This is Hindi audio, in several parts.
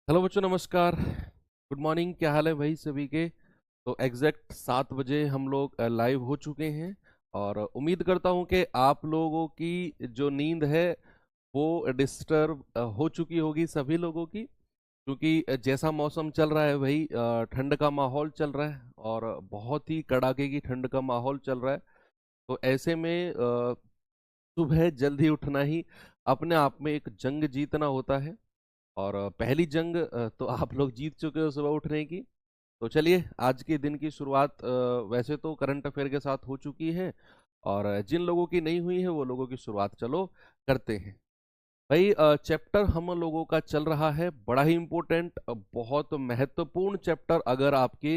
हेलो बच्चों, नमस्कार। Good morning. क्या हाल है भाई सभी के? तो एग्जैक्ट 7 बजे हम लोग लाइव हो चुके हैं और उम्मीद करता हूं कि आप लोगों की जो नींद है वो डिस्टर्ब हो चुकी होगी सभी लोगों की, क्योंकि जैसा मौसम चल रहा है भाई, ठंड का माहौल चल रहा है और बहुत ही कड़ाके की ठंड का माहौल चल रहा है। तो ऐसे में सुबह जल्दी उठना ही अपने आप में एक जंग जीतना होता है। और पहली जंग तो आप लोग जीत चुके हो सुबह उठने की। तो चलिए, आज के दिन की शुरुआत वैसे तो करंट अफेयर के साथ हो चुकी है, और जिन लोगों की नहीं हुई है वो लोगों की शुरुआत चलो करते हैं। भाई, चैप्टर हम लोगों का चल रहा है बड़ा ही इम्पोर्टेंट, बहुत महत्वपूर्ण चैप्टर। अगर आपके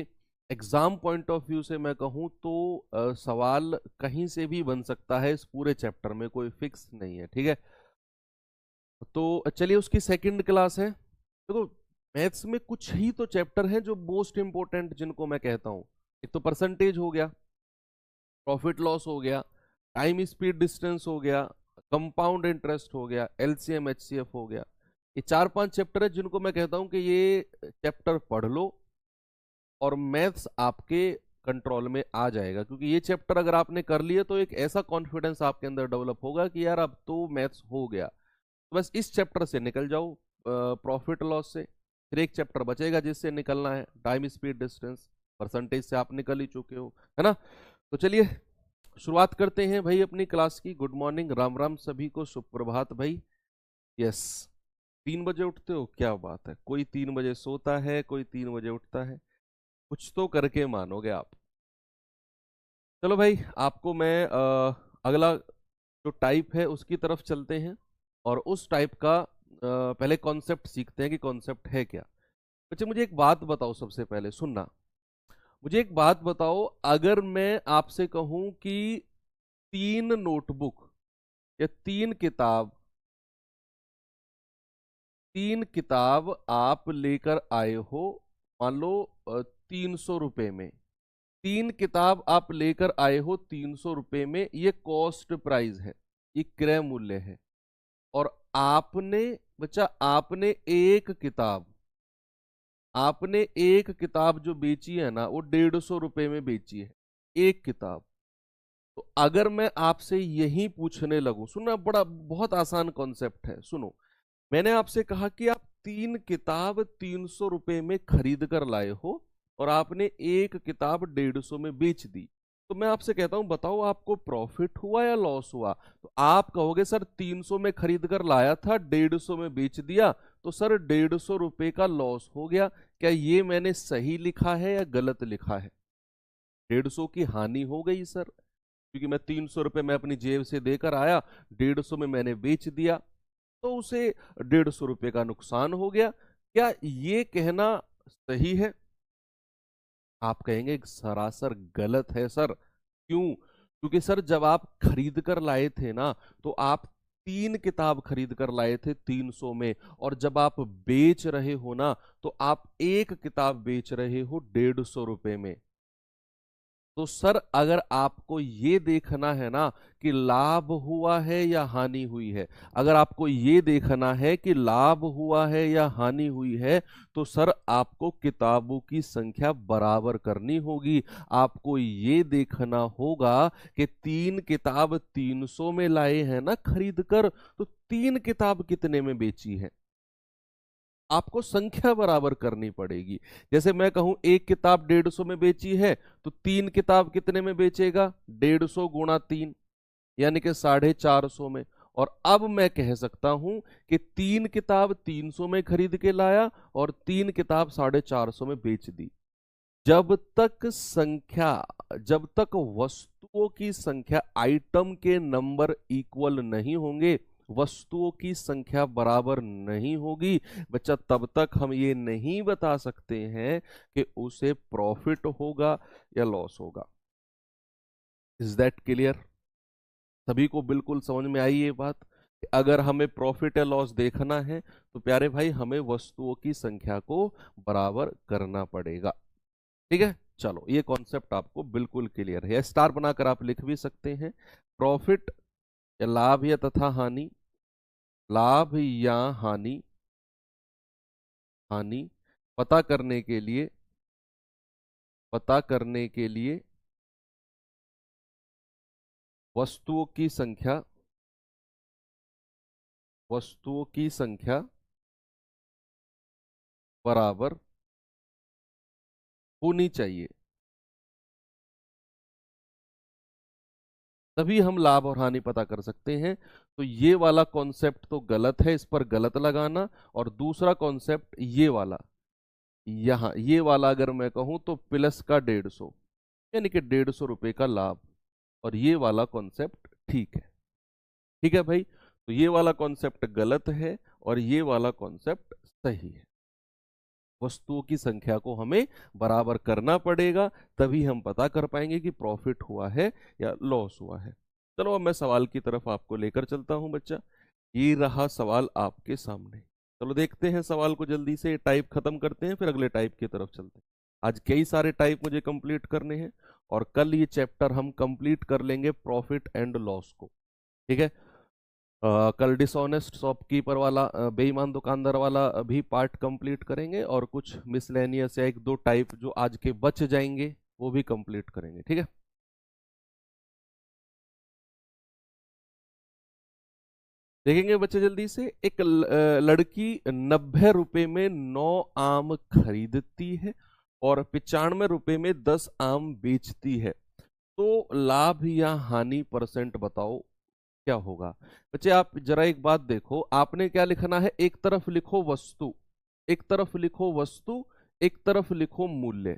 एग्जाम पॉइंट ऑफ व्यू से मैं कहूँ तो सवाल कहीं से भी बन सकता है, इस पूरे चैप्टर में कोई फिक्स नहीं है, ठीक है। तो चलिए, उसकी सेकंड क्लास है। देखो, मैथ्स में कुछ ही तो चैप्टर हैं जो मोस्ट इंपॉर्टेंट, जिनको मैं कहता हूँ। एक तो परसेंटेज हो गया, प्रॉफिट लॉस हो गया, टाइम स्पीड डिस्टेंस हो गया, कंपाउंड इंटरेस्ट हो गया, एलसीएम एचसीएफ हो गया। ये 4-5 चैप्टर है जिनको मैं कहता हूँ कि ये चैप्टर पढ़ लो और मैथ्स आपके कंट्रोल में आ जाएगा, क्योंकि ये चैप्टर अगर आपने कर लिए तो एक ऐसा कॉन्फिडेंस आपके अंदर डेवलप होगा कि यार अब तो मैथ्स हो गया। तो बस इस चैप्टर से निकल जाओ, प्रॉफिट लॉस से। फिर एक चैप्टर बचेगा जिससे निकलना है, टाइम स्पीड डिस्टेंस। परसेंटेज से आप निकल ही चुके हो, है ना। तो चलिए, शुरुआत करते हैं भाई अपनी क्लास की। गुड मॉर्निंग, राम राम सभी को, सुप्रभात भाई। यस, 3 बजे उठते हो, क्या बात है। कोई 3 बजे सोता है, कोई 3 बजे उठता है, कुछ तो करके मानोगे आप। चलो भाई, आपको मैं अगला जो टाइप है उसकी तरफ चलते हैं, और उस टाइप का पहले कॉन्सेप्ट सीखते हैं कि कॉन्सेप्ट है क्या। बच्चे, मुझे एक बात बताओ, सबसे पहले सुनना। मुझे एक बात बताओ, अगर मैं आपसे कहूं कि 3 नोटबुक या 3 किताब, 3 किताब आप लेकर आए हो, मान लो 300 रुपए में। 3 किताब आप लेकर आए हो 300 रुपए में, ये कॉस्ट प्राइस है, ये क्रय मूल्य है। और आपने, बच्चा, आपने एक किताब जो बेची है ना, वो 150 रुपए में बेची है, एक किताब। तो अगर मैं आपसे यही पूछने लगूं, सुनना, बड़ा बहुत आसान कॉन्सेप्ट है, सुनो। मैंने आपसे कहा कि आप 3 किताब 300 रुपए में खरीद कर लाए हो और आपने एक किताब 150 में बेच दी। तो मैं आपसे कहता हूं, बताओ आपको प्रॉफिट हुआ या लॉस हुआ? तो आप कहोगे सर 300 में खरीद कर लाया था, 150 में बेच दिया, तो सर 150 रुपए का लॉस हो गया। क्या ये मैंने सही लिखा है या गलत लिखा है? 150 की हानि हो गई सर, क्योंकि मैं 300 रुपए में अपनी जेब से देकर आया, 150 में मैंने बेच दिया, तो उसे 150 रुपए का नुकसान हो गया। क्या ये कहना सही है? आप कहेंगे सरासर गलत है सर। क्यों? क्योंकि सर, जब आप खरीद कर लाए थे ना, तो आप 3 किताब खरीद कर लाए थे 300 में, और जब आप बेच रहे हो ना, तो आप एक किताब बेच रहे हो 150 रुपए में। तो सर, अगर आपको ये देखना है ना कि लाभ हुआ है या हानि हुई है, अगर आपको ये देखना है कि लाभ हुआ है या हानि हुई है, तो सर आपको किताबों की संख्या बराबर करनी होगी। आपको ये देखना होगा कि 3 किताब 300 में लाए हैं ना खरीद कर, तो 3 किताब कितने में बेची है। आपको संख्या बराबर करनी पड़ेगी। जैसे मैं कहूं एक किताब 150 में बेची है, तो 3 किताब कितने में बेचेगा? 150 गुणा 3, यानी कि 450 में। और अब मैं कह सकता हूं कि 3 किताब 300 में खरीद के लाया और 3 किताब 450 में बेच दी। जब तक संख्या, जब तक वस्तुओं की संख्या, आइटम के नंबर इक्वल नहीं होंगे, वस्तुओं की संख्या बराबर नहीं होगी, बच्चा, तब तक हम ये नहीं बता सकते हैं कि उसे प्रॉफिट होगा या लॉस होगा। Is that clear? सभी को बिल्कुल समझ में आई ये बात कि अगर हमें प्रॉफिट या लॉस देखना है, तो प्यारे भाई, हमें वस्तुओं की संख्या को बराबर करना पड़ेगा। ठीक है, चलो, ये कॉन्सेप्ट आपको बिल्कुल क्लियर है। स्टार बनाकर आप लिख भी सकते हैं। प्रॉफिट या लाभ या तथा हानि, लाभ या हानि, हानि पता करने के लिए वस्तुओं की संख्या बराबर होनी चाहिए, तभी हम लाभ और हानि पता कर सकते हैं। तो ये वाला कॉन्सेप्ट तो गलत है, इस पर गलत लगाना। और दूसरा कॉन्सेप्ट ये वाला, यहां ये वाला अगर मैं कहूं तो प्लस का 150, यानी कि 150 रुपए का लाभ, और ये वाला कॉन्सेप्ट ठीक है। ठीक है भाई, तो ये वाला कॉन्सेप्ट गलत है और ये वाला कॉन्सेप्ट सही है। वस्तुओं की संख्या को हमें बराबर करना पड़ेगा, तभी हम पता कर पाएंगे कि प्रॉफिट हुआ है या लॉस हुआ है। चलो अब मैं सवाल की तरफ आपको लेकर चलता हूं बच्चा। ये रहा सवाल आपके सामने। चलो देखते हैं सवाल को, जल्दी से टाइप खत्म करते हैं, फिर अगले टाइप की तरफ चलते हैं। आज कई सारे टाइप मुझे कंप्लीट करने हैं और कल ये चैप्टर हम कंप्लीट कर लेंगे प्रॉफिट एंड लॉस को। ठीक है, कल डिसऑनेस्ट शॉपकीपर वाला, बेईमान दुकानदार वाला भी पार्ट कंप्लीट करेंगे, और कुछ मिसलेनियस या एक दो टाइप जो आज के बच जाएंगे वो भी कंप्लीट करेंगे। ठीक है, देखेंगे बच्चे जल्दी से। एक लड़की 90 रुपए में 9 आम खरीदती है और 95 रुपए में 10 आम बेचती है, तो लाभ या हानि परसेंट बताओ क्या होगा। बच्चे आप जरा एक बात देखो, आपने क्या लिखना है, एक तरफ लिखो वस्तु, एक तरफ लिखो वस्तु, एक तरफ लिखो मूल्य।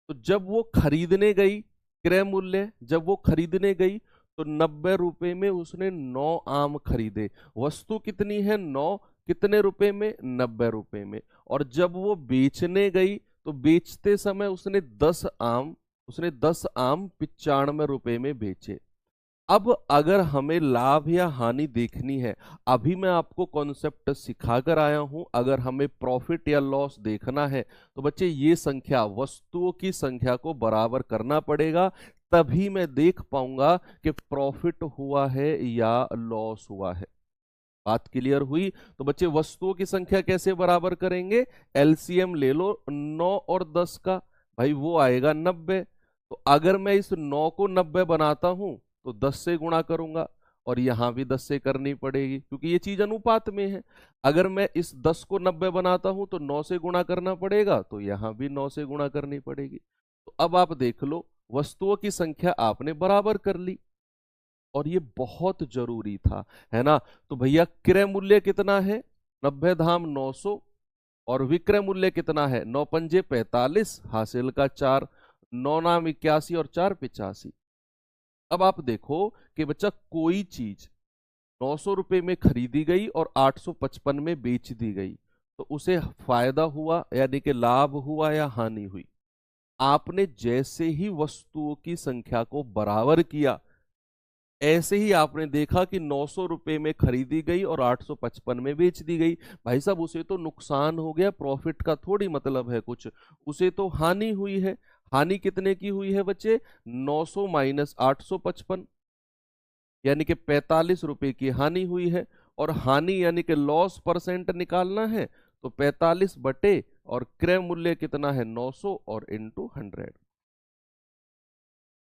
तो जब वो खरीदने गई, क्रय मूल्य, जब वो खरीदने गई तो 90 रुपए में उसने 9 आम खरीदे। वस्तु कितनी है, 9, कितने रुपए में, 90 रुपए में। और जब वो बेचने गई तो बेचते समय उसने 10 आम 95 रुपए में बेचे। अब अगर हमें लाभ या हानि देखनी है, अभी मैं आपको कॉन्सेप्ट सिखाकर आया हूं, अगर हमें प्रॉफिट या लॉस देखना है तो बच्चे ये संख्या, वस्तुओं की संख्या को बराबर करना पड़ेगा, तभी मैं देख पाऊंगा कि प्रॉफिट हुआ है या लॉस हुआ है। बात क्लियर हुई? तो बच्चे वस्तुओं की संख्या कैसे बराबर करेंगे, एलसीएम ले लो 9 और 10 का, भाई वो आएगा 90। तो अगर मैं इस 9 को 90 बनाता हूं तो 10 से गुणा करूंगा, और यहां भी 10 से करनी पड़ेगी क्योंकि ये चीज अनुपात में है। अगर मैं इस 10 को 90 बनाता हूं तो 9 से गुणा करना पड़ेगा, तो यहां भी 9 से गुणा करनी पड़ेगी। तो अब आप देख लो, वस्तुओं की संख्या आपने बराबर कर ली, और ये बहुत जरूरी था, है ना। तो भैया क्रय मूल्य कितना है, 90 धाम 900, और विक्रय मूल्य कितना है, 9 पंजे 45, हासिल का 4, 9 नाम 81 और 4 85। अब आप देखो कि बच्चा कोई चीज 900 रुपए में खरीदी गई और 855 में बेच दी गई, तो उसे फायदा हुआ यानी कि लाभ हुआ या हानि हुई। आपने जैसे ही वस्तुओं की संख्या को बराबर किया, ऐसे ही आपने देखा कि 900 रुपए में खरीदी गई और 855 में बेच दी गई। भाई साहब उसे तो नुकसान हो गया, प्रॉफिट का थोड़ी मतलब है कुछ, उसे तो हानि हुई है। हानि कितने की हुई है बच्चे, 900 माइनस 855, यानी कि 45 रुपए की हानि हुई है। और हानि यानी कि लॉस परसेंट निकालना है, तो 45 बटे और क्रय मूल्य कितना है 900 और इंटू 100।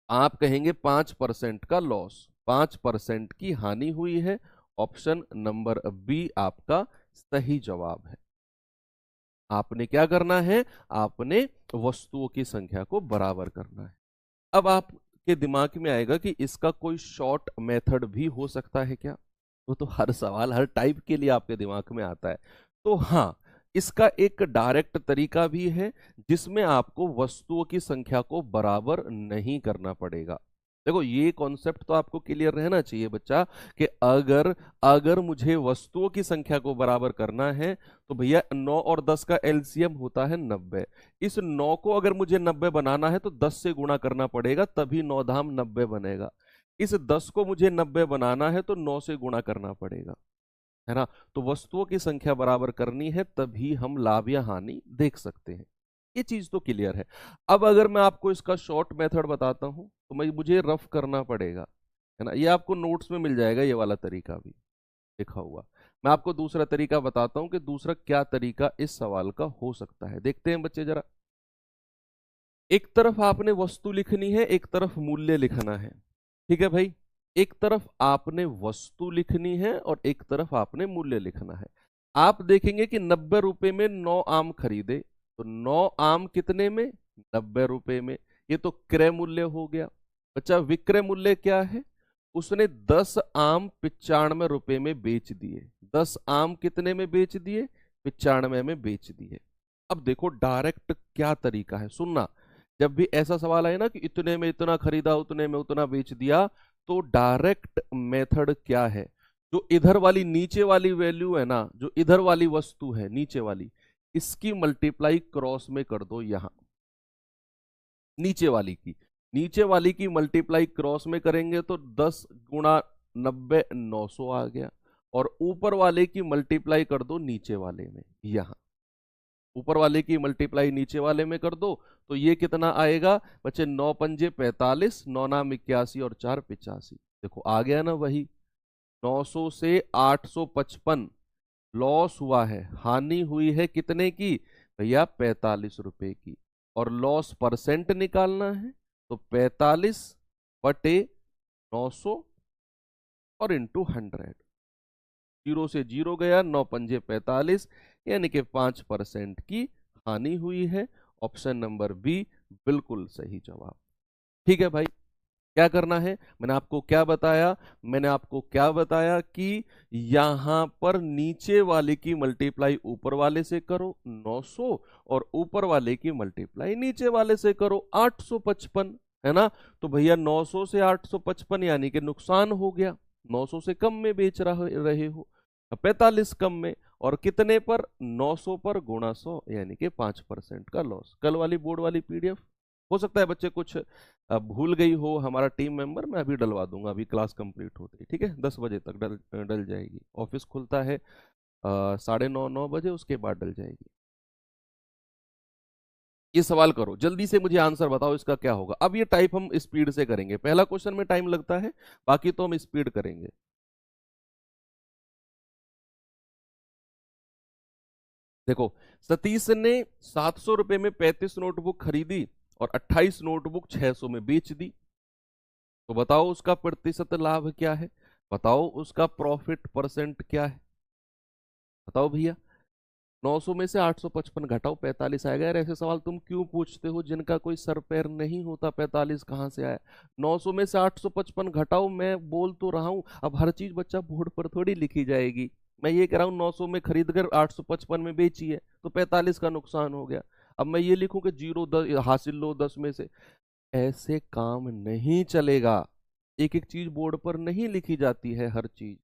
आप कहेंगे 5% का लॉस, 5% की हानि हुई है। ऑप्शन नंबर बी आपका सही जवाब है। आपने क्या करना है, आपने वस्तुओं की संख्या को बराबर करना है। अब आपके दिमाग में आएगा कि इसका कोई शॉर्ट मेथड भी हो सकता है क्या। वो तो हर सवाल हर टाइप के लिए आपके दिमाग में आता है। तो हाँ, इसका एक डायरेक्ट तरीका भी है जिसमें आपको वस्तुओं की संख्या को बराबर नहीं करना पड़ेगा। देखो ये कॉन्सेप्ट तो आपको क्लियर रहना चाहिए बच्चा, कि अगर अगर मुझे वस्तुओं की संख्या को बराबर करना है तो भैया 9 और 10 का एलसीएम होता है 90। इस 9 को अगर मुझे 90 बनाना है तो 10 से गुणा करना पड़ेगा, तभी 9 धाम 90 बनेगा। इस 10 को मुझे 90 बनाना है तो 9 से गुणा करना पड़ेगा, है ना। तो वस्तुओं की संख्या बराबर करनी है, तभी हम लाभ या हानि देख सकते हैं। ये चीज तो क्लियर है। अब अगर मैं आपको इसका शॉर्ट मेथड बताता हूं तो मुझे रफ करना पड़ेगा, है ना। ये आपको नोट्स में मिल जाएगा ये वाला तरीका भी। लिखा हुआ। मैं आपको दूसरा तरीका बताता हूं कि दूसरा क्या तरीका इस सवाल का हो सकता है। देखते हैं बच्चे जरा। एक तरफ आपने वस्तु लिखनी है, एक तरफ मूल्य लिखना है। ठीक है भाई, एक तरफ आपने वस्तु लिखनी है और एक तरफ आपने मूल्य लिखना है। आप देखेंगे कि 90 रुपए में 9 आम खरीदे, तो 9 आम कितने में? 90 रुपए में। ये तो क्रय मूल्य हो गया। बच्चा विक्रय मूल्य क्या है? उसने 10 आम 95 रुपए में बेच दिए। 10 आम कितने में बेच दिए? 95 में बेच दिए। अब देखो डायरेक्ट क्या तरीका है, सुनना। जब भी ऐसा सवाल आए ना कि इतने में इतना खरीदा, उतने में उतना बेच दिया, तो डायरेक्ट मेथड क्या है? जो इधर वाली नीचे वाली वैल्यू है ना, जो इधर वाली वस्तु है नीचे वाली, इसकी मल्टीप्लाई क्रॉस में कर दो। यहां नीचे वाली की मल्टीप्लाई क्रॉस में करेंगे तो 10 गुणा 90 900 आ गया। और ऊपर वाले की मल्टीप्लाई कर दो नीचे वाले में। यहां ऊपर वाले की मल्टीप्लाई नीचे वाले में कर दो तो ये कितना आएगा बच्चे? 9 पंजे 45, 9 नाम 81 और 4 85। देखो आ गया ना वही। 900 से 855 लॉस हुआ है, हानि हुई है कितने की भैया? 45 रुपए की। और लॉस परसेंट निकालना है तो 45 बटे 900 और इंटू 100। जीरो से जीरो गया, 9 पंजे 45, यानी कि 5% की हानि हुई है। ऑप्शन नंबर बी बिल्कुल सही जवाब। ठीक है भाई, क्या करना है? मैंने आपको क्या बताया कि यहां पर नीचे वाले की मल्टीप्लाई ऊपर वाले से करो 900, और ऊपर वाले की मल्टीप्लाई नीचे वाले से करो 855, है ना? तो भैया 900 से 855 यानी कि नुकसान हो गया। 900 से कम में बेच रहे हो, 45 कम में, और कितने पर? 900 पर गुणा 100, यानी कि 5% का लॉस। कल वाली बोर्ड वाली पीडीएफ हो सकता है बच्चे कुछ भूल गई हो हमारा टीम मेंबर, मैं अभी डलवा दूंगा, अभी क्लास कंप्लीट होती है। ठीक है, 10 बजे तक डल जाएगी। ऑफिस खुलता है 9:30 9 बजे, उसके बाद डल जाएगी। ये सवाल करो जल्दी से, मुझे आंसर बताओ इसका क्या होगा। अब ये टाइप हम स्पीड से करेंगे, पहला क्वेश्चन में टाइम लगता है, बाकी तो हम स्पीड करेंगे। देखो, सतीश ने 700 रुपए में 35 नोटबुक खरीदी और 28 नोटबुक 600 में बेच दी। तो बताओ उसका प्रतिशत लाभ क्या है? बताओ उसका प्रॉफिट परसेंट क्या है? बताओ भैया। 900 में से 855 घटाओ, 45 आएगा। यार ऐसे सवाल तुम क्यों पूछते हो जिनका कोई सर पैर नहीं होता? 45 कहाँ से आया? 900 में से 855 घटाओ, मैं बोल तो रहा हूं। अब हर चीज बच्चा बोर्ड पर थोड़ी लिखी जाएगी। मैं ये कह रहा हूँ 900 में खरीद कर 855 में बेची है तो 45 का नुकसान हो गया। अब मैं ये लिखूं कि जीरो हासिल लो 10 में से, ऐसे काम नहीं चलेगा। एक एक चीज बोर्ड पर नहीं लिखी जाती है हर चीज।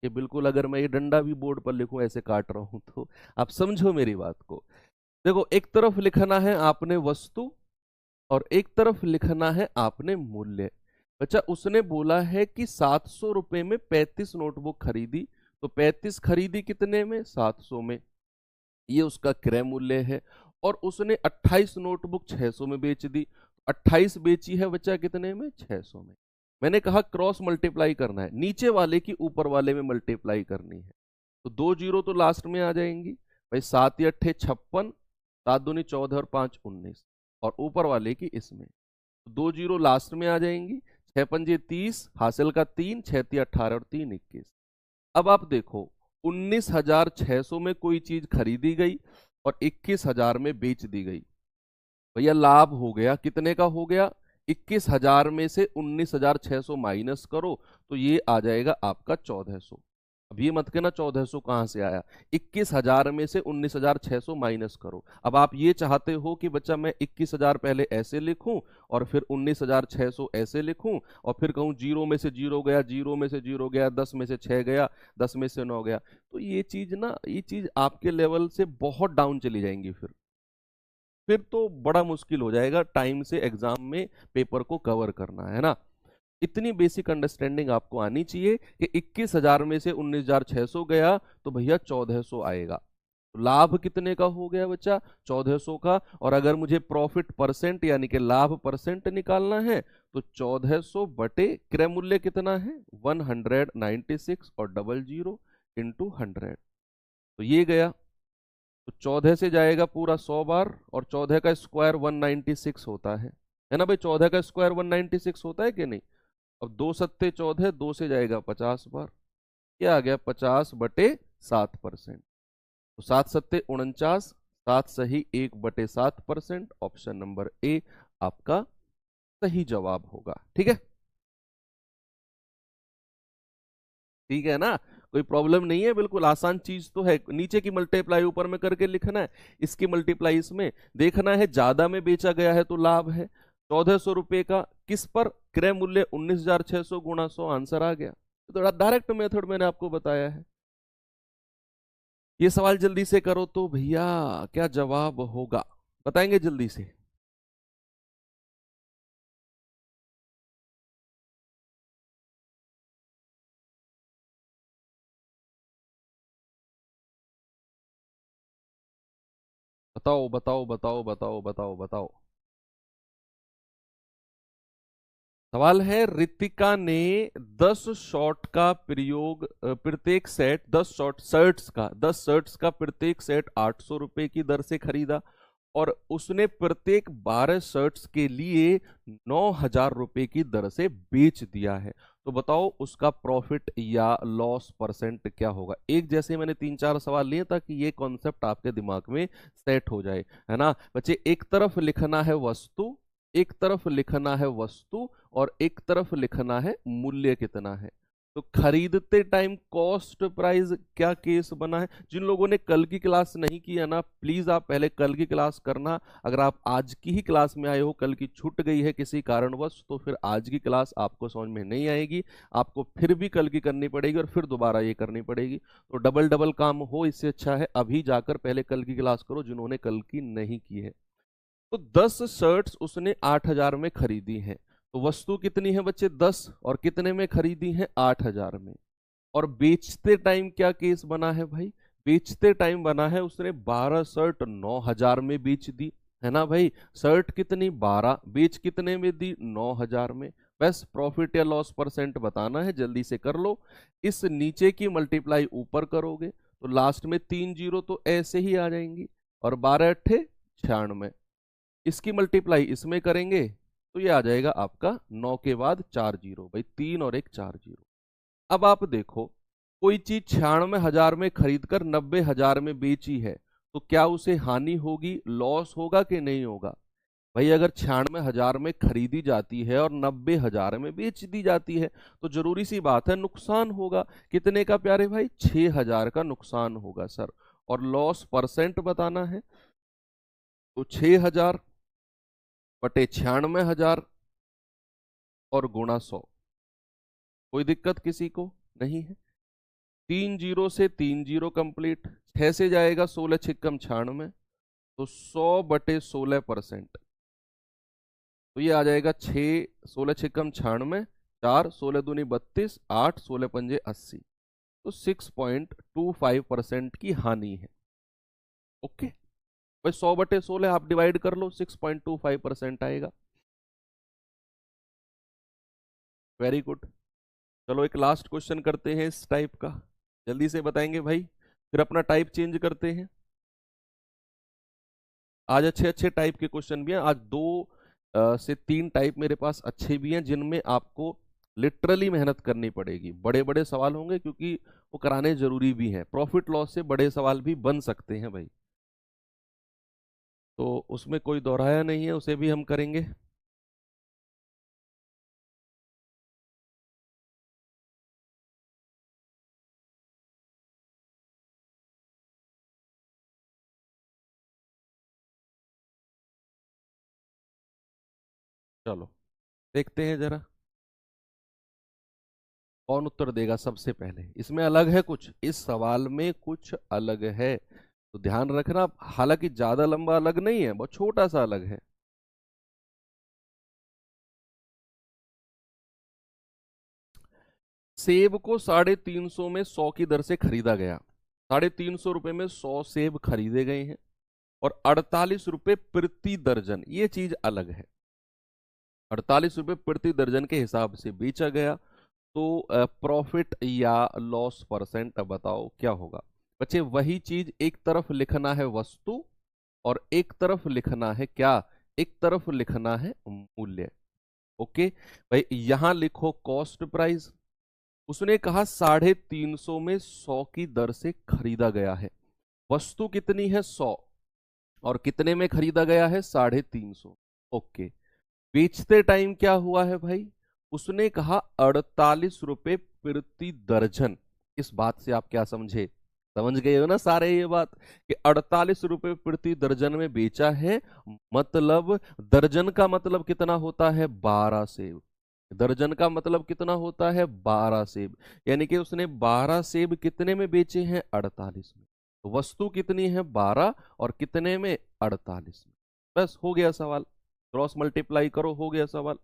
ये बिल्कुल, अगर मैं ये डंडा भी बोर्ड पर लिखूं ऐसे काट रहा हूं तो आप समझो मेरी बात को। देखो, एक तरफ लिखना है आपने वस्तु और एक तरफ लिखना है आपने मूल्य। बच्चा उसने बोला है कि 700 रुपए में 35 नोटबुक खरीदी, तो 35 खरीदी कितने में? 700 में, ये उसका क्रय मूल्य है। और उसने 28 नोटबुक 600 में बेच दी, 28 बेची है बच्चा कितने में? 600 में। मैंने कहा क्रॉस मल्टीप्लाई करना है, नीचे वाले की ऊपर वाले में मल्टीप्लाई करनी है। तो 2 जीरो तो लास्ट में आ जाएंगी भाई। 7 या 8 56, 7 दूनी 14 और 5 19, और ऊपर वाले की इसमें। तो 2 जीरो लास्ट में आ जाएंगी। 6 पंजे 30, हासिल का 3, 6 तिया 18 और 3 21। अब आप देखो, 19,600 में कोई चीज खरीदी गई और 21,000 में बेच दी गई। भैया लाभ हो गया, कितने का हो गया? 21,000 में से 19,600 माइनस करो तो ये आ जाएगा आपका 1,400। अब ये मत कहना 1,400 कहां से आया, 21,000 में से 19,600 माइनस करो। अब आप ये चाहते हो कि बच्चा मैं 21,000 पहले ऐसे लिखूं और फिर 19,600 ऐसे लिखूं, और फिर कहूं जीरो में से जीरो गया, जीरो में से जीरो गया, 10 में से 6 गया, 10 में से 9 गया। तो ये चीज आपके लेवल से बहुत डाउन चली जाएंगी। फिर तो बड़ा मुश्किल हो जाएगा टाइम से एग्जाम में पेपर को कवर करना, है ना? इतनी बेसिक अंडरस्टैंडिंग आपको आनी चाहिए कि 21,000 में से 19,600 गया तो भैया 1,400 आएगा। तो लाभ कितने का हो गया बच्चा? 1400 का। और अगर मुझे प्रॉफिट परसेंट यानी कि लाभ परसेंट निकालना है तो 1400 बटे क्रय मूल्य कितना है? 196 और डबल जीरो इंटू 100। तो ये गया। तो 14 से जाएगा पूरा 100 बार, और 14 का स्क्वायर 196 होता है ना भाई? 14 का स्क्वायर 196 होता है कि नहीं? अब 2 सत्ते 14, 2 से जाएगा 50 बार। क्या आ गया? 50/7%। तो 7 सत्ते 49, 7 सही 1/7%। ऑप्शन नंबर ए आपका सही जवाब होगा। ठीक है? ठीक है ना? कोई प्रॉब्लम नहीं है, बिल्कुल आसान चीज तो है। नीचे की मल्टीप्लाई ऊपर में करके लिखना है, इसकी मल्टीप्लाई इसमें देखना है। ज्यादा में बेचा गया है तो लाभ है। 1400 रुपए का किस पर? क्रय मूल्य 19,600 गुणा 100, आंसर आ गया। तो डायरेक्ट मेथड मैंने आपको बताया है। ये सवाल जल्दी से करो तो भैया क्या जवाब होगा, बताएंगे जल्दी से। बताओ बताओ बताओ बताओ बताओ बताओ। सवाल है, रितिका ने 10 शॉर्ट का प्रयोग प्रत्येक सेट 10 शर्ट्स का प्रत्येक सेट 800 रुपए की दर से खरीदा, और उसने प्रत्येक 12 शर्ट्स के लिए 9,000 रुपए की दर से बेच दिया है। तो बताओ उसका प्रॉफिट या लॉस परसेंट क्या होगा? एक जैसे मैंने 3-4 सवाल लिए ताकि ये कॉन्सेप्ट आपके दिमाग में सेट हो जाए, है ना बच्चे? एक तरफ लिखना है वस्तु, एक तरफ लिखना है वस्तु, और एक तरफ लिखना है मूल्य कितना है। तो खरीदते टाइम कॉस्ट प्राइस क्या केस बना है? जिन लोगों ने कल की क्लास नहीं किया ना, प्लीज आप पहले कल की क्लास करना। अगर आप आज की ही क्लास में आए हो, कल की छूट गई है किसी कारणवश, तो फिर आज की क्लास आपको समझ में नहीं आएगी। आपको फिर भी कल की करनी पड़ेगी और फिर दोबारा ये करनी पड़ेगी। तो डबल डबल काम हो, इससे अच्छा है अभी जाकर पहले कल की क्लास करो जिन्होंने कल की नहीं की है। तो 10 शर्ट्स उसने 8,000 में खरीदी हैं। तो वस्तु कितनी है बच्चे? 10, और कितने में खरीदी है? 8,000 में। और बेचते टाइम क्या केस बना है भाई? बेचते टाइम बना है उसने 12 शर्ट 9,000 में बेच दी, है ना भाई? शर्ट कितनी? 12, बेच कितने में दी? 9,000 में। बस प्रॉफिट या लॉस परसेंट बताना है, जल्दी से कर लो। इस नीचे की मल्टीप्लाई ऊपर करोगे तो लास्ट में 3 जीरो तो ऐसे ही आ जाएंगी, और 12 × 8 = 96। इसकी मल्टीप्लाई इसमें करेंगे तो ये आ जाएगा आपका 9 के बाद 4 जीरो, भाई 3 और 1 4 जीरो। अब आप देखो, कोई चीज 96,000 में खरीदकर 90,000 में बेची है, तो क्या उसे हानि होगी, लॉस होगा कि नहीं होगा? भाई अगर 96,000 में खरीदी जाती है और 90,000 में बेच दी जाती है, तो जरूरी सी बात है नुकसान होगा। कितने का प्यारे भाई? 6,000 का नुकसान होगा सर। और लॉस परसेंट बताना है, तो 6,000 बटे 96,000 और गुणा 100। कोई दिक्कत किसी को नहीं है? 3 जीरो से 3 जीरो कंप्लीट, 6 से जाएगा 16 छिक्कम 96, तो 100/16%। तो ये आ जाएगा 6 16 छिक्कम 96, 4 16 दूनी 32, 8 16 पंजे 80। तो 6.25% की हानि है। ओके भाई, 100/16 आप डिवाइड कर लो, 6.25% आएगा। Very good. चलो एक लास्ट क्वेश्चन करते हैं इस टाइप का, जल्दी से बताएंगे भाई, फिर अपना टाइप चेंज करते हैं। आज अच्छे अच्छे टाइप के क्वेश्चन भी हैं। आज 2 से 3 टाइप मेरे पास अच्छे भी हैं, जिनमें आपको लिटरली मेहनत करनी पड़ेगी। बड़े बड़े सवाल होंगे क्योंकि वो कराने जरूरी भी हैं। प्रॉफिट लॉस से बड़े सवाल भी बन सकते हैं भाई, तो उसमें कोई दोहराया नहीं है, उसे भी हम करेंगे। चलो देखते हैं जरा कौन उत्तर देगा सबसे पहले। इसमें अलग है कुछ, इस सवाल में कुछ अलग है, तो ध्यान रखना। हालांकि ज्यादा लंबा अलग नहीं है, बहुत छोटा सा अलग है। सेब को 350 में 100 की दर से खरीदा गया। ₹350 में 100 सेब खरीदे गए हैं और ₹48 प्रति दर्जन, ये चीज अलग है। ₹48 प्रति दर्जन के हिसाब से बेचा गया, तो प्रॉफिट या लॉस परसेंट बताओ क्या होगा। बच्चे वही चीज एक तरफ लिखना है वस्तु और एक तरफ लिखना है क्या, एक तरफ लिखना है मूल्य। ओके भाई, यहां लिखो कॉस्ट प्राइस। उसने कहा 350 में 100 की दर से खरीदा गया है। वस्तु कितनी है 100 और कितने में खरीदा गया है 350। ओके, बेचते टाइम क्या हुआ है भाई, उसने कहा ₹48 प्रति दर्जन। इस बात से आप क्या समझे, समझ गए हो ना सारे ये बात कि ₹48 प्रति दर्जन में बेचा है। मतलब दर्जन का मतलब कितना होता है 12 सेब। दर्जन का मतलब कितना होता है 12 सेब, यानी कि उसने 12 सेब कितने में बेचे हैं 48 में। तो वस्तु कितनी है 12 और कितने में 48 में। बस हो गया सवाल, क्रॉस मल्टीप्लाई करो, हो गया सवाल।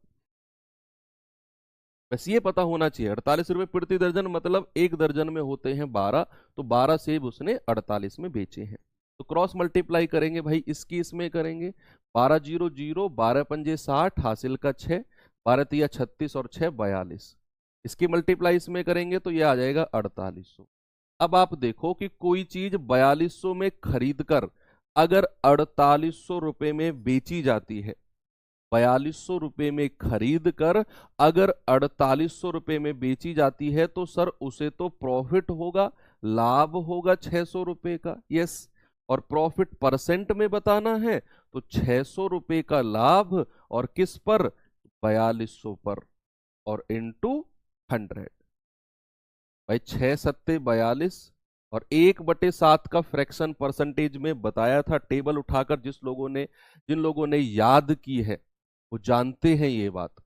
बस ये पता होना चाहिए ₹48 प्रति दर्जन मतलब एक दर्जन में होते हैं 12, तो 12 सेब उसने 48 में बेचे हैं। तो क्रॉस मल्टीप्लाई करेंगे भाई, इसकी इसमें करेंगे। 12 0 0, 12 पंजे 60, हासिल का 6, 12 तिया 36 और 6 42। इसकी मल्टीप्लाई इसमें करेंगे तो ये आ जाएगा 4800। अब आप देखो कि कोई चीज 4200 में खरीद कर अगर ₹4800 में बेची जाती है, ₹4200 में खरीद कर अगर ₹4800 में बेची जाती है, तो सर उसे तो प्रॉफिट होगा, लाभ होगा ₹600 का। यस, और प्रॉफिट परसेंट में बताना है तो ₹600 का लाभ और किस पर 4200 पर और इंटू 100। भाई 6 सत्ते 42 और 1/7 का फ्रैक्शन परसेंटेज में बताया था टेबल उठाकर। जिन लोगों ने याद की है वो जानते हैं ये बात,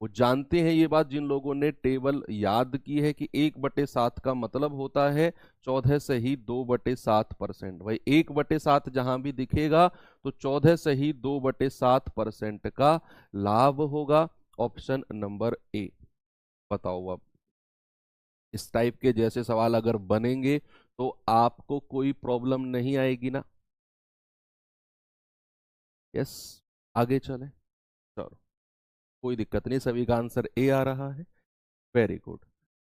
वो जानते हैं ये बात। जिन लोगों ने टेबल याद की है कि 1/7 का मतलब होता है 14 से ही 2/7%। भाई 1/7 जहां भी दिखेगा तो 14 से ही 2/7% का लाभ होगा। Option number A. बताओ अब इस टाइप के जैसे सवाल अगर बनेंगे तो आपको कोई प्रॉब्लम नहीं आएगी ना। यस, आगे चले, चलो कोई दिक्कत नहीं, सभी का आंसर ए आ रहा है। Very good.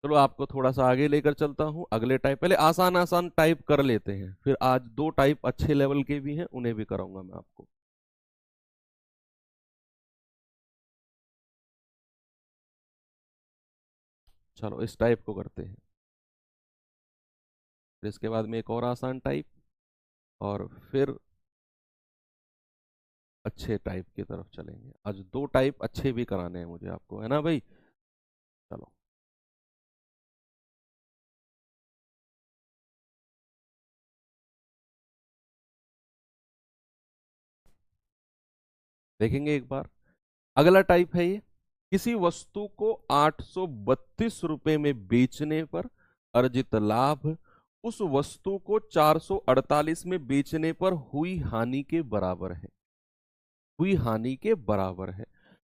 चलो आपको थोड़ा सा आगे लेकर चलता हूं, अगले टाइप। पहले आसान आसान टाइप कर लेते हैं, फिर आज दो टाइप अच्छे लेवल के भी हैं उन्हें भी कराऊंगा मैं आपको। चलो इस टाइप को करते हैं, फिर इसके बाद में एक और आसान टाइप, और फिर अच्छे टाइप की तरफ चलेंगे। आज दो टाइप अच्छे भी कराने हैं मुझे आपको, है ना भाई। चलो देखेंगे एक बार। अगला टाइप है ये, किसी वस्तु को ₹832 में बेचने पर अर्जित लाभ उस वस्तु को 448 में बेचने पर हुई हानि के बराबर है। हुई हानि के बराबर है।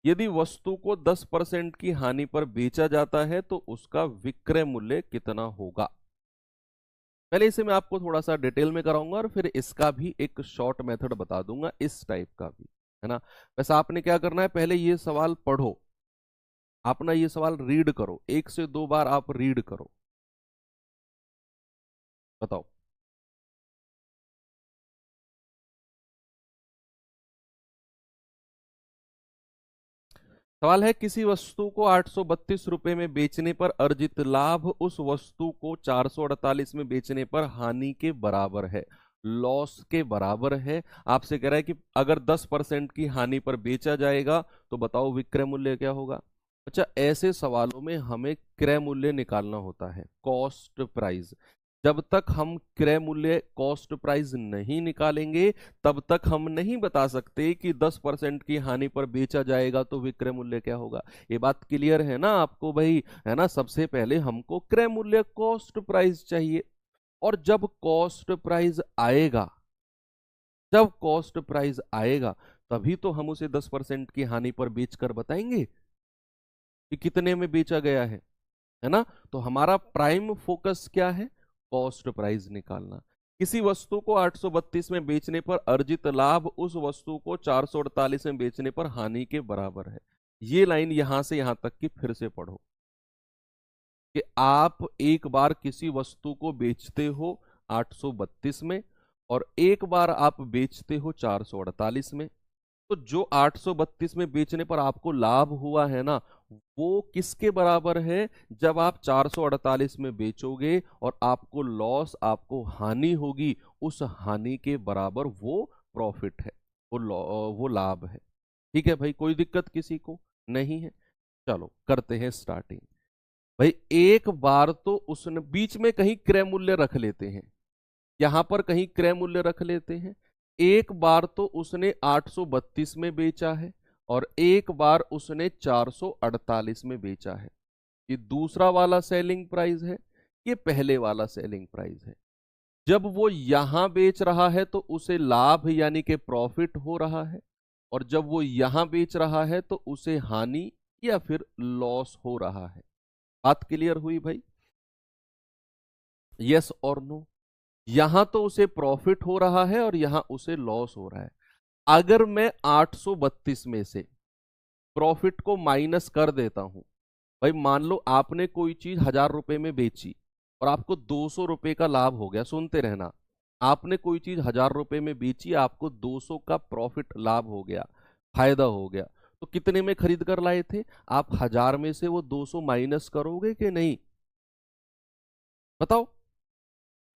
यदि वस्तु को 10% की हानि पर बेचा जाता है तो उसका विक्रय मूल्य कितना होगा। पहले इसे मैं आपको थोड़ा सा डिटेल में कराऊंगा और फिर इसका भी एक शॉर्ट मेथड बता दूंगा, इस टाइप का भी, है ना। वैसे आपने क्या करना है, पहले ये सवाल पढ़ो, आप ना ये सवाल रीड करो, 1 से 2 बार आप रीड करो। बताओ। सवाल है, किसी वस्तु को ₹832 में बेचने पर अर्जित लाभ उस वस्तु को 448 में बेचने पर हानि के बराबर है, लॉस के बराबर है। आपसे कह रहा है कि अगर 10% की हानि पर बेचा जाएगा तो बताओ विक्रय मूल्य क्या होगा। अच्छा, ऐसे सवालों में हमें क्रय मूल्य निकालना होता है, कॉस्ट प्राइस। जब तक हम क्रय मूल्य कॉस्ट प्राइस नहीं निकालेंगे तब तक हम नहीं बता सकते कि 10% की हानि पर बेचा जाएगा तो विक्रय मूल्य क्या होगा। ये बात क्लियर है ना आपको भाई, है ना। सबसे पहले हमको क्रय मूल्य कॉस्ट प्राइस चाहिए, और जब कॉस्ट प्राइस आएगा तभी तो हम उसे 10% की हानि पर बेचकर बताएंगे कि कितने में बेचा गया है ना। तो हमारा प्राइम फोकस क्या है, कॉस्ट प्राइस निकालना। किसी वस्तु को 832 में बेचने पर अर्जित लाभ उस वस्तु को 448 में बेचने पर हानि के बराबर है। ये लाइन यहां से यहां तक की फिर से पढ़ो कि आप एक बार किसी वस्तु को बेचते हो 832 में और एक बार आप बेचते हो 448 में। तो जो 832 में बेचने पर आपको लाभ हुआ है ना, वो किसके बराबर है? जब आप 448 में बेचोगे और आपको लॉस, आपको हानि होगी, उस हानि के बराबर वो प्रॉफिट है, वो लाभ है। ठीक है भाई, कोई दिक्कत किसी को नहीं है? चलो करते हैं स्टार्टिंग। भाई एक बार तो उसने बीच में कहीं क्रय मूल्य रख लेते हैं, यहां पर कहीं क्रय मूल्य रख लेते हैं। एक बार तो उसने 832 में बेचा है और एक बार उसने 448 में बेचा है। ये दूसरा वाला सेलिंग प्राइस है, ये पहले वाला सेलिंग प्राइस है। जब वो यहां बेच रहा है तो उसे लाभ यानी कि प्रॉफिट हो रहा है, और जब वो यहां बेच रहा है तो उसे हानि या फिर लॉस हो रहा है। बात क्लियर हुई भाई? यस और नो? यहां तो उसे प्रॉफिट हो रहा है और यहां उसे लॉस हो रहा है। अगर मैं 832 में से प्रॉफिट को माइनस कर देता हूं, भाई मान लो आपने कोई चीज 1000 रुपए में बेची और आपको 200 रुपए का लाभ हो गया। सुनते रहना, आपने कोई चीज 1000 रुपए में बेची, आपको 200 का प्रॉफिट लाभ हो गया, फायदा हो गया। तो कितने में खरीद कर लाए थे आप? 1000 में से वो 200 माइनस करोगे कि नहीं? बताओ,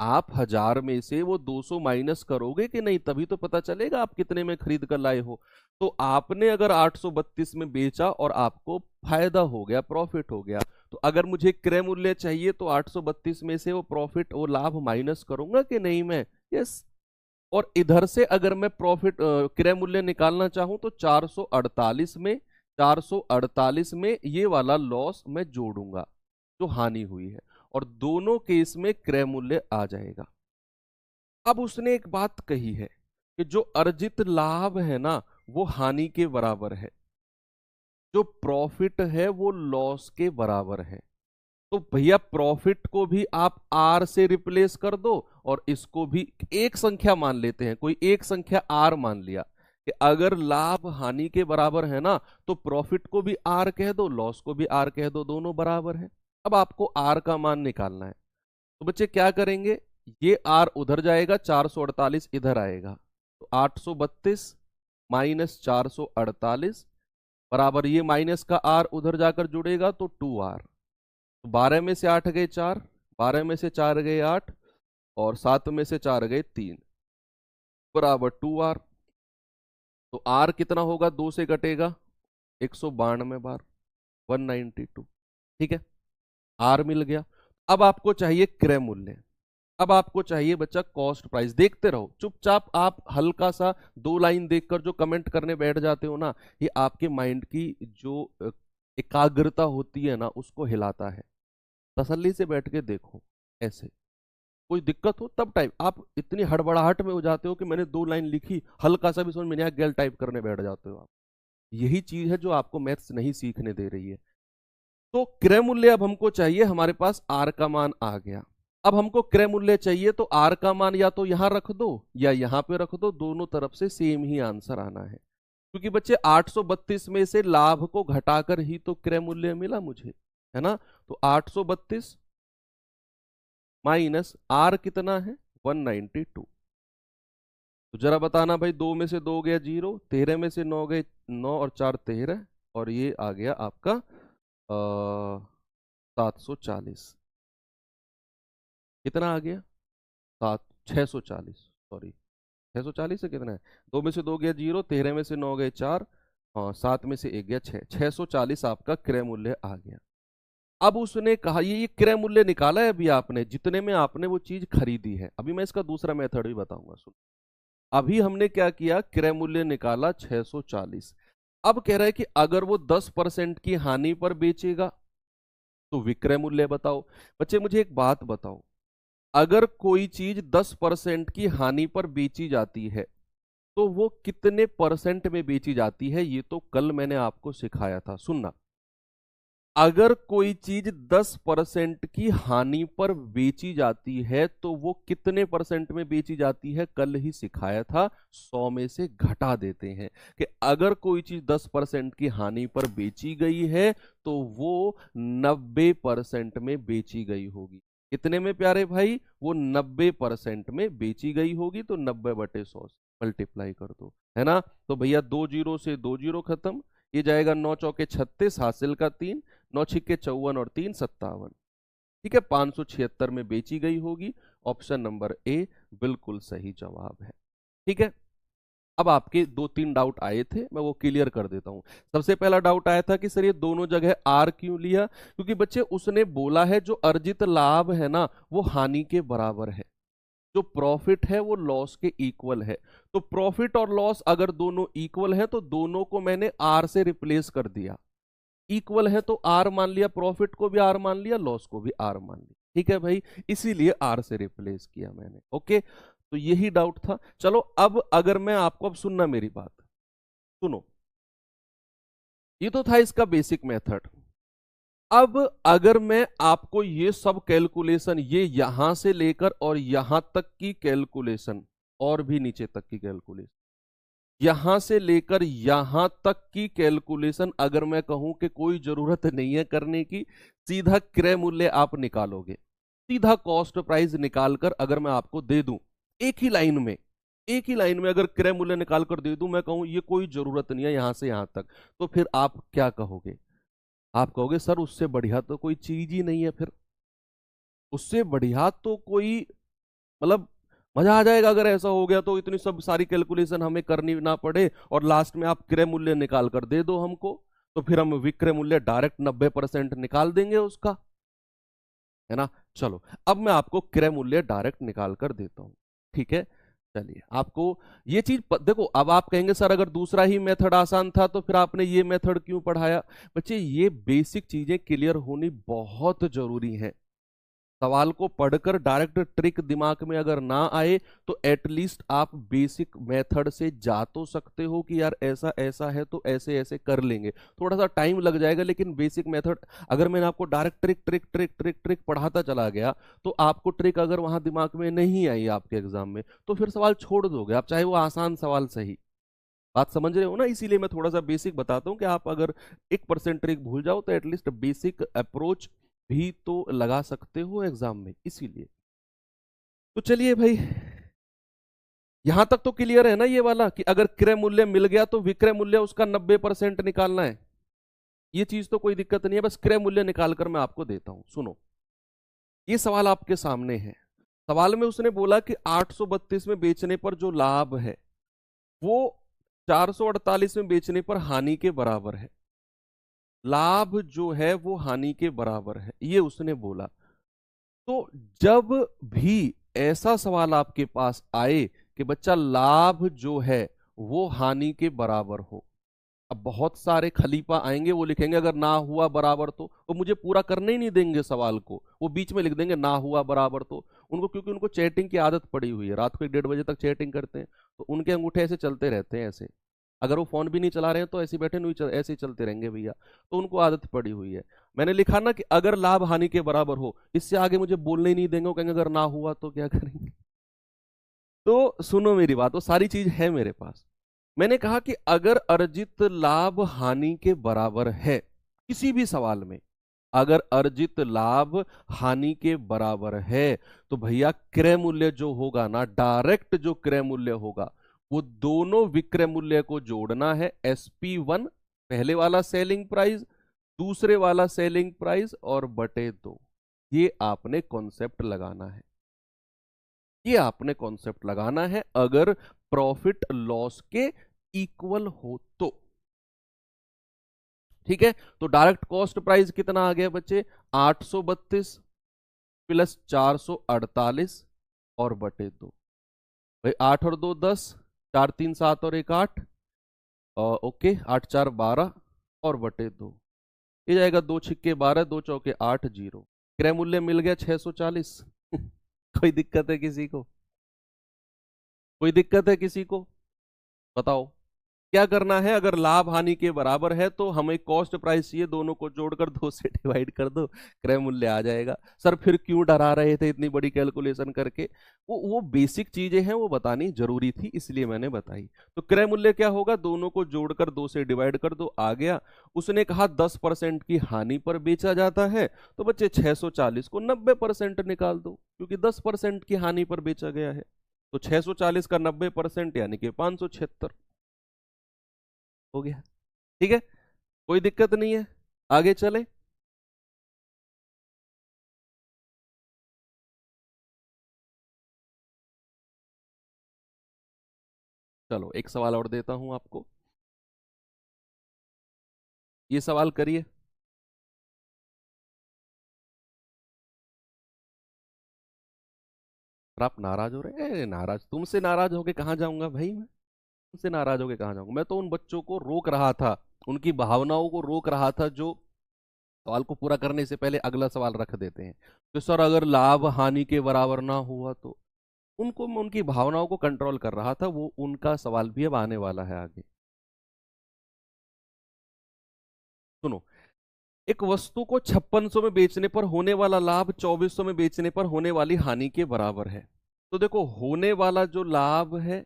आप 1000 में से वो 200 माइनस करोगे कि नहीं? तभी तो पता चलेगा आप कितने में खरीद कर लाए हो। तो आपने अगर 832 में बेचा और आपको फायदा हो गया, प्रॉफिट हो गया, तो अगर मुझे क्रय मूल्य चाहिए तो 832 में से वो प्रॉफिट, वो लाभ माइनस करूंगा कि नहीं मैं? यस। और इधर से अगर मैं प्रॉफिट, क्रय मूल्य निकालना चाहूं तो 448 में ये वाला लॉस मैं जोड़ूंगा जो हानि हुई है, और दोनों केस में क्रय मूल्य आ जाएगा। अब उसने एक बात कही है कि जो अर्जित लाभ है ना वो हानि के बराबर है, जो प्रॉफिट है वो लॉस के बराबर है। तो भैया प्रॉफिट को भी आप आर से रिप्लेस कर दो और इसको भी एक संख्या मान लेते हैं, कोई एक संख्या आर मान लिया कि अगर लाभ हानि के बराबर है ना तो प्रॉफिट को भी आर कह दो, लॉस को भी आर कह दो, दोनों बराबर है। अब आपको आर का मान निकालना है, तो बच्चे क्या करेंगे? ये आर उधर जाएगा, 448 इधर आएगा, तो 832 माइनस 448 बराबर, ये माइनस का आर उधर जाकर जुड़ेगा तो 2r। तो 12 में से 8 गए 4, 12 में से 4 गए 8, और 7 में से 4 गए 3, बराबर 2r। तो r कितना होगा? 2 से कटेगा 192 बार, 192। ठीक है, r मिल गया। अब आपको चाहिए क्रय मूल्य, अब आपको चाहिए बच्चा कॉस्ट प्राइस। देखते रहो चुपचाप, आप हल्का सा 2 लाइन देखकर जो कमेंट करने बैठ जाते हो ना, ये आपके माइंड की जो एकाग्रता होती है ना उसको हिलाता है। तसल्ली से बैठ के देखो, ऐसे कोई दिक्कत हो तब टाइप, आप इतनी हड़बड़ाहट में हो जाते हो कि मैंने 2 लाइन लिखी, हल्का सा भी समझ में नहीं आया, गैल टाइप करने बैठ जाते हो आप। यही चीज है जो आपको मैथ्स नहीं सीखने दे रही है। तो क्रय मूल्य अब हमको चाहिए, हमारे पास आर का मान आ गया। अब हमको क्रय मूल्य चाहिए तो आर का मान या तो यहां रख दो या यहां पे रख दो, दोनों तरफ से सेम ही आंसर आना है, क्योंकि बच्चे 832 में से लाभ को घटाकर ही तो क्रय मूल्य मिला मुझे, है ना? तो 832 माइनस आर कितना है? 192। तो जरा बताना भाई, 2 में से 2 गया 0, 13 में से 9 गए 9 और 4 13, और ये आ गया आपका 740। कितना आ गया? 640, सॉरी 640 है, कितना है? 2 में से 2 गया 0, 13 में से 9 गए 4, हाँ 7 में से 1 गया 6, 640 आपका क्रय मूल्य आ गया। अब उसने कहा, ये क्रय मूल्य निकाला है अभी आपने, जितने में आपने वो चीज खरीदी है। अभी मैं इसका दूसरा मेथड भी बताऊंगा, सुन। अभी हमने क्या किया? क्रय मूल्य निकाला 640। अब कह रहा है कि अगर वो 10% की हानि पर बेचेगा तो विक्रय मूल्य बताओ। बच्चे मुझे एक बात बताओ, अगर कोई चीज 10% की हानि पर बेची जाती है तो वो कितने परसेंट में बेची जाती है? ये तो कल मैंने आपको सिखाया था, सुनना। अगर कोई चीज 10% की हानि पर बेची जाती है तो वो कितने परसेंट में बेची जाती है? कल ही सिखाया था, 100 में से घटा देते हैं कि अगर कोई चीज 10% की हानि पर बेची गई है तो वो 90% में बेची गई होगी। कितने में प्यारे भाई? वो 90% में बेची गई होगी, तो 90/100 मल्टीप्लाई कर दो, है ना। तो भैया 2 जीरो से 2 जीरो खत्म, ये जाएगा 9 चौके 36, हासिल का 3, 9 छिक्के 54 और 3 57। ठीक है, 576 में बेची गई होगी। ऑप्शन नंबर ए बिल्कुल सही जवाब है। ठीक है, अब आपके 2-3 डाउट आए थे, मैं वो क्लियर कर देता हूं। सबसे पहला डाउट आया था कि सर ये दोनों जगह आर क्यों लिया? क्योंकि बच्चे उसने बोला है जो अर्जित लाभ है ना वो हानि के बराबर है, जो प्रॉफिट है वो लॉस के इक्वल है। तो प्रॉफिट और लॉस अगर दोनों इक्वल है तो दोनों को मैंने आर से रिप्लेस कर दिया। इक्वल है तो आर मान लिया, प्रॉफिट को भी आर मान लिया, लॉस को भी आर मान लिया। ठीक है भाई, इसीलिए आर से रिप्लेस किया मैंने। ओके, तो यही डाउट था। चलो अब अगर मैं आपको, अब सुनना मेरी बात, सुनो, ये तो था इसका बेसिक मेथड। अब अगर मैं आपको ये सब कैलकुलेशन, ये यहां से लेकर और यहां तक की कैलकुलेशन, और भी नीचे तक की कैलकुलेशन, यहां से लेकर यहां तक की कैलकुलेशन अगर मैं कहूं कि कोई जरूरत नहीं है करने की, सीधा क्रय मूल्य आप निकालोगे, सीधा कॉस्ट प्राइस निकालकर अगर मैं आपको दे दूं एक ही लाइन में, एक ही लाइन में अगर क्रय मूल्य निकाल कर दे दूं, मैं कहूं ये कोई जरूरत नहीं है यहां से यहां तक, तो फिर आप क्या कहोगे? आप कहोगे सर उससे बढ़िया तो कोई चीज ही नहीं है, फिर उससे बढ़िया तो कोई, मतलब मजा आ जाएगा अगर ऐसा हो गया तो, इतनी सब सारी कैलकुलेशन हमें करनी ना पड़े और लास्ट में आप क्रय मूल्य निकाल कर दे दो हमको, तो फिर हम विक्रय मूल्य डायरेक्ट 90% निकाल देंगे उसका, है ना। चलो अब मैं आपको क्रय मूल्य डायरेक्ट निकाल कर देता हूं। ठीक है, चलिए आपको ये चीज देखो, अब आप कहेंगे सर अगर दूसरा ही मेथड आसान था तो फिर आपने ये मेथड क्यों पढ़ाया? बच्चे ये बेसिक चीजें क्लियर होनी बहुत जरूरी है। सवाल को पढ़कर डायरेक्ट ट्रिक दिमाग में अगर ना आए तो एटलीस्ट आप बेसिक मेथड से जा तो सकते हो कि यार ऐसा ऐसा है तो ऐसे ऐसे कर लेंगे। थोड़ा सा टाइम लग जाएगा लेकिन बेसिक मेथड, अगर मैंने आपको direct trick trick trick trick trick पढ़ाता चला गया तो आपको ट्रिक अगर वहां दिमाग में नहीं आई आपके एग्जाम में तो फिर सवाल छोड़ दोगे आप, चाहे वो आसान सवाल सही। बात समझ रहे हो ना? इसीलिए मैं थोड़ा सा बेसिक बताता हूँ कि आप अगर 1% ट्रिक भूल जाओ तो एटलीस्ट बेसिक अप्रोच भी तो लगा सकते हो एग्जाम में, इसीलिए। तो चलिए भाई, यहां तक तो क्लियर है ना ये वाला कि अगर क्रय मूल्य मिल गया तो विक्रय मूल्य उसका 90% निकालना है। ये चीज तो कोई दिक्कत नहीं है, बस क्रय मूल्य निकालकर मैं आपको देता हूं। सुनो, ये सवाल आपके सामने है। सवाल में उसने बोला कि 832 में बेचने पर जो लाभ है वो 448 में बेचने पर हानि के बराबर है। लाभ जो है वो हानि के बराबर है, ये उसने बोला। तो जब भी ऐसा सवाल आपके पास आए कि बच्चा लाभ जो है वो हानि के बराबर हो, अब बहुत सारे खलीफा आएंगे, वो लिखेंगे अगर ना हुआ बराबर तो, वो मुझे पूरा करने ही नहीं देंगे सवाल को, वो बीच में लिख देंगे ना हुआ बराबर तो। उनको, क्योंकि उनको चैटिंग की आदत पड़ी हुई है, रात को 1-1:30 बजे तक चैटिंग करते हैं, तो उनके अंगूठे ऐसे चलते रहते हैं ऐसे। अगर वो फोन भी नहीं चला रहे हैं तो ऐसे बैठे नहीं, ऐसे ही चलते रहेंगे भैया, तो उनको आदत पड़ी हुई है। मैंने लिखा ना कि अगर लाभ हानि के बराबर हो, इससे आगे मुझे बोलने ही नहीं देंगे, वो कहेंगे अगर ना हुआ तो क्या करेंगे। तो सुनो मेरी बात, वो सारी चीज है मेरे पास। मैंने कहा कि अगर अर्जित लाभ हानि के बराबर है, किसी भी सवाल में अगर अर्जित लाभ हानि के बराबर है, तो भैया क्रय मूल्य जो होगा ना, डायरेक्ट जो क्रय मूल्य होगा वो दोनों विक्रय मूल्य को जोड़ना है। SP1 पहले वाला सेलिंग प्राइस, दूसरे वाला सेलिंग प्राइस और बटे 2, ये आपने कॉन्सेप्ट लगाना है, ये आपने कॉन्सेप्ट लगाना है अगर प्रॉफिट लॉस के इक्वल हो तो। ठीक है, तो डायरेक्ट कॉस्ट प्राइस कितना आ गया बच्चे? 832 प्लस 448 और बटे 2। भाई 8 और 2 10, 4 3 7 और 1 8, ओके 8 4 12 और बटे 2, ये जाएगा 2 छिक्के 12, 2 चौके 8 0। क्रय मूल्य मिल गया 640। कोई दिक्कत है किसी को? कोई दिक्कत है किसी को? बताओ। क्या करना है, अगर लाभ हानि के बराबर है तो हमें कॉस्ट प्राइस चाहिए, दोनों को जोड़कर 2 से डिवाइड कर दो, क्रय मूल्य आ जाएगा। सर फिर क्यों डरा रहे थे इतनी बड़ी कैलकुलेशन करके? वो बेसिक चीजें हैं, वो बतानी जरूरी थी इसलिए मैंने बताई। तो क्रय मूल्य क्या होगा, दोनों को जोड़कर 2 से डिवाइड कर दो, आ गया। उसने कहा 10% की हानि पर बेचा जाता है, तो बच्चे 640 को 90% निकाल दो, क्योंकि 10% की हानि पर बेचा गया है। तो 640 का 90% यानी कि 576 हो गया। ठीक है, कोई दिक्कत नहीं है, आगे चले। चलो एक सवाल और देता हूं आपको, ये सवाल करिए। और आप नाराज हो रहे हैं? नाराज, तुमसे नाराज होके कहाँ जाऊंगा भाई मैं, तुमसे नाराज होके कहाँ जाऊंगा? मैं तो उन बच्चों को रोक रहा था, उनकी भावनाओं को रोक रहा था, जो सवाल को पूरा करने से पहले अगला सवाल रख देते हैं। तो सर अगर लाभ हानि के बराबर ना हुआ तो, उनको मैं उनकी भावनाओं को कंट्रोल कर रहा था, वो उनका सवाल भी अब आने वाला है आगे। सुनो, एक वस्तु को 5600 में बेचने पर होने वाला लाभ 2400 में बेचने पर होने वाली हानि के बराबर है। तो देखो, होने वाला जो लाभ है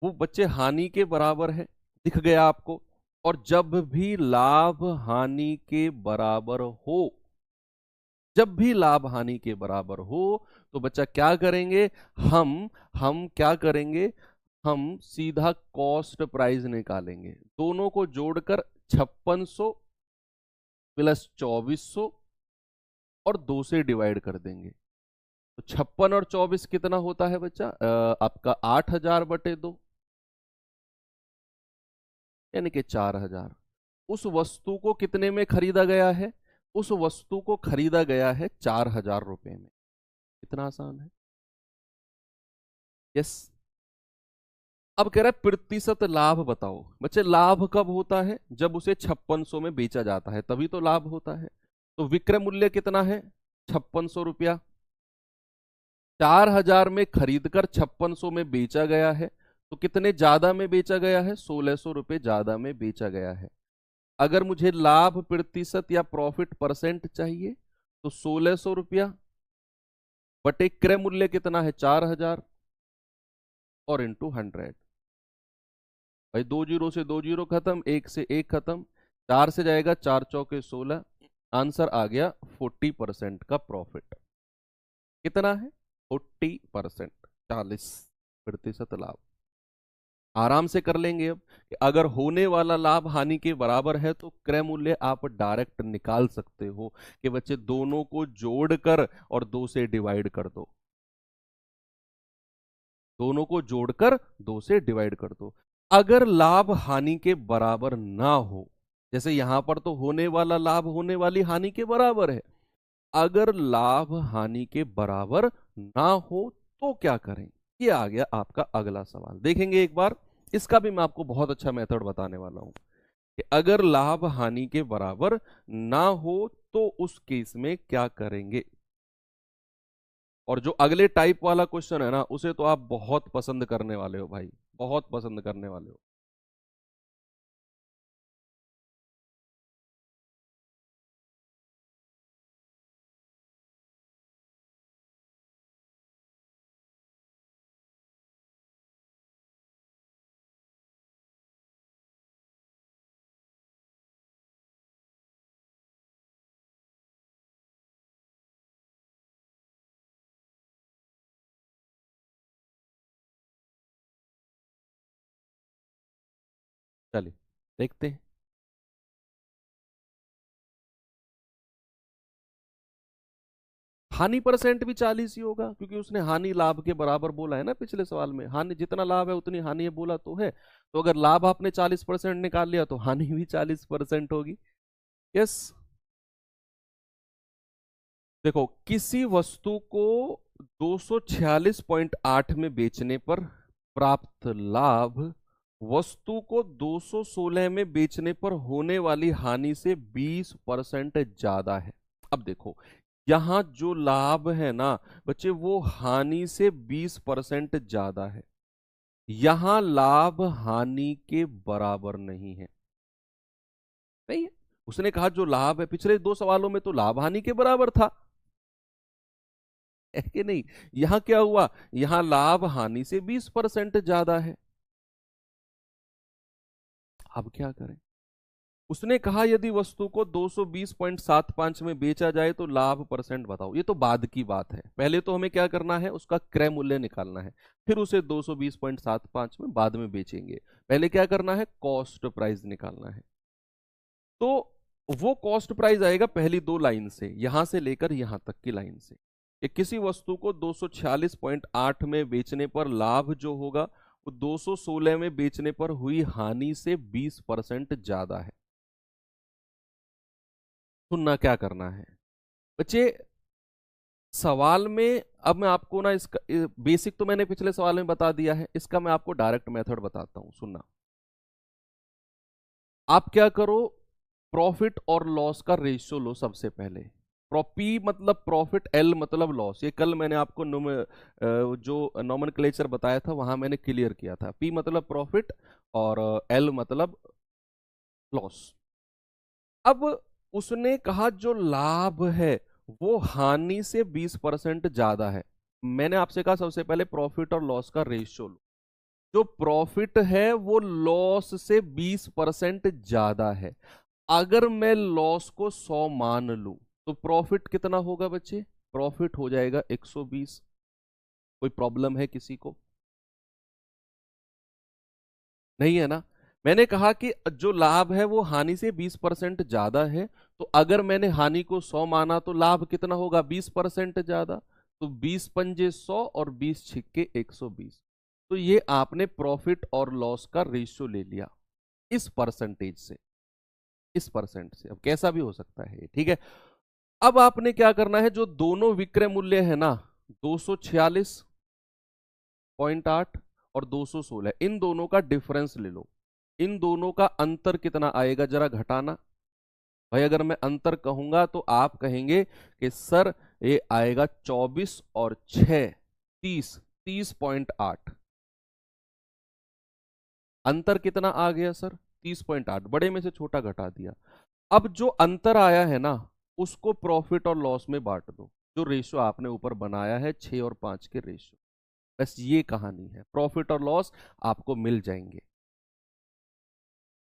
वो बच्चे हानि के बराबर है, दिख गया आपको। और जब भी लाभ हानि के बराबर हो, जब भी लाभ हानि के बराबर हो, तो बच्चा क्या करेंगे, हम क्या करेंगे, हम सीधा कॉस्ट प्राइस निकालेंगे। दोनों को जोड़कर 5600 प्लस 2400 और 2 से डिवाइड कर देंगे। तो 56 और 24 कितना होता है बच्चा, आपका 8000/2, यानी कि 4000। उस वस्तु को कितने में खरीदा गया है, उस वस्तु को खरीदा गया है 4000 रुपए में। कितना आसान है। यस। अब कह रहा है प्रतिशत लाभ बताओ। बच्चे लाभ कब होता है, जब उसे 5600 में बेचा जाता है, तभी तो लाभ होता है। तो विक्रय मूल्य कितना है, 5600 रुपया। 4000 में खरीदकर 5600 में बेचा गया है, तो कितने ज्यादा में बेचा गया है, 1600 रुपये ज्यादा में बेचा गया है। अगर मुझे लाभ प्रतिशत या प्रॉफिट परसेंट चाहिए, तो 1600 रुपया बटे क्रय मूल्य कितना है 4000 और इंटू 100। भाई 2 जीरो से 2 जीरो खत्म, 1 से 1 खत्म, 4 से जाएगा 4 चौके 16। आंसर आ गया 40% का प्रॉफिट। कितना है, 40%, 40% लाभ। आराम से कर लेंगे अब कि अगर होने वाला लाभ हानि के बराबर है तो क्रय मूल्य आप डायरेक्ट निकाल सकते हो कि बच्चे दोनों को जोड़कर और 2 से डिवाइड कर दो। दोनों को जोड़कर 2 से डिवाइड कर दो। अगर लाभ हानि के बराबर ना हो, जैसे यहां पर तो होने वाला लाभ होने वाली हानि के बराबर है, अगर लाभ हानि के बराबर ना हो तो क्या करें? ये आ गया आपका अगला सवाल, देखेंगे एक बार। इसका भी मैं आपको बहुत अच्छा मेथड बताने वाला हूं कि अगर लाभ हानि के बराबर ना हो तो उस केस में क्या करेंगे। और जो अगले टाइप वाला क्वेश्चन है ना, उसे तो आप बहुत पसंद करने वाले हो भाई, बहुत पसंद करने वाले हो। चलिए देखते हैं। हानि परसेंट भी 40 ही होगा, क्योंकि उसने हानि लाभ के बराबर बोला है ना पिछले सवाल में, हानि जितना लाभ है उतनी हानि है बोला तो है। तो अगर लाभ आपने 40% निकाल लिया तो हानि भी 40% होगी। यस। देखो, किसी वस्तु को 246.8 में बेचने पर प्राप्त लाभ वस्तु को 216 में बेचने पर होने वाली हानि से 20% ज्यादा है। अब देखो, यहां जो लाभ है ना बच्चे, वो हानि से 20% ज्यादा है। यहां लाभ हानि के बराबर नहीं है। नहीं है। उसने कहा जो लाभ है, पिछले दो सवालों में तो लाभ हानि के बराबर था, है कि नहीं? यहां क्या हुआ, यहां लाभ हानि से 20% ज्यादा है। अब क्या करें? उसने कहा यदि वस्तु को 220.75 में बेचा जाए तो लाभ परसेंट बताओ। ये तो बाद की बात है, पहले तो हमें क्या करना है, उसका क्रय मूल्य निकालना है, फिर उसे 220.75 में बाद में बेचेंगे। पहले क्या करना है, कॉस्ट प्राइस निकालना है। तो वो कॉस्ट प्राइस आएगा पहली दो लाइन से, यहां से लेकर यहां तक की लाइन से, कि किसी वस्तु को 246.8 में बेचने पर लाभ जो होगा वो 216 में बेचने पर हुई हानि से 20% ज्यादा है। सुनना क्या करना है बच्चे, सवाल में अब मैं आपको ना इसका बेसिक तो मैंने पिछले सवाल में बता दिया है, इसका मैं आपको डायरेक्ट मेथड बताता हूं। सुनना, आप क्या करो, प्रॉफिट और लॉस का रेशियो लो सबसे पहले। पी मतलब प्रॉफिट, एल मतलब लॉस। ये कल मैंने आपको जो नॉमेनक्लेचर बताया था वहां मैंने क्लियर किया था। पी मतलब प्रॉफिट और एल मतलब लॉस। अब उसने कहा जो लाभ है वो हानि से 20% ज्यादा है। मैंने आपसे कहा सबसे पहले प्रॉफिट और लॉस का रेशियो लो। जो प्रॉफिट है वो लॉस से 20% ज्यादा है। अगर मैं लॉस को 100 मान लूं तो प्रॉफिट कितना होगा बच्चे, प्रॉफिट हो जाएगा 120। कोई प्रॉब्लम है किसी को? नहीं है ना? मैंने कहा कि जो लाभ है वो हानि से 20% ज्यादा है, तो अगर मैंने हानि को 100 माना तो लाभ कितना होगा, 20% ज्यादा। तो 20 पंजे 100 और 20 छिक्के 120। तो ये आपने प्रॉफिट और लॉस का रेशियो ले लिया इस परसेंटेज से, इस परसेंट से। अब कैसा भी हो सकता है, ठीक है। अब आपने क्या करना है, जो दोनों विक्रय मूल्य है ना, 246.8 और 216, इन दोनों का डिफरेंस ले लो। इन दोनों का अंतर कितना आएगा जरा घटाना। भाई अगर मैं अंतर कहूंगा तो आप कहेंगे कि सर ये आएगा 24 और 6 30, 30.8। अंतर कितना आ गया सर, 30.8। बड़े में से छोटा घटा दिया। अब जो अंतर आया है ना उसको प्रॉफिट और लॉस में बांट दो। जो रेशियो आपने ऊपर बनाया है 6 और 5 के रेशियो, बस ये कहानी है, प्रॉफिट और लॉस आपको मिल जाएंगे।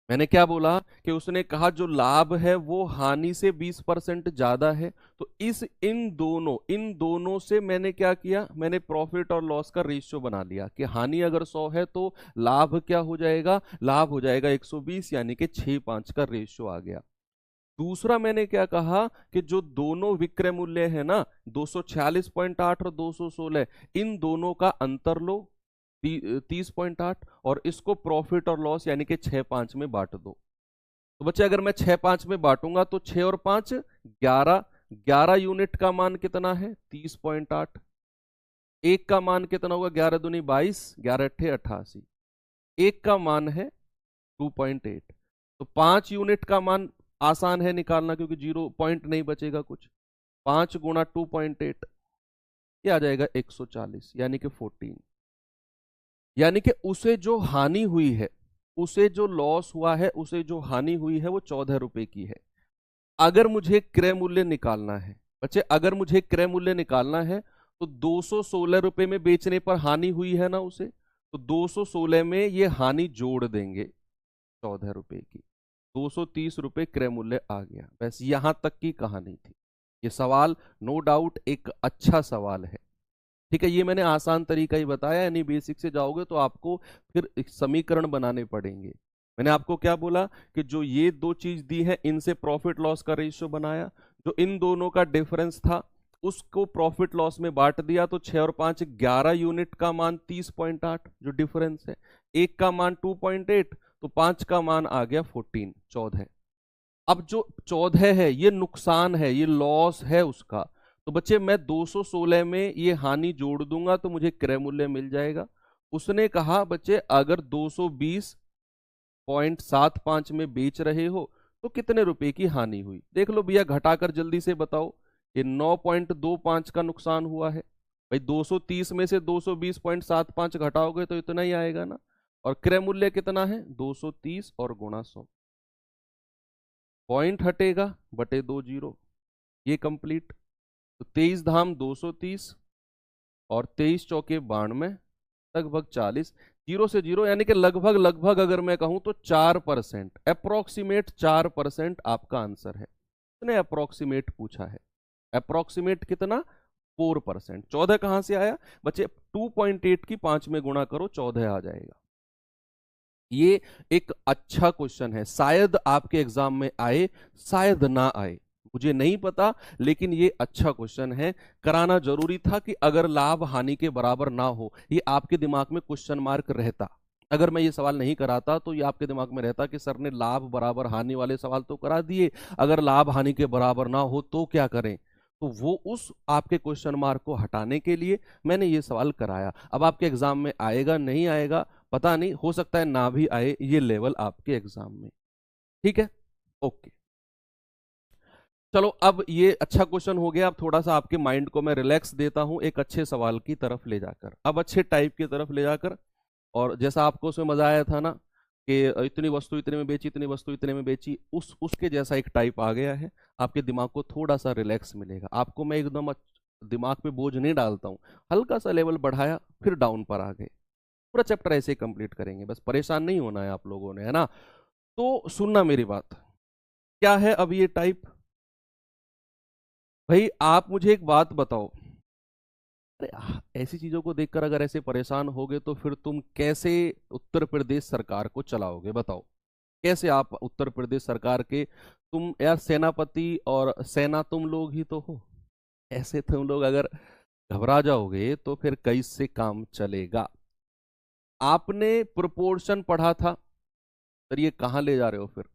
मैंने क्या बोला कि उसने कहा जो लाभ है वो हानि से 20% ज्यादा है। तो इन दोनों से मैंने क्या किया, मैंने प्रॉफिट और लॉस का रेशियो बना लिया कि हानि अगर 100 है तो लाभ क्या हो जाएगा, लाभ हो जाएगा 120, यानी कि 6-5 का रेशियो आ गया। दूसरा मैंने क्या कहा कि जो दोनों विक्रय मूल्य है ना, 246.8 और 216, इन दोनों का अंतर लो 30.8, और इसको प्रॉफिट और लॉस यानी कि 6-5 में बांट दो। तो बच्चे अगर मैं 6-5 में बांटूंगा तो 6 और 5 11, 11 यूनिट का मान कितना है, 30.8। एक का मान कितना होगा, 11 दूनी 22, 11 अट्ठे 88। एक का मान है 2.8। तो 5 यूनिट का मान आसान है निकालना, क्योंकि 0 पॉइंट नहीं बचेगा कुछ। 5 गुणा 2.8, ये आ जाएगा 140, यानी कि 14। यानी कि उसे जो हानि हुई है, उसे जो लॉस हुआ है, उसे जो हानि हुई है वो 14 रुपए की है। अगर मुझे क्रय मूल्य निकालना है बच्चे, अगर मुझे क्रय मूल्य निकालना है तो 216 रुपए में बेचने पर हानि हुई है ना उसे, तो 216 में ये हानि जोड़ देंगे 14 रुपए की। 230 रुपए क्रय मूल्य आ गया। बस यहां तक की कहानी थी। ये सवाल नो डाउट एक अच्छा सवाल है, ठीक है। ये मैंने आसान तरीका ही बताया, यानी बेसिक से जाओगे तो आपको फिर एक समीकरण बनाने पड़ेंगे। मैंने आपको क्या बोला कि जो ये दो चीज दी है इनसे प्रॉफिट लॉस का रेशियो बनाया, जो इन दोनों का डिफरेंस था उसको प्रॉफिट लॉस में बांट दिया, तो 6 और 5 11 यूनिट का मान 30.8 जो डिफरेंस है, एक का मान 2.8, तो 5 का मान आ गया 14, 14। अब जो 14 है ये नुकसान है, ये लॉस है उसका। तो बच्चे मैं 216 में ये हानि जोड़ दूंगा तो मुझे क्रय मूल्य मिल जाएगा। उसने कहा बच्चे अगर 220.75 में बेच रहे हो तो कितने रुपए की हानि हुई, देख लो भैया घटाकर जल्दी से बताओ। ये 9.25 का नुकसान हुआ है, भाई 230 में से 220.75 घटाओगे तो इतना ही आएगा ना। और क्रय मूल्य कितना है 230 और गुणा 100, पॉइंट हटेगा बटे 2 जीरो, ये कंप्लीट। तो 23 धाम 230 और 23 चौके 92, लगभग 40, जीरो से जीरो, यानी कि लगभग लगभग अगर मैं कहूं तो 4%, अप्रोक्सीमेट 4% आपका आंसर है। उसने अप्रोक्सीमेट पूछा है, अप्रोक्सीमेट कितना 4%। 14 कहां से आया बच्चे, 2.8 की 5 में गुणा करो 14 आ जाएगा। ये एक अच्छा क्वेश्चन है, शायद आपके एग्जाम में आए शायद ना आए, मुझे नहीं पता, लेकिन ये अच्छा क्वेश्चन है, कराना जरूरी था कि अगर लाभ हानि के बराबर ना हो, ये आपके दिमाग में क्वेश्चन मार्क रहता। अगर मैं ये सवाल नहीं कराता तो ये आपके दिमाग में रहता कि सर ने लाभ बराबर हानि वाले सवाल तो करा दिए, अगर लाभ हानि के बराबर ना हो तो क्या करें। तो वो उस आपके क्वेश्चन मार्क को हटाने के लिए मैंने ये सवाल कराया। अब आपके एग्जाम में आएगा नहीं आएगा पता नहीं, हो सकता है ना भी आए ये लेवल आपके एग्जाम में। ठीक है, ओके। चलो अब ये अच्छा क्वेश्चन हो गया, अब थोड़ा सा आपके माइंड को मैं रिलैक्स देता हूं एक अच्छे सवाल की तरफ ले जाकर, अब अच्छे टाइप की तरफ ले जाकर। और जैसा आपको उसमें मजा आया था ना कि इतनी वस्तु इतने में बेची, इतनी वस्तु इतने में बेची, उसके जैसा एक टाइप आ गया है, आपके दिमाग को थोड़ा सा रिलैक्स मिलेगा। आपको मैं एकदम दिमाग पे बोझ नहीं डालता हूँ, हल्का सा लेवल बढ़ाया फिर डाउन पर आ गए, पूरा चैप्टर ऐसे ही कंप्लीट करेंगे, बस परेशान नहीं होना है आप लोगों ने, है ना। तो सुनना मेरी बात, क्या है अब ये टाइप। भाई आप मुझे एक बात बताओ, अरे ऐसी चीजों को देखकर अगर ऐसे परेशान होगे तो फिर तुम कैसे उत्तर प्रदेश सरकार को चलाओगे, बताओ कैसे आप उत्तर प्रदेश सरकार के, तुम यार सेनापति और सेना तुम लोग ही तो हो, ऐसे तुम लोग अगर घबरा जाओगे तो फिर कैसे काम चलेगा। आपने प्रोपोर्शन पढ़ा था, सर ये कहाँ ले जा रहे हो फिर।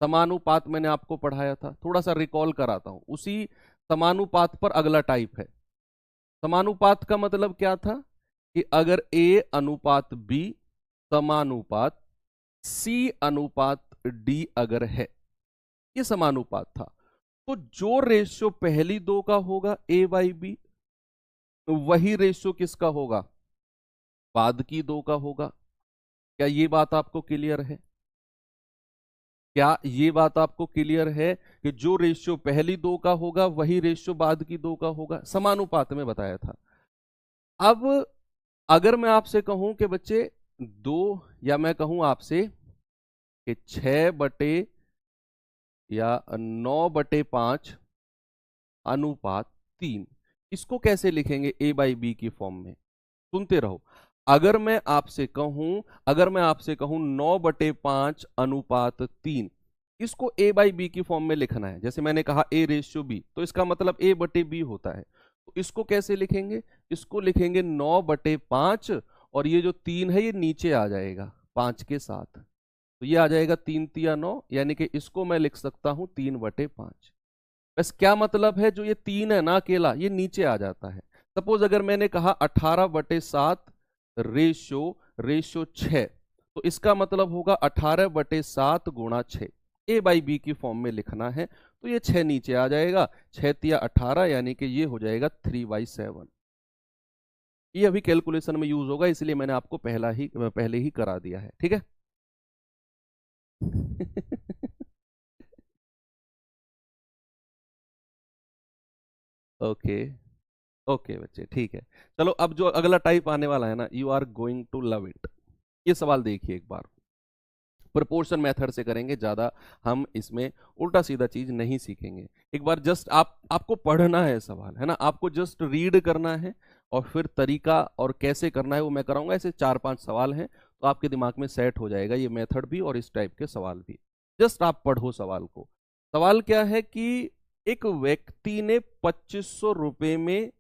समानुपात मैंने आपको पढ़ाया था, थोड़ा सा रिकॉल कराता हूं, उसी समानुपात पर अगला टाइप है। समानुपात का मतलब क्या था कि अगर ए अनुपात बी समानुपात सी अनुपात डी अगर है, ये समानुपात था। तो जो रेशियो पहली दो का होगा ए बाई बी, वही रेशियो किसका होगा बाद की दो का होगा। क्या ये बात आपको क्लियर है, क्या ये बात आपको क्लियर है कि जो रेशियो पहली दो का होगा वही रेशियो बाद की दो का होगा, समानुपात में बताया था। अब अगर मैं आपसे कहूं कि बच्चे दो, या मैं कहूं आपसे कि 6/या 9/5 अनुपात 3, इसको कैसे लिखेंगे ए बाई बी की फॉर्म में, सुनते रहो। अगर मैं आपसे कहूं 9/5 अनुपात 3, इसको ए बाई बी की फॉर्म में लिखना है, जैसे मैंने कहा ए रेशियो बी, तो इसका मतलब ए बटे बी होता है। तो इसको कैसे लिखेंगे, इसको लिखेंगे 9/5, और ये जो 3 है ये नीचे आ जाएगा 5 के साथ, तो ये आ जाएगा 3×3=9, यानी कि इसको मैं लिख सकता हूं 3/5। बस क्या मतलब है, जो ये 3 है ना अकेला, ये नीचे आ जाता है। सपोज अगर मैंने कहा 18/7 रेशियो रेशियो 6, तो इसका मतलब होगा 18/7 गुणा 6, ए बाई बी की फॉर्म में लिखना है, तो ये 6 नीचे आ जाएगा, 6×3=18, यानी कि ये हो जाएगा 3/7। ये अभी कैलकुलेशन में यूज होगा, इसलिए मैंने आपको पहले ही करा दिया है, ठीक है। ओके, ओके बच्चे ठीक है। चलो अब जो अगला टाइप आने वाला है ना, you are going to love it. ये सवाल देखिए एक बार, प्रोपोर्शन मेथड से करेंगे, ज्यादा हम इसमें उल्टा सीधा चीज नहीं सीखेंगे। एक बार जस्ट आपको पढ़ना है सवाल, है ना, आपको जस्ट रीड करना है, और फिर तरीका और कैसे करना है वो मैं कराऊंगा। ऐसे 4-5 सवाल हैं, तो आपके दिमाग में सेट हो जाएगा ये मेथड भी और इस टाइप के सवाल भी। जस्ट आप पढ़ो सवाल को। सवाल क्या है कि एक व्यक्ति ने 2500 रुपए में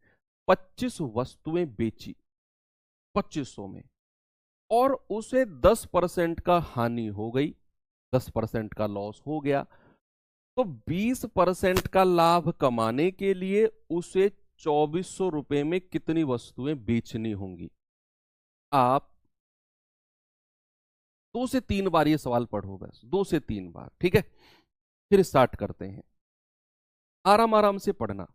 25 वस्तुएं बेची, 2500 में, और उसे 10% का हानि हो गई, 10% का लॉस हो गया। तो 20% का लाभ कमाने के लिए उसे 2400 रुपए में कितनी वस्तुएं बेचनी होंगी। आप 2 से 3 बार ये सवाल पढ़ो, बस 2 से 3 बार, ठीक है। फिर स्टार्ट करते हैं, आराम आराम से पढ़ना।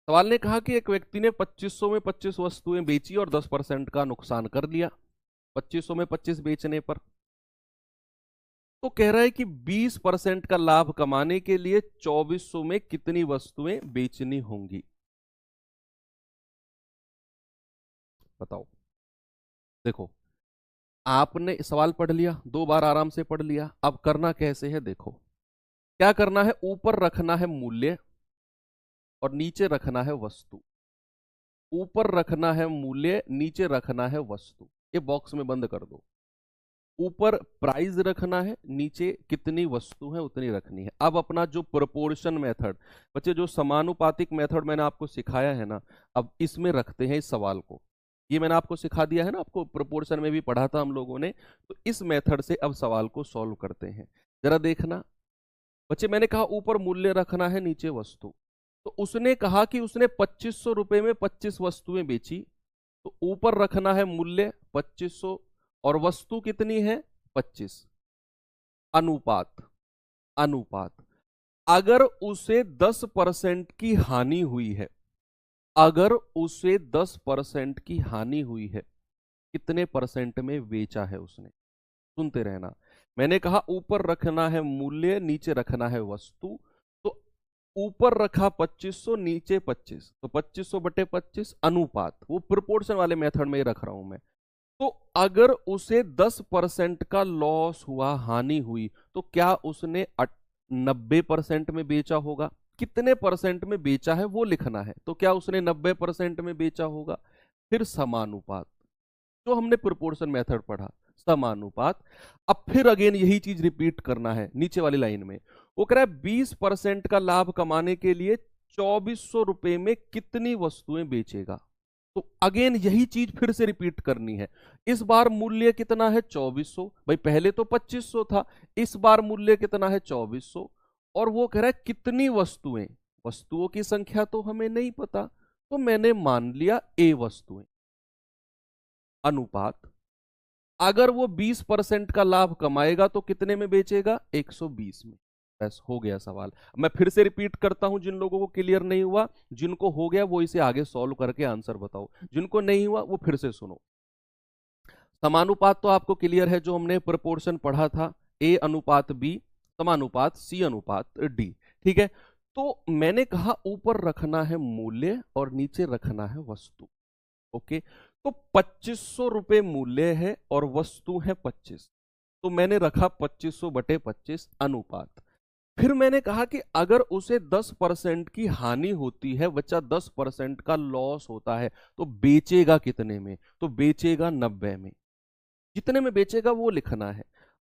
सवाल ने कहा कि एक व्यक्ति ने 2500 में 25 वस्तुएं बेची और 10% का नुकसान कर लिया 2500 में 25 बेचने पर। तो कह रहा है कि 20% का लाभ कमाने के लिए 2400 में कितनी वस्तुएं बेचनी होंगी, बताओ। देखो, आपने सवाल पढ़ लिया, 2 बार आराम से पढ़ लिया। अब करना कैसे है, देखो क्या करना है। ऊपर रखना है मूल्य और नीचे रखना है वस्तु। ऊपर रखना है मूल्य, नीचे रखना है वस्तु। ये बॉक्स में बंद कर दो। ऊपर प्राइस रखना है, नीचे कितनी वस्तु है उतनी रखनी है। अब अपना जो प्रोपोर्शन मेथड, बच्चे जो समानुपातिक मेथड मैंने आपको सिखाया है ना, अब इसमें रखते हैं इस सवाल को। ये मैंने आपको सिखा दिया है ना, आपको प्रोपोर्शन में भी पढ़ा था हम लोगों ने। तो इस मेथड से अब सवाल को सॉल्व करते हैं। जरा देखना बच्चे, मैंने कहा ऊपर मूल्य रखना है, नीचे वस्तु। तो उसने कहा कि उसने 2500 रुपए में 25 वस्तुएं बेची। तो ऊपर रखना है मूल्य 2500 और वस्तु कितनी है 25। अनुपात, अनुपात। अगर उसे 10% की हानि हुई है, अगर उसे 10% की हानि हुई है, कितने परसेंट में बेचा है उसने। सुनते रहना, मैंने कहा ऊपर रखना है मूल्य, नीचे रखना है वस्तु। तो ऊपर रखा 2500, नीचे 25, तो 2500 बटे 25 अनुपात, वो प्रोपोर्शन वाले मेथड में ही रख रहा हूं मैं। तो अगर उसे 10% का लॉस हुआ, हानि हुई, तो क्या उसने 90% में बेचा होगा। कितने परसेंट में बेचा है वो लिखना है। तो क्या उसने 90% में बेचा होगा। फिर समानुपात, जो हमने प्रोपोर्शन मेथड पढ़ा, समानुपात। अब फिर अगेन यही चीज रिपीट करना है नीचे वाली लाइन में। वो कह रहा है 20% का लाभ कमाने के लिए 2400 रुपए में कितनी वस्तुएं बेचेगा। तो अगेन यही चीज फिर से रिपीट करनी है। इस बार मूल्य कितना है 2400, भाई पहले तो 2500 था, इस बार मूल्य कितना है 2400। और वो कह रहा है कितनी वस्तुएं, वस्तुओं की संख्या तो हमें नहीं पता, तो मैंने मान लिया ए वस्तुएं। अनुपात, अगर वो 20% का लाभ कमाएगा तो कितने में बेचेगा 120 में। बस हो गया सवाल। मैं फिर से रिपीट करता हूं, जिन लोगों को क्लियर नहीं हुआ, जिनको हो गया वो इसे आगे सॉल्व करके आंसर बताओ, जिनको नहीं हुआ वो फिर से सुनो। समानुपात तो आपको क्लियर है, जो हमने प्रोपोर्शन पढ़ा था, ए अनुपात बी समानुपात सी अनुपात डी। ठीक है, तो मैंने कहा ऊपर रखना है मूल्य और नीचे रखना है वस्तु। ओके, तो 2500 रुपए मूल्य है और वस्तु है 25, तो मैंने रखा 2500 बटे 25 अनुपात। फिर मैंने कहा कि अगर उसे 10% की हानि होती है, बच्चा 10% का लॉस होता है, तो बेचेगा कितने में। तो बेचेगा 90 में। कितने में बेचेगा वो लिखना है।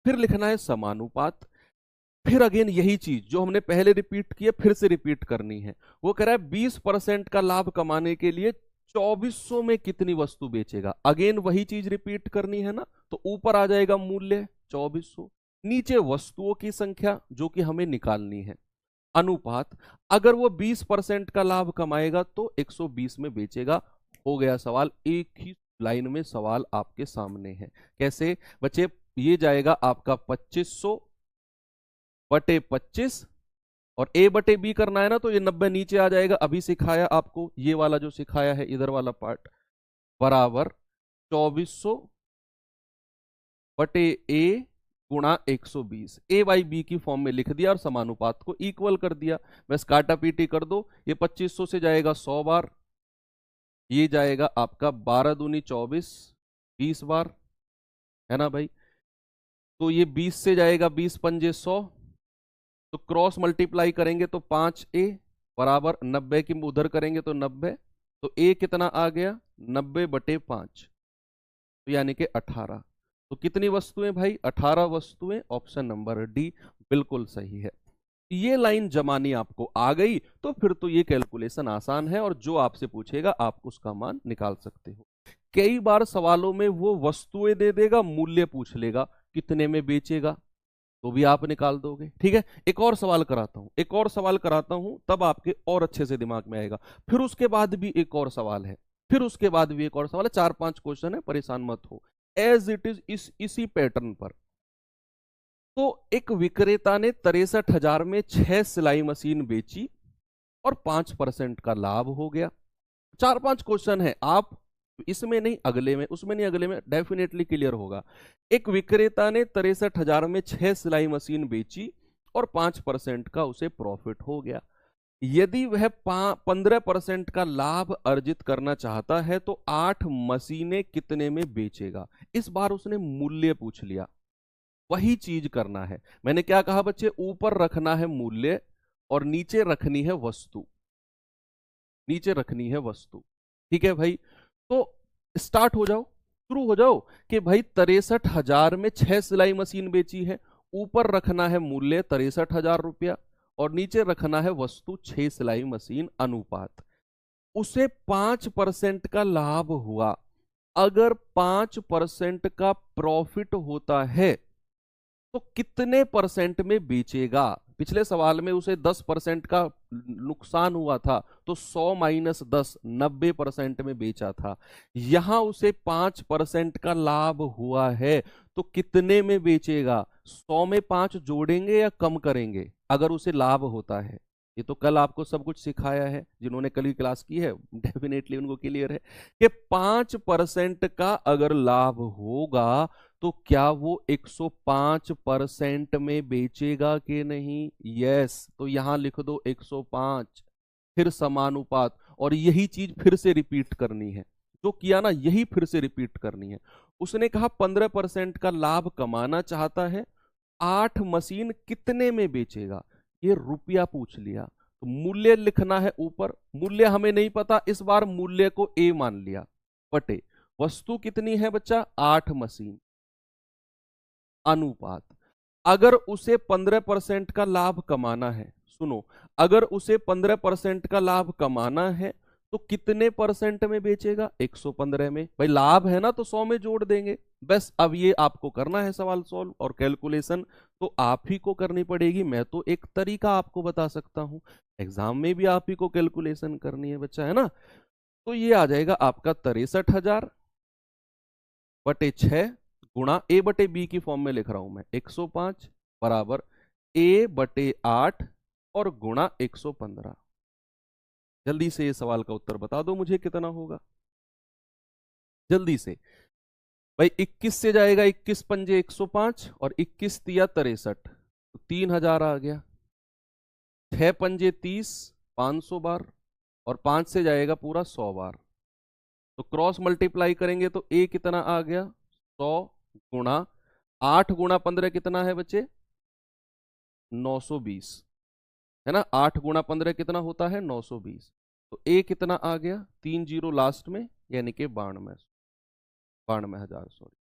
फिर लिखना है समानुपात। फिर अगेन यही चीज जो हमने पहले रिपीट किया फिर से रिपीट करनी है। वो कह रहा है 20% का लाभ कमाने के लिए 2400 में कितनी वस्तु बेचेगा। अगेन वही चीज रिपीट करनी है ना। तो ऊपर आ जाएगा मूल्य 2400, नीचे वस्तुओं की संख्या जो कि हमें निकालनी है। अनुपात, अगर वो 20% का लाभ कमाएगा तो 120 में बेचेगा। हो गया सवाल। एक ही लाइन में सवाल आपके सामने है। कैसे बच्चे, ये जाएगा आपका 2500 बटे 25 और ए बटे बी करना है ना, तो ये 90 नीचे आ जाएगा। अभी सिखाया आपको, ये वाला जो सिखाया है इधर वाला पार्ट, बराबर 2400 बटे ए गुणा 120। ए बाई बी की फॉर्म में लिख दिया और समानुपात को इक्वल कर दिया। बस काटा पीटी कर दो। ये 2500 से जाएगा 100 बार, ये जाएगा आपका 12 दूनी 24, 20 बार, है ना भाई। तो ये 20 से जाएगा 20 पंजे 100, तो क्रॉस मल्टीप्लाई करेंगे तो 5a बराबर 90 की उधर करेंगे तो 90, तो a कितना आ गया 90 बटे 5, तो यानी कि 18। तो कितनी वस्तुएं भाई 18 वस्तुएं। ऑप्शन नंबर डी बिल्कुल सही है। ये लाइन जमानी आपको आ गई तो फिर तो ये कैलकुलेशन आसान है और जो आपसे पूछेगा आप उसका मान निकाल सकते हो। कई बार सवालों में वो वस्तुएं दे देगा, मूल्य पूछ लेगा कितने में बेचेगा, तो भी आप निकाल दोगे। ठीक है, एक और सवाल कराता हूं, एक और सवाल कराता हूं, तब आपके और अच्छे से दिमाग में आएगा। फिर उसके बाद भी एक और सवाल है, फिर उसके बाद भी एक और सवाल है। 4-5 क्वेश्चन है, परेशान मत हो, एज इट इज इसी पैटर्न पर। तो एक विक्रेता ने 63,000 में 6 सिलाई मशीन बेची और 5% का लाभ हो गया। 4-5 क्वेश्चन है, आप इसमें नहीं अगले में, उसमें नहीं अगले में, डेफिनेटली क्लियर होगा। एक विक्रेता ने 63,000 में 6 सिलाई मशीन बेची और 5% का उसे प्रॉफिट हो गया। यदि वह 15% का लाभ अर्जित करना चाहता है तो 8 मशीनें कितने में बेचेगा। इस बार उसने मूल्य पूछ लिया, वही चीज करना है। मैंने क्या कहा बच्चे, ऊपर रखना है मूल्य और नीचे रखनी है वस्तु, नीचे रखनी है वस्तु। ठीक है भाई, तो स्टार्ट हो जाओ, शुरू हो जाओ कि भाई 63,000 में 6 सिलाई मशीन बेची है, ऊपर रखना है मूल्य 63,000 रुपया और नीचे रखना है वस्तु 6 सिलाई मशीन अनुपात। उसे 5% का लाभ हुआ। अगर 5% का प्रॉफिट होता है तो कितने परसेंट में बेचेगा। पिछले सवाल में उसे 10% का नुकसान हुआ था तो 100 माइनस 10 90% में बेचा था। यहां उसे 5% का लाभ हुआ है तो कितने में बेचेगा। 100 में 5 जोड़ेंगे या कम करेंगे अगर उसे लाभ होता है। ये तो कल आपको सब कुछ सिखाया है, जिन्होंने कल की क्लास की है डेफिनेटली उनको क्लियर है कि 5% का अगर लाभ होगा तो क्या वो 105% में बेचेगा कि नहीं। यस, तो यहां लिख दो 105, फिर समानुपात, और यही चीज फिर से रिपीट करनी है, जो किया ना यही फिर से रिपीट करनी है। उसने कहा 15% का लाभ कमाना चाहता है, 8 मशीन कितने में बेचेगा, ये रुपया पूछ लिया। तो मूल्य लिखना है ऊपर, मूल्य हमें नहीं पता, इस बार मूल्य को ए मान लिया, बटे वस्तु कितनी है बच्चा 8 मशीन अनुपात। अगर उसे 15% का लाभ कमाना है, सुनो, अगर उसे 15% का लाभ कमाना है तो कितने परसेंट में बेचेगा 115 में। भाई लाभ है ना तो 100 में जोड़ देंगे। बस अब ये आपको करना है सवाल सॉल्व, और कैलकुलेशन तो आप ही को करनी पड़ेगी। मैं तो एक तरीका आपको बता सकता हूं, एग्जाम में भी आप ही को कैलकुलेशन करनी है बच्चा, है ना। तो ये आ जाएगा आपका 63,000 बटे 6 गुणा ए बटे बी की फॉर्म में लिख रहा हूं मैं 105 बराबर ए बटे 8 और गुणा 115। जल्दी से ये सवाल का उत्तर बता दो मुझे कितना होगा, जल्दी से। भाई 21 से जाएगा, 21 पंजे 105 और 21 तिया 63, तो 3,000 आ गया। 6 पंजे 30, 500 बार, और 5 से जाएगा पूरा 100 बार। तो क्रॉस मल्टीप्लाई करेंगे तो ए कितना आ गया 100 गुणा 8 गुणा 15 कितना है बच्चे 920, है ना। 8 गुणा 15 कितना होता है 920। तो ए कितना आ गया 3 जीरो लास्ट में, यानी कि 92,000, सॉरी।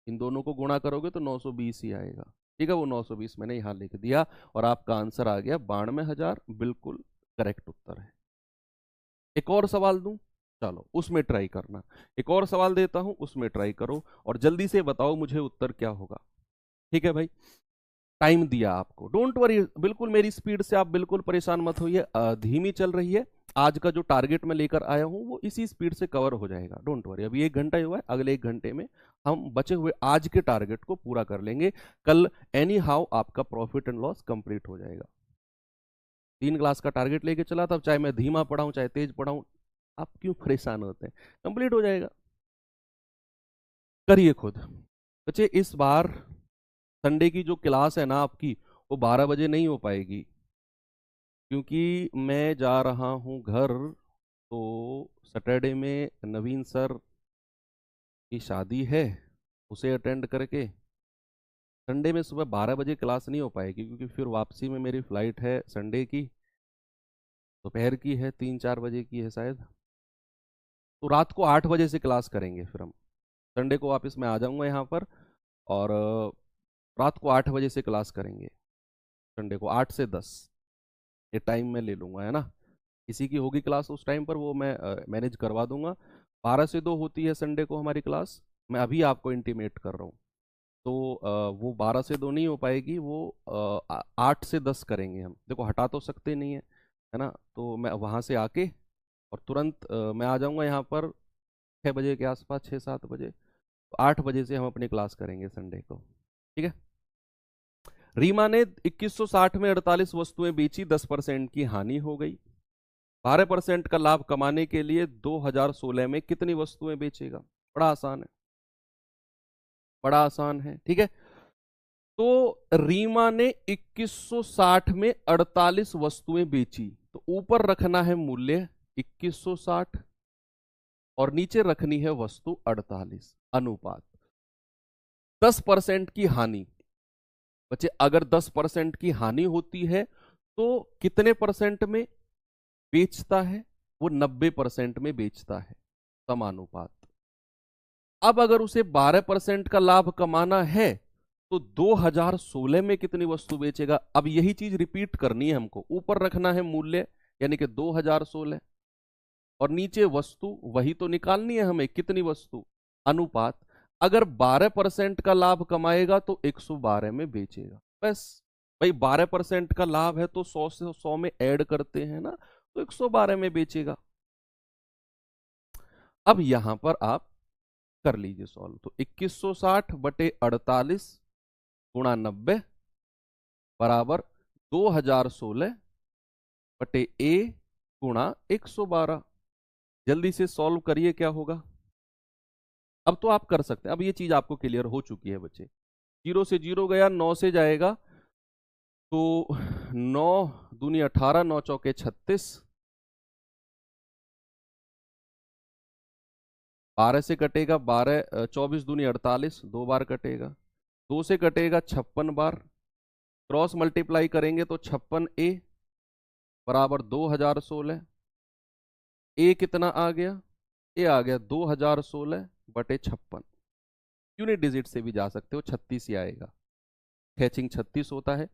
इन दोनों को गुणा करोगे तो 920 ही आएगा। ठीक है, वो 920 मैंने यहां लिख दिया और आपका आंसर आ गया 92,000, बिल्कुल करेक्ट उत्तर है। एक और सवाल दूं, चलो उसमें ट्राई करना। एक और सवाल देता हूं, उसमें ट्राई करो और जल्दी से बताओ मुझे उत्तर क्या होगा। ठीक है भाई, टाइम दिया आपको, डोंट वरी, बिल्कुल मेरी स्पीड से आप बिल्कुल परेशान मत होइए, धीमी चल रही है। आज का जो टारगेट मैं लेकर आया हूं वो इसी स्पीड से कवर हो जाएगा, डोंट वरी। अभी 1 घंटा ही हुआ है, अगले 1 घंटे में हम बचे हुए आज के टारगेट को पूरा कर लेंगे। कल एनी हाउ आपका प्रॉफिट एंड लॉस कंप्लीट हो जाएगा। 3 क्लास का टारगेट लेके चला था, चाहे मैं धीमा पढ़ाऊं चाहे तेज पढ़ाऊं, आप क्यों परेशान होते हैं, कंप्लीट हो जाएगा। करिए खुद बच्चे। इस बार संडे की जो क्लास है ना आपकी, वो 12 बजे नहीं हो पाएगी, क्योंकि मैं जा रहा हूँ घर। तो सैटरडे में नवीन सर की शादी है, उसे अटेंड करके संडे में सुबह 12 बजे क्लास नहीं हो पाएगी, क्योंकि फिर वापसी में मेरी फ्लाइट है संडे की, दोपहर की है, 3-4 बजे की है शायद। तो रात को 8 बजे से क्लास करेंगे फिर हम। संडे को वापस मैं आ जाऊंगा यहाँ पर, और रात को 8 बजे से क्लास करेंगे। संडे को 8 से 10 ये टाइम मैं ले लूंगा, है ना। किसी की होगी क्लास उस टाइम पर, वो मैं मैनेज करवा दूंगा। 12 से 2 होती है संडे को हमारी क्लास, मैं अभी आपको इंटीमेट कर रहा हूँ। तो वो 12 से 2 नहीं हो पाएगी, वो 8 से 10 करेंगे हम। देखो हटा तो सकते नहीं है ना। तो मैं वहाँ से आके और तुरंत मैं आ जाऊँगा यहाँ पर 6 बजे के आसपास, 6-7 बजे। तो 8 बजे से हम अपनी क्लास करेंगे संडे को, ठीक है। रीमा ने 2160 में 48 वस्तुएं बेची, 10% की हानि हो गई। 12% का लाभ कमाने के लिए 2016 में कितनी वस्तुएं बेचेगा? बड़ा आसान है, बड़ा आसान है, ठीक है। तो रीमा ने 2160 में 48 वस्तुएं बेची, तो ऊपर रखना है मूल्य 2160 और नीचे रखनी है वस्तु 48। अनुपात 10% की हानि। बच्चे अगर 10% की हानि होती है तो कितने परसेंट में बेचता है? वो 90% में बेचता है, समानुपात। अब अगर उसे 12% का लाभ कमाना है तो 2016 में कितनी वस्तु बेचेगा? अब यही चीज रिपीट करनी है हमको। ऊपर रखना है मूल्य यानी कि 2016 और नीचे वस्तु वही तो निकालनी है हमें, कितनी वस्तु? अनुपात अगर 12% का लाभ कमाएगा तो 112 में बेचेगा। बस भाई 12% का लाभ है तो 100 से 100 में ऐड करते हैं ना, तो 112 में बेचेगा। अब यहां पर आप कर लीजिए सॉल्व। तो 2160 बटे 48 गुणा 90 बराबर 2016 बटे ए गुणा 112। जल्दी से सॉल्व करिए, क्या होगा? अब तो आप कर सकते हैं, अब ये चीज आपको क्लियर हो चुकी है बच्चे। 0 से 0 गया, 9 से जाएगा तो 9 दूनी 18, 9 चौके 36, 12 से कटेगा 12, 24 दूनी 48, 2 बार कटेगा। 2 से कटेगा 56 बार। क्रॉस मल्टीप्लाई करेंगे तो 56A बराबर 2016। ए कितना आ गया? ए आ गया 2016 बटे 56। यूनिट डिजिट से भी जा सकते हो, 36 ही आएगा। कैचिंग 36 होता है,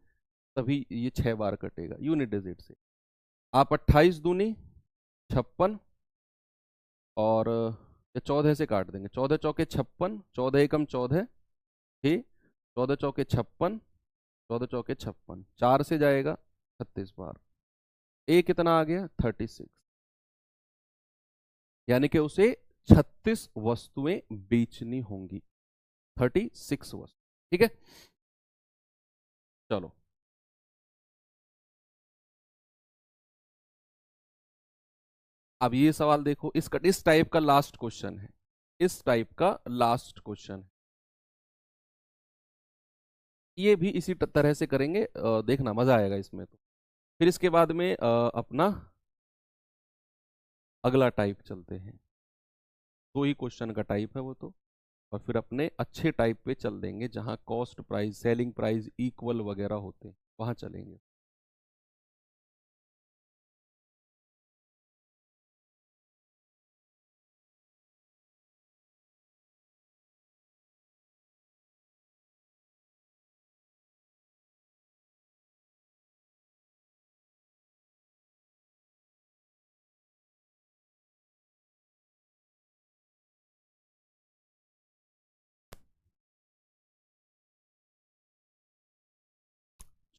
तभी ये 6 बार कटेगा यूनिट डिजिट से। आप 28 दूनी 56 और 14 से काट देंगे। 14 चौके 56, 14 एकम 14, 6, 14 चौके 56, 14 चौके 56, 4 से जाएगा 36 बार। ए कितना आ गया? 36। यानी कि उसे 36 वस्तुएं बेचनी होंगी। 36 वस्तु, ठीक है। चलो अब ये सवाल देखो, इस टाइप का लास्ट क्वेश्चन है, इस टाइप का लास्ट क्वेश्चन है। ये भी इसी तरह से करेंगे, देखना मजा आएगा इसमें। तो फिर इसके बाद में अपना अगला टाइप चलते हैं। 2 ही क्वेश्चन का टाइप है वो तो, और फिर अपने अच्छे टाइप पे चल देंगे जहां cost price, selling price equal वगैरह होते हैं, वहां चलेंगे।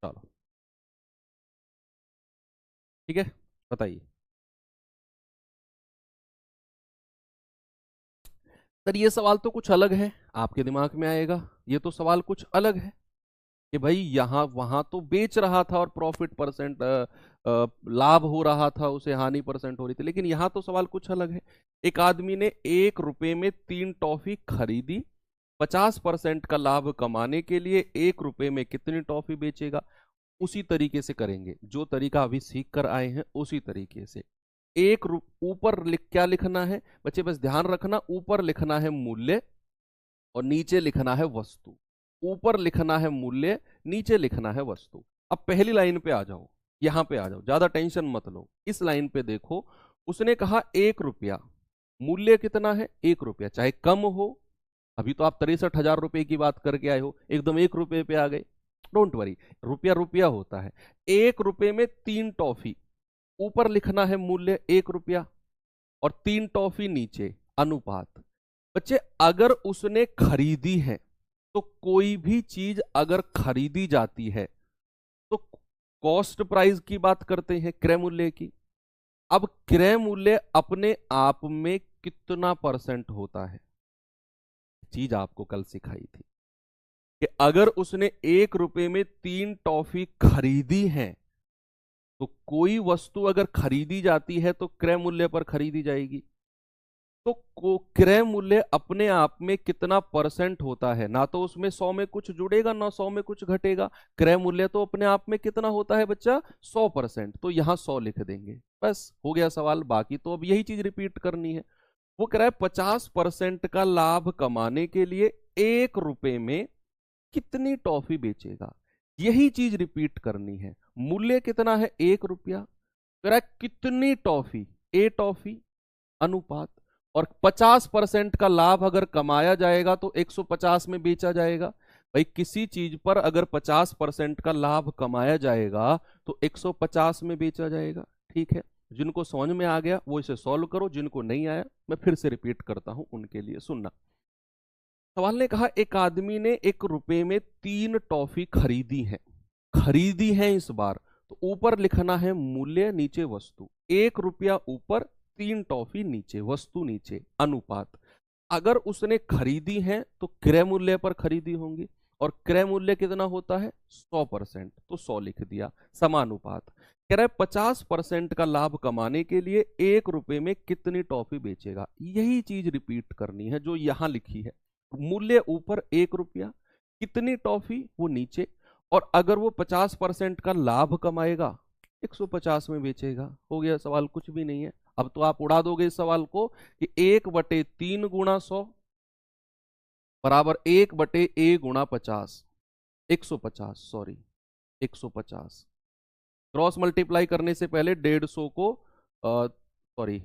चलो ठीक है, बताइए सर। ये सवाल तो कुछ अलग है, आपके दिमाग में आएगा ये तो सवाल कुछ अलग है कि भाई यहां वहां तो बेच रहा था और प्रॉफिट परसेंट, लाभ हो रहा था, उसे हानि परसेंट हो रही थी। लेकिन यहां तो सवाल कुछ अलग है। एक आदमी ने 1 रुपए में 3 टॉफी खरीदी, 50% का लाभ कमाने के लिए 1 रुपए में कितनी टॉफी बेचेगा? उसी तरीके से करेंगे, जो तरीका अभी सीख कर आए हैं उसी तरीके से। ऊपर क्या लिखना है बच्चे? बस ध्यान रखना, ऊपर लिखना है मूल्य और नीचे लिखना है वस्तु। ऊपर लिखना है मूल्य, नीचे लिखना है वस्तु। अब पहली लाइन पे आ जाओ, यहां पे आ जाओ, ज्यादा टेंशन मत लो। इस लाइन पे देखो, उसने कहा 1 रुपया, मूल्य कितना है? 1 रुपया, चाहे कम हो। अभी तो आप 63,000 रुपए की बात करके आए हो, एकदम 1 रुपए पे आ गए। डोंट वरी, रुपया रुपया होता है। 1 रुपए में 3 टॉफी, ऊपर लिखना है मूल्य 1 रुपया और 3 टॉफी नीचे। अनुपात बच्चे अगर उसने खरीदी है, तो कोई भी चीज अगर खरीदी जाती है तो कॉस्ट प्राइस की बात करते हैं, क्रय मूल्य की। अब क्रय मूल्य अपने आप में कितना परसेंट होता है? चीज आपको कल सिखाई थी कि अगर उसने 1 रुपए में 3 टॉफी खरीदी है तो कोई वस्तु अगर खरीदी जाती है तो क्रय मूल्य पर खरीदी जाएगी। तो क्रय मूल्य अपने आप में कितना परसेंट होता है, ना तो उसमें 100 में कुछ जुड़ेगा ना 100 में कुछ घटेगा। क्रय मूल्य तो अपने आप में कितना होता है बच्चा, 100%। तो यहां 100 लिख देंगे, बस हो गया सवाल। बाकी तो अब यही चीज रिपीट करनी है। वो कह रहा है 50% का लाभ कमाने के लिए 1 रुपए में कितनी टॉफी बेचेगा। यही चीज रिपीट करनी है। मूल्य कितना है, 1 रुपया। कह रहा है कितनी टॉफी, ए टॉफी अनुपात, और 50% का लाभ अगर कमाया जाएगा तो 150 में बेचा जाएगा। भाई किसी चीज पर अगर 50% का लाभ कमाया जाएगा तो 150 में बेचा जाएगा। ठीक है, जिनको समझ में आ गया वो इसे सॉल्व करो, जिनको नहीं आया मैं फिर से रिपीट करता हूं उनके लिए सुनना। सवाल ने कहा एक आदमी ने 1 रुपए में 3 टॉफी खरीदी है इस बार। तो ऊपर लिखना है मूल्य, नीचे वस्तु। 1 रुपया ऊपर, 3 टॉफी नीचे, वस्तु नीचे, अनुपात। अगर उसने खरीदी है तो क्रय मूल्य पर खरीदी होंगी, और क्रय मूल्य कितना होता है, 100%। तो 100 लिख दिया, समानुपात। कह रहा है 50% का लाभ कमाने के लिए 1 रुपए में कितनी टॉफी बेचेगा। यही चीज रिपीट करनी है जो यहां लिखी है। मूल्य ऊपर 1 रुपया, कितनी टॉफी वो नीचे, और अगर वो 50% का लाभ कमाएगा 150 में बेचेगा। हो गया सवाल, कुछ भी नहीं है। अब तो आप उड़ा दोगे इस सवाल को कि 1/3 गुणा 100 बराबर 1/a गुणा 50, 150, सॉरी 150। क्रॉस मल्टीप्लाई करने से पहले 150 को सॉरी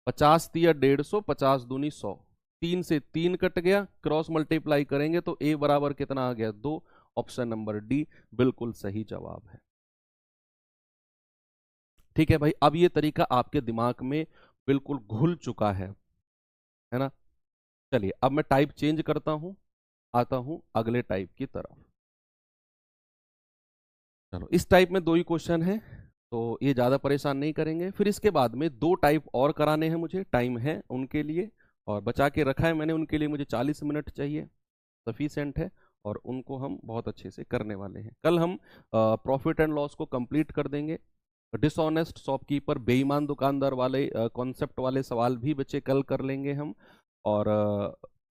50 दिया 150, 50 दूनी 100, 3 से 3 कट गया। क्रॉस मल्टीप्लाई करेंगे तो a बराबर कितना आ गया, 2। ऑप्शन नंबर डी बिल्कुल सही जवाब है। ठीक है भाई, अब ये तरीका आपके दिमाग में बिल्कुल घुल चुका है ना। चलिए अब मैं टाइप चेंज करता हूं, आता हूं अगले टाइप की तरफ। चलो इस टाइप में 2 ही क्वेश्चन है, तो ये ज्यादा परेशान नहीं करेंगे। फिर इसके बाद में 2 टाइप और कराने हैं मुझे, टाइम है उनके लिए और बचा के रखा है मैंने उनके लिए। मुझे 40 मिनट चाहिए, सफिशिएंट है, और उनको हम बहुत अच्छे से करने वाले हैं। कल हम प्रॉफिट एंड लॉस को कंप्लीट कर देंगे। डिसऑनेस्ट शॉपकीपर, बेईमान दुकानदार वाले कॉन्सेप्ट वाले सवाल भी बच्चे कल कर लेंगे हम। और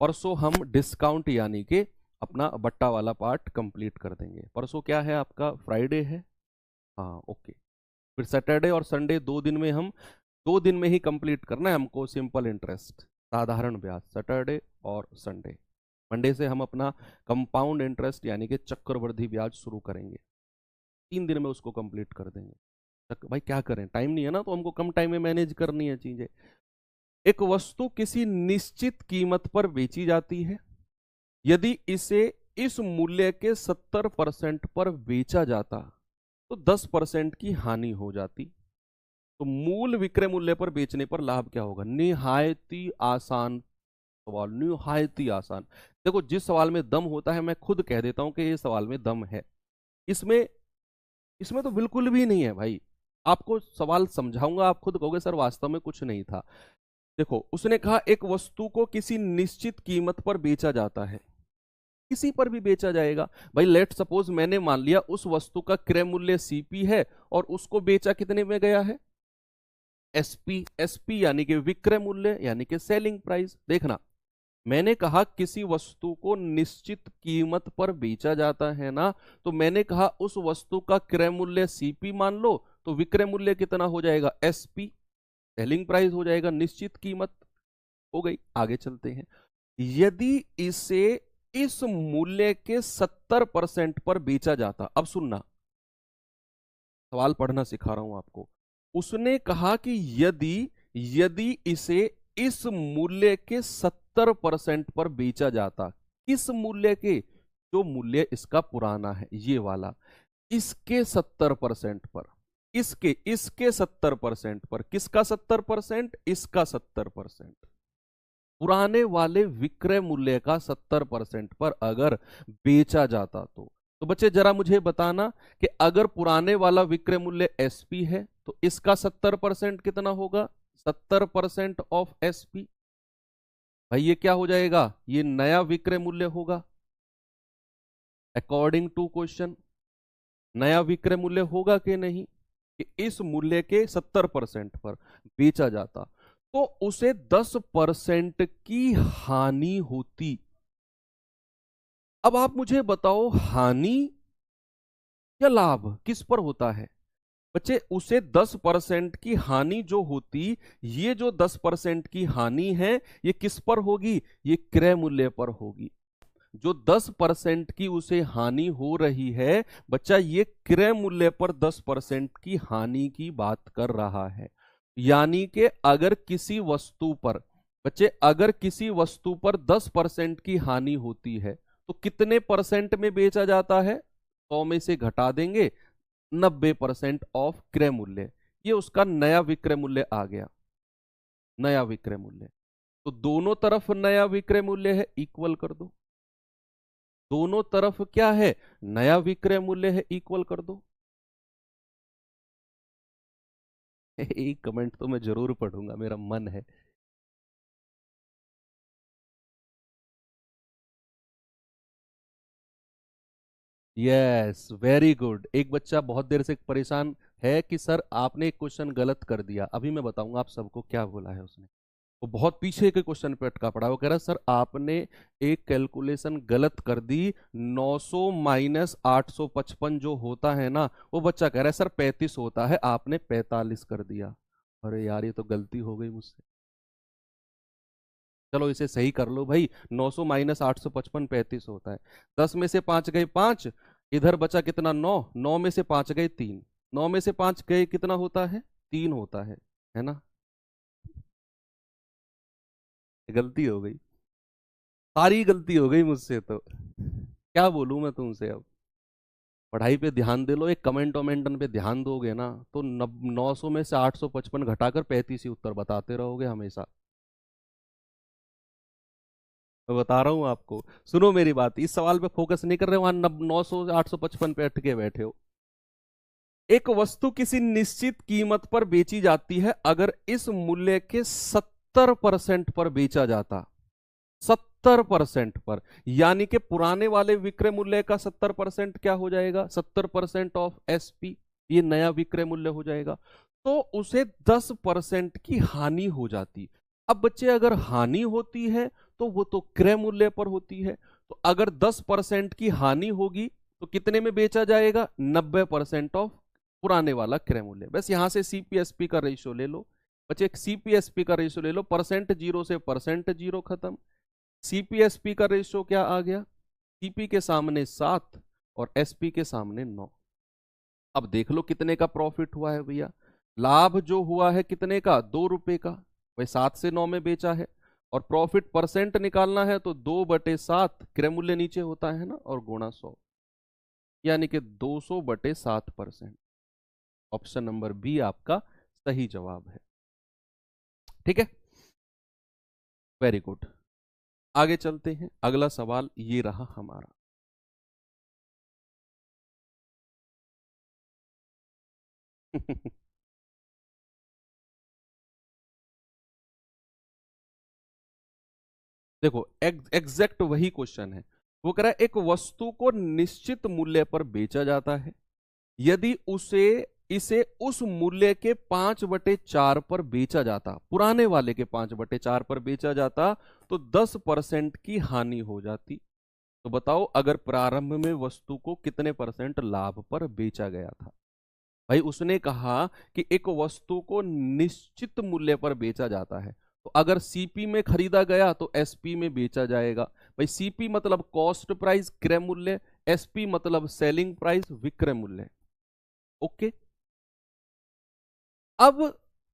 परसों हम डिस्काउंट यानी कि अपना बट्टा वाला पार्ट कंप्लीट कर देंगे। परसों क्या है आपका, फ्राइडे है, हाँ ओके। फिर सैटरडे और संडे 2 दिन में हम 2 दिन में ही कंप्लीट करना है हमको। सिंपल इंटरेस्ट, साधारण ब्याज, सैटरडे और संडे। मंडे से हम अपना कंपाउंड इंटरेस्ट यानी कि चक्रवृद्धि ब्याज शुरू करेंगे। 3 दिन में उसको कंप्लीट कर देंगे। भाई क्या करें, टाइम नहीं है ना, तो हमको कम टाइम में मैनेज करनी है चीजें। एक वस्तु किसी निश्चित कीमत पर बेची जाती है। यदि इसे इस मूल्य के 70% पर बेचा जाता तो 10% की हानि हो जाती। तो मूल विक्रय मूल्य पर बेचने पर लाभ क्या होगा। निहायती आसान सवाल, निहायती आसान। देखो जिस सवाल में दम होता है मैं खुद कह देता हूं कि ये सवाल में दम है। इसमें इसमें तो बिल्कुल भी नहीं है भाई। आपको सवाल समझाऊंगा, आप खुद कहोगे सर वास्तव में कुछ नहीं था। देखो उसने कहा एक वस्तु को किसी निश्चित कीमत पर बेचा जाता है, किसी पर भी बेचा जाएगा। भाई लेट सपोज मैंने मान लिया उस वस्तु का क्रय मूल्य सीपी है और उसको बेचा कितने में गया है, एसपी। एसपी यानी कि विक्रय मूल्य यानी कि सेलिंग प्राइस। देखना मैंने कहा किसी वस्तु को निश्चित कीमत पर बेचा जाता है ना, तो मैंने कहा उस वस्तु का क्रय मूल्य सीपी मान लो, तो विक्रय मूल्य कितना हो जाएगा, एसपी, सेलिंग प्राइस हो जाएगा, निश्चित कीमत हो गई। आगे चलते हैं। यदि इसे इस मूल्य के 70% पर बेचा जाता, अब सुनना सवाल पढ़ना सिखा रहा हूं आपको। उसने कहा कि यदि यदि इसे इस मूल्य के 70% पर बेचा जाता, किस मूल्य के, जो मूल्य इसका पुराना है ये वाला, इसके 70% पर, इसके 70% पर, किसका 70%, इसका 70%, पुराने वाले विक्रय मूल्य का 70% पर अगर बेचा जाता तो बच्चे जरा मुझे बताना कि अगर पुराने वाला विक्रय मूल्य एसपी है तो इसका 70% कितना होगा, 70% ऑफ एसपी। भाई ये क्या हो जाएगा, ये नया विक्रय मूल्य होगा अकॉर्डिंग टू क्वेश्चन। नया विक्रय मूल्य होगा कि नहीं, कि इस मूल्य के 70% पर बेचा जाता तो उसे 10% की हानि होती। अब आप मुझे बताओ, हानि या लाभ किस पर होता है बच्चे? उसे 10% की हानि जो होती, ये जो 10% की हानि है ये किस पर होगी? ये क्रय मूल्य पर होगी। जो 10% की उसे हानि हो रही है बच्चा, ये क्रय मूल्य पर 10% की हानि की बात कर रहा है। यानी कि अगर किसी वस्तु पर बच्चे, अगर किसी वस्तु पर 10% की हानि होती है तो कितने परसेंट में बेचा जाता है? 100 में से घटा देंगे 90% ऑफ क्रय मूल्य, ये उसका नया विक्रय मूल्य आ गया। नया विक्रय मूल्य, तो दोनों तरफ नया विक्रय मूल्य है, इक्वल कर दो। दोनों तरफ क्या है? नया विक्रय मूल्य है, इक्वल कर दो। एक कमेंट तो मैं जरूर पढ़ूंगा, मेरा मन है। Yes, very good. एक बच्चा बहुत देर से परेशान है कि सर आपने एक क्वेश्चन गलत कर दिया। अभी मैं बताऊंगा आप सबको क्या बोला है उसने। वो बहुत पीछे के क्वेश्चन पे अटका पड़ा है। वो कह रहा है सर आपने एक कैलकुलेशन गलत कर दी, 900 माइनस 855 जो होता है ना, वो बच्चा कह रहा है सर 35 होता है, आपने 45 कर दिया। अरे यार ये तो गलती हो गई मुझसे। चलो इसे सही कर लो भाई। 900 माइनस 855 35 होता है। 10 में से 5 गए 5, इधर बचा कितना? 9। 9 में से 5 गए 3, 9 में से 5 गए कितना होता है? 3 होता है ना? गलती हो गई, सारी गलती हो गई मुझसे तो। क्या बोलूं मैं तुमसे अब। पढ़ाई पे ध्यान दे लो, एक कमेंट वमेंटन पे ध्यान दोगे ना तो 900 में से 855 घटाकर 35 ही उत्तर बताते रहोगे हमेशा। मैं बता रहा हूं आपको, सुनो मेरी बात, इस सवाल पे फोकस नहीं कर रहे, वहां 900 से 855 पे अटके बैठे हो। एक वस्तु किसी निश्चित कीमत पर बेची जाती है अगर इस मूल्य के 70% पर बेचा जाता। 70% पर, यानी कि पुराने वाले विक्रय मूल्य का 70% क्या हो जाएगा? 70% ऑफ एसपी, ये नया विक्रय मूल्य हो जाएगा। तो उसे 10% की हानि हो जाती। अब बच्चे अगर हानि होती है तो वो तो क्रय मूल्य पर होती है। तो अगर 10% की हानि होगी तो कितने में बेचा जाएगा? 90% ऑफ पुराने वाला क्रय मूल्य। बस यहां से सीपीएसपी का रेशियो ले लो बच्चे, सीपीएसपी का रेशियो ले लो, परसेंट जीरो से परसेंट जीरो खत्म। सीपीएसपी का रेशियो क्या आ गया? सीपी के सामने 7 और एसपी के सामने 9। अब देख लो कितने का प्रॉफिट हुआ है भैया। लाभ जो हुआ है कितने का? 2 रुपए का। भाई 7 से 9 में बेचा है। और प्रॉफिट परसेंट निकालना है तो 2/7 क्रय मूल्य नीचे होता है ना, और गुणा 100, यानी कि 200/7%। ऑप्शन नंबर बी आपका सही जवाब है। ठीक है, वेरी गुड। आगे चलते हैं, अगला सवाल ये रहा हमारा। देखो एग्जैक्ट वही क्वेश्चन है। वो कह रहा है एक वस्तु को निश्चित मूल्य पर बेचा जाता है, यदि उसे इसे उस मूल्य के 5/4 पर बेचा जाता, पुराने वाले के 5/4 पर बेचा जाता, तो 10% की हानि हो जाती। तो बताओ अगर प्रारंभ में वस्तु को कितने परसेंट लाभ पर बेचा गया था? भाई उसने कहा कि एक वस्तु को निश्चित मूल्य पर बेचा जाता है, तो अगर सीपी में खरीदा गया तो एसपी में बेचा जाएगा। भाई सीपी मतलब कॉस्ट प्राइस क्रय मूल्य, एसपी मतलब सेलिंग प्राइस विक्रय मूल्य। ओके, अब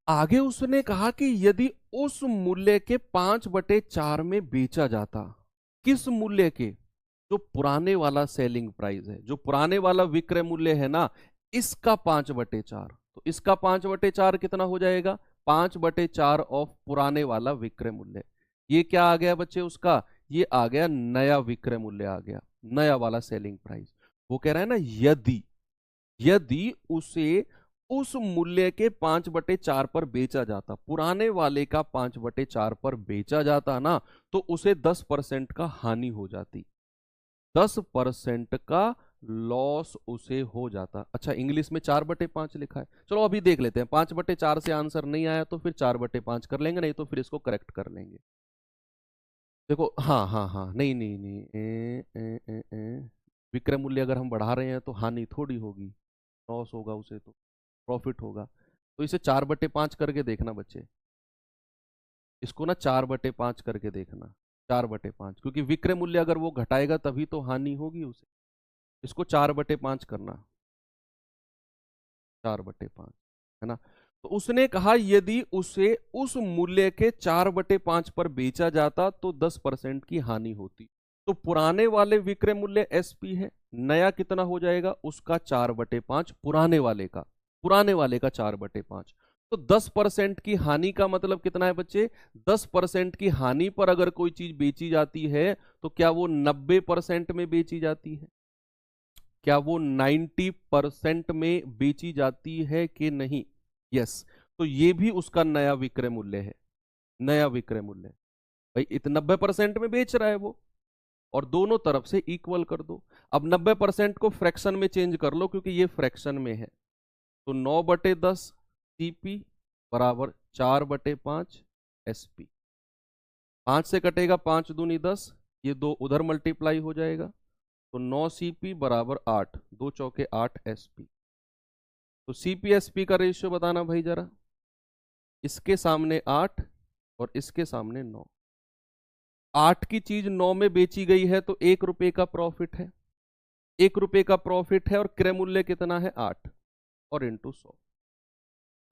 आगे उसने कहा कि यदि उस मूल्य के 5/4 में बेचा जाता, किस मूल्य के? जो पुराने वाला सेलिंग प्राइस है, जो पुराने वाला विक्रय मूल्य है ना, इसका 5/4। तो इसका 5/4 कितना हो जाएगा? 5/4 ऑफ पुराने वाला विक्रय मूल्य। ये क्या आ गया बच्चे उसका? ये आ गया नया विक्रय मूल्य आ गया, नया वाला सेलिंग प्राइस। वो कह रहा है ना, यदि यदि उसे उस मूल्य के 5/4 पर बेचा जाता, पुराने वाले का 5/4 पर बेचा जाता ना, तो उसे 10% का हानि हो जाती। 10% का लॉस उसे हो जाता। अच्छा, इंग्लिश में 4/5 लिखा है, चलो अभी देख लेते हैं। 5/4 से आंसर नहीं आया तो फिर 4/5 कर लेंगे, नहीं तो फिर इसको करेक्ट कर लेंगे। देखो, हाँ हाँ हाँ, नहीं नहीं नहीं, विक्रय मूल्य अगर हम बढ़ा रहे हैं तो हानि थोड़ी होगी, लॉस होगा उसे, तो प्रॉफिट होगा। तो इसे 4/5 करके देखना बच्चे, इसको ना 4/5 करके देखना, 4/5, क्योंकि विक्रय मूल्य अगर वो घटाएगा तभी तो हानि होगी उसे। इसको 4/5 करना, 4/5, है ना। तो उसने कहा यदि उसे उस मूल्य के 4/5 पर बेचा जाता तो 10% की हानि होती। तो पुराने वाले विक्रय मूल्य एसपी है, नया कितना हो जाएगा उसका 4/5, पुराने वाले का 4/5। तो 10% की हानि का मतलब कितना है बच्चे, 10% की हानि पर अगर कोई चीज बेची जाती है तो क्या वो 90% में बेची जाती है, क्या वो 90% में बेची जाती है कि नहीं? यस। तो ये भी उसका नया विक्रय मूल्य है, नया विक्रय मूल्य। भाई 90% में बेच रहा है वो, और दोनों तरफ से इक्वल कर दो। अब 90% को फ्रैक्शन में चेंज कर लो क्योंकि ये फ्रैक्शन में है। तो 9/10 सीपी बराबर 4/5 एसपी। 5 से कटेगा 5 दूनी 10, ये दो उधर मल्टीप्लाई हो जाएगा, तो 9 सीपी बराबर 8, 2 चौके 8 एसपी। तो सीपी एसपी का रेशियो बताना भाई जरा, इसके सामने 8 और इसके सामने 9। 8 की चीज 9 में बेची गई है तो 1 रुपए का प्रॉफिट है, 1 रुपए का प्रॉफिट है, और क्रय मूल्य कितना है 8, और इंटू 100।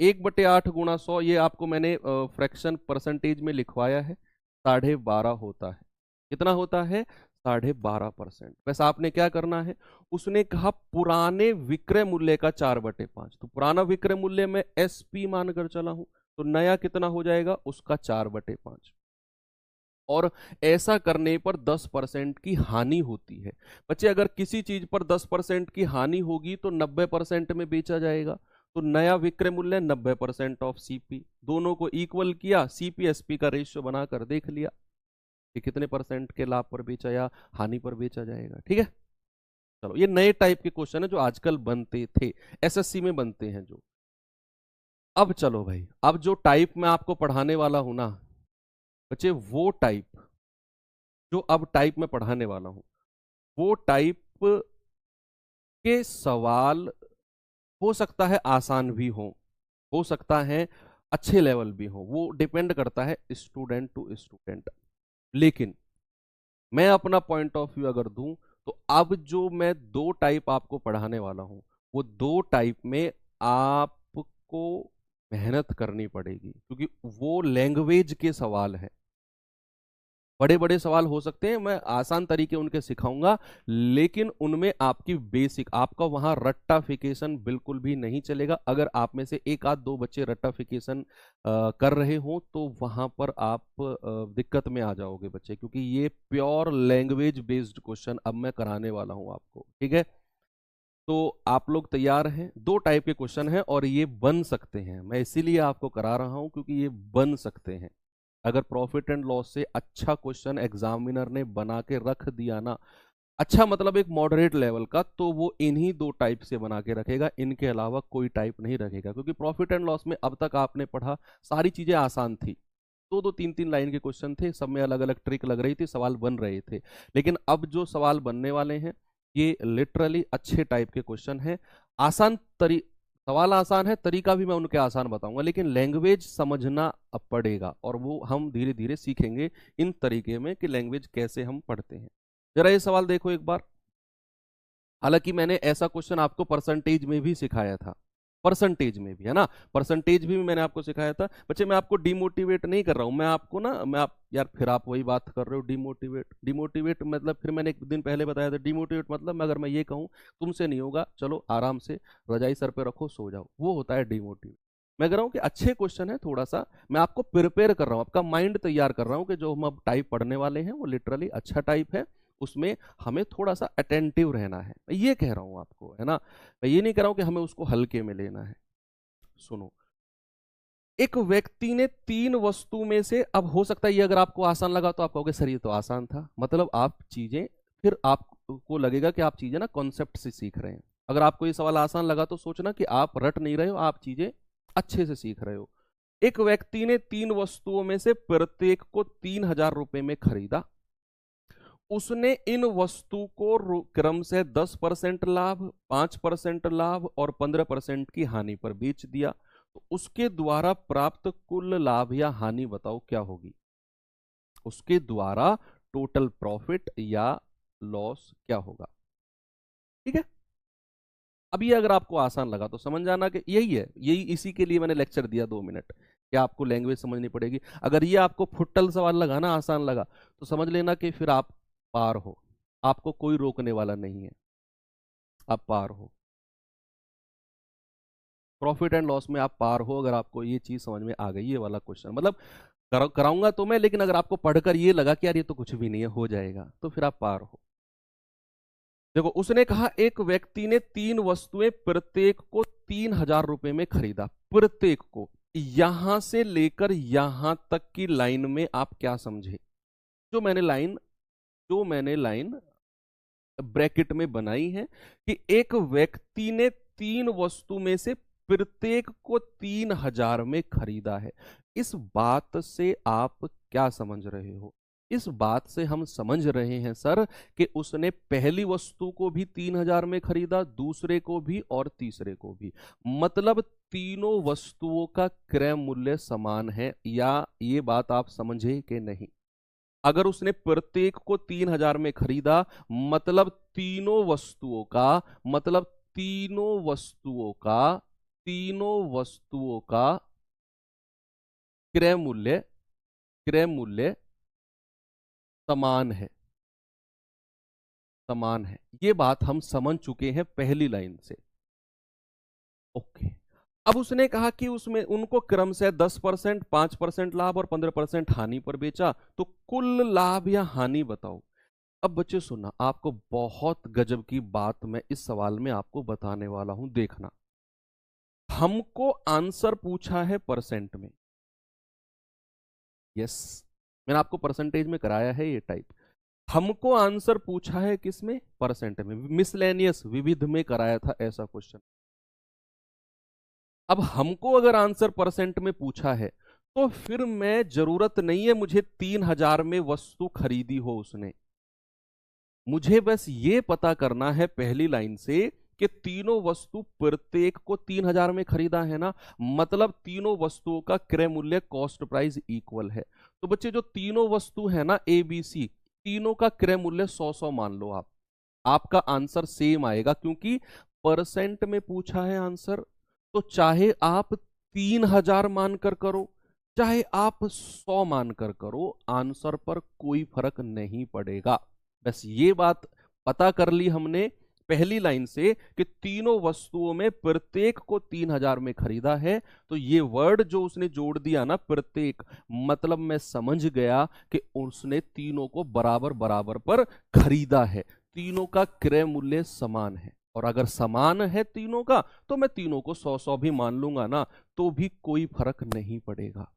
1/8 गुणा 100, ये आपको मैंने फ्रैक्शन परसेंटेज में लिखवाया है, 12.5 होता है। कितना होता है, 12.5%। वैसे आपने क्या करना है, उसने कहा पुराने विक्रय मूल्य का 4/5, तो पुराना विक्रय मूल्य में एसपी मानकर चला हूं, तो नया कितना हो जाएगा उसका 4/5। और ऐसा करने पर 10% की हानि होती है। बच्चे अगर किसी चीज पर 10% की हानि होगी तो 90% में बेचा जाएगा, तो नया विक्रय मूल्य 90% ऑफ सीपी, दोनों को इक्वल किया, सीपी एसपी का रेशियो बनाकर देख लिया कि कितने परसेंट के लाभ पर बेचा या हानि पर बेचा जाएगा। ठीक है, चलो ये नए टाइप के क्वेश्चन है जो आजकल बनते थे, एसएससी में बनते हैं जो। अब चलो भाई, अब जो टाइप मैं आपको पढ़ाने वाला हूं ना बच्चे, वो टाइप जो अब टाइप में पढ़ाने वाला हूं, वो टाइप के सवाल हो सकता है आसान भी हो सकता है अच्छे लेवल भी हो, वो डिपेंड करता है स्टूडेंट टू स्टूडेंट। लेकिन मैं अपना पॉइंट ऑफ व्यू अगर दूं तो अब जो मैं दो टाइप आपको पढ़ाने वाला हूं, वो दो टाइप में आपको मेहनत करनी पड़ेगी, क्योंकि वो लैंग्वेज के सवाल है। बड़े बड़े सवाल हो सकते हैं, मैं आसान तरीके उनके सिखाऊंगा, लेकिन उनमें आपकी बेसिक, आपका वहां रट्टाफिकेशन बिल्कुल भी नहीं चलेगा। अगर आप में से एक आध दो बच्चे रट्टाफिकेशन कर रहे हो तो वहां पर आप दिक्कत में आ जाओगे बच्चे, क्योंकि ये प्योर लैंग्वेज बेस्ड क्वेश्चन अब मैं कराने वाला हूं आपको। ठीक है, तो आप लोग तैयार हैं? दो टाइप के क्वेश्चन हैं और ये बन सकते हैं, मैं इसीलिए आपको करा रहा हूं क्योंकि ये बन सकते हैं। अगर प्रॉफिट एंड लॉस से अच्छा क्वेश्चन एग्जामिनर ने बना के रख दिया ना, अच्छा मतलब एक मॉडरेट लेवल का, तो वो इन्हीं दो टाइप से बना के रखेगा, इनके अलावा कोई टाइप नहीं रखेगा। क्योंकि प्रॉफिट एंड लॉस में अब तक आपने पढ़ा सारी चीजें आसान थी, दो दो तीन तीन लाइन के क्वेश्चन थे, सब में अलग अलग ट्रिक लग रही थी, सवाल बन रहे थे। लेकिन अब जो सवाल बनने वाले हैं ये लिटरली अच्छे टाइप के क्वेश्चन हैं। आसान सवाल आसान है, तरीका भी मैं उनके आसान बताऊंगा, लेकिन लैंग्वेज समझना अब पड़ेगा, और वो हम धीरे धीरे सीखेंगे इन तरीके में कि लैंग्वेज कैसे हम पढ़ते हैं। जरा ये सवाल देखो एक बार। हालांकि मैंने ऐसा क्वेश्चन आपको परसेंटेज में भी सिखाया था, परसेंटेज में भी, है ना, परसेंटेज भी मैंने आपको सिखाया था। बच्चे मैं आपको डिमोटिवेट नहीं कर रहा हूं, मैं आपको ना, मैं आप यार फिर आप वही बात कर रहे हो, डिमोटिवेट डिमोटिवेट मतलब, फिर मैंने एक दिन पहले बताया था डिमोटिवेट मतलब, अगर मैं ये कहूं तुमसे नहीं होगा, चलो आराम से रजाई सर पे रखो सो जाओ, वो होता है डिमोटिवेट। मैं कह रहा हूं कि अच्छे क्वेश्चन है, थोड़ा सा मैं आपको प्रिपेयर कर रहा हूं, आपका माइंड तैयार कर रहा हूं कि जो हम अब टाइप पढ़ने वाले हैं वो लिटरली अच्छा टाइप है, उसमें हमें थोड़ा सा अटेंटिव रहना है, मैं ये कह रहा हूं आपको, है ना। मैं ये नहीं कह रहा हूं कि हमें उसको हल्के में लेना है। सुनो, एक व्यक्ति ने 3 वस्तु में से, अब हो सकता है ये अगर आपको आसान लगा तो आप कहोगे सर ये तो आसान था, मतलब आप चीजें फिर आप आपको लगेगा कि आप चीजें ना कॉन्सेप्ट से सीख रहे हैं। अगर आपको ये सवाल आसान लगा तो सोचना कि आप रट नहीं रहे हो, आप चीजें अच्छे से सीख रहे हो। एक व्यक्ति ने 3 वस्तुओं में से प्रत्येक को 3,000 रुपए में खरीदा। उसने इन वस्तु को क्रम से 10% लाभ, 5% लाभ और 15% की हानि पर बेच दिया। तो उसके द्वारा प्राप्त कुल लाभ या हानि बताओ क्या होगी। उसके द्वारा टोटल प्रॉफिट या लॉस क्या होगा। ठीक है। अब ये अगर आपको आसान लगा तो समझ जाना कि यही है, यही इसी के लिए मैंने लेक्चर दिया 2 मिनट, कि आपको लैंग्वेज समझनी पड़ेगी। अगर ये आपको फुट्टल सवाल लगा ना, आसान लगा, तो समझ लेना कि फिर आप पार हो, आपको कोई रोकने वाला नहीं है, आप पार हो। प्रॉफिट एंड लॉस में आप पार हो अगर आपको ये चीज समझ में आ गई, ये वाला क्वेश्चन। मतलब कराऊंगा तो मैं, लेकिन अगर आपको पढ़कर ये लगा कि यार ये तो कुछ भी नहीं है, हो जाएगा, तो फिर आप पार हो। देखो, उसने कहा एक व्यक्ति ने 3 वस्तुएं प्रत्येक को 3,000 रुपए में खरीदा। प्रत्येक को, यहां से लेकर यहां तक की लाइन में आप क्या समझे। जो मैंने लाइन ब्रैकेट में बनाई है कि एक व्यक्ति ने 3 वस्तु में से प्रत्येक को 3,000 में खरीदा है। इस बात से आप क्या समझ रहे हो। इस बात से हम समझ रहे हैं सर कि उसने पहली वस्तु को भी 3,000 में खरीदा, दूसरे को भी और तीसरे को भी। मतलब तीनों वस्तुओं का क्रय मूल्य समान है। या ये बात आप समझे कि नहीं। अगर उसने प्रत्येक को 3,000 में खरीदा, मतलब तीनों वस्तुओं का क्रय मूल्य समान है। ये बात हम समझ चुके हैं पहली लाइन से। ओके। अब उसने कहा कि उसमें उनको क्रम से 10%, 5% लाभ और 15% हानि पर बेचा। तो कुल लाभ या हानि बताओ। अब बच्चे सुनना, आपको बहुत गजब की बात मैं इस सवाल में आपको बताने वाला हूं, देखना। हमको आंसर पूछा है परसेंट में। यस, मैंने आपको परसेंटेज में कराया है ये टाइप। हमको आंसर पूछा है किसमें, परसेंट में। मिसलेनियस, विविध में कराया था ऐसा क्वेश्चन। अब हमको अगर आंसर परसेंट में पूछा है तो फिर मैं, जरूरत नहीं है मुझे 3,000 में वस्तु खरीदी हो उसने। मुझे बस ये पता करना है पहली लाइन से कि तीनों वस्तु प्रत्येक को 3,000 में खरीदा है ना, मतलब तीनों वस्तुओं का क्रय मूल्य कॉस्ट प्राइस इक्वल है। तो बच्चे जो तीनों वस्तु है ना ए बी सी, तीनों का क्रय मूल्य 100 मान लो आप, आपका आंसर सेम आएगा क्योंकि परसेंट में पूछा है आंसर। तो चाहे आप 3,000 मानकर करो, चाहे आप 100 मानकर करो, आंसर पर कोई फर्क नहीं पड़ेगा। बस ये बात पता कर ली हमने पहली लाइन से कि तीनों वस्तुओं में प्रत्येक को 3,000 में खरीदा है। तो ये वर्ड जो उसने जोड़ दिया ना प्रत्येक, मतलब मैं समझ गया कि उसने तीनों को बराबर बराबर पर खरीदा है। तीनों का क्रय मूल्य समान है, और अगर समान है तीनों का तो मैं तीनों को 100-100 भी मान लूंगा ना, तो भी कोई फर्क नहीं पड़ेगा,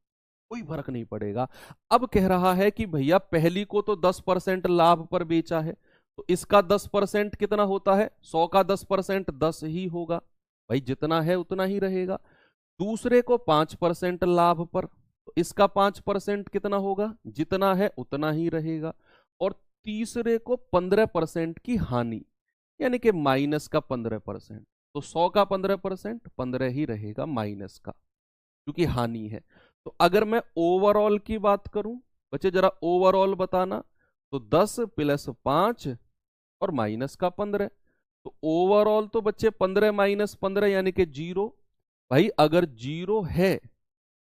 कोई फर्क नहीं पड़ेगा। अब कह रहा है कि भैया पहली को तो 10% लाभ पर बेचा है, तो इसका 10% कितना होता है, 100 का 10% 10 ही होगा भाई, जितना है उतना ही रहेगा। दूसरे को 5% लाभ पर, तो इसका 5% कितना होगा, जितना है उतना ही रहेगा। और तीसरे को 15% की हानि, यानी कि माइनस का 15%, तो 100 का 15% 15 ही रहेगा माइनस का, क्योंकि हानि है। तो अगर मैं ओवरऑल की बात करूं, बच्चे जरा ओवरऑल बताना, तो 10 + 5 और माइनस का 15, तो ओवरऑल तो बच्चे 15 - 15 यानी कि 0। भाई अगर 0 है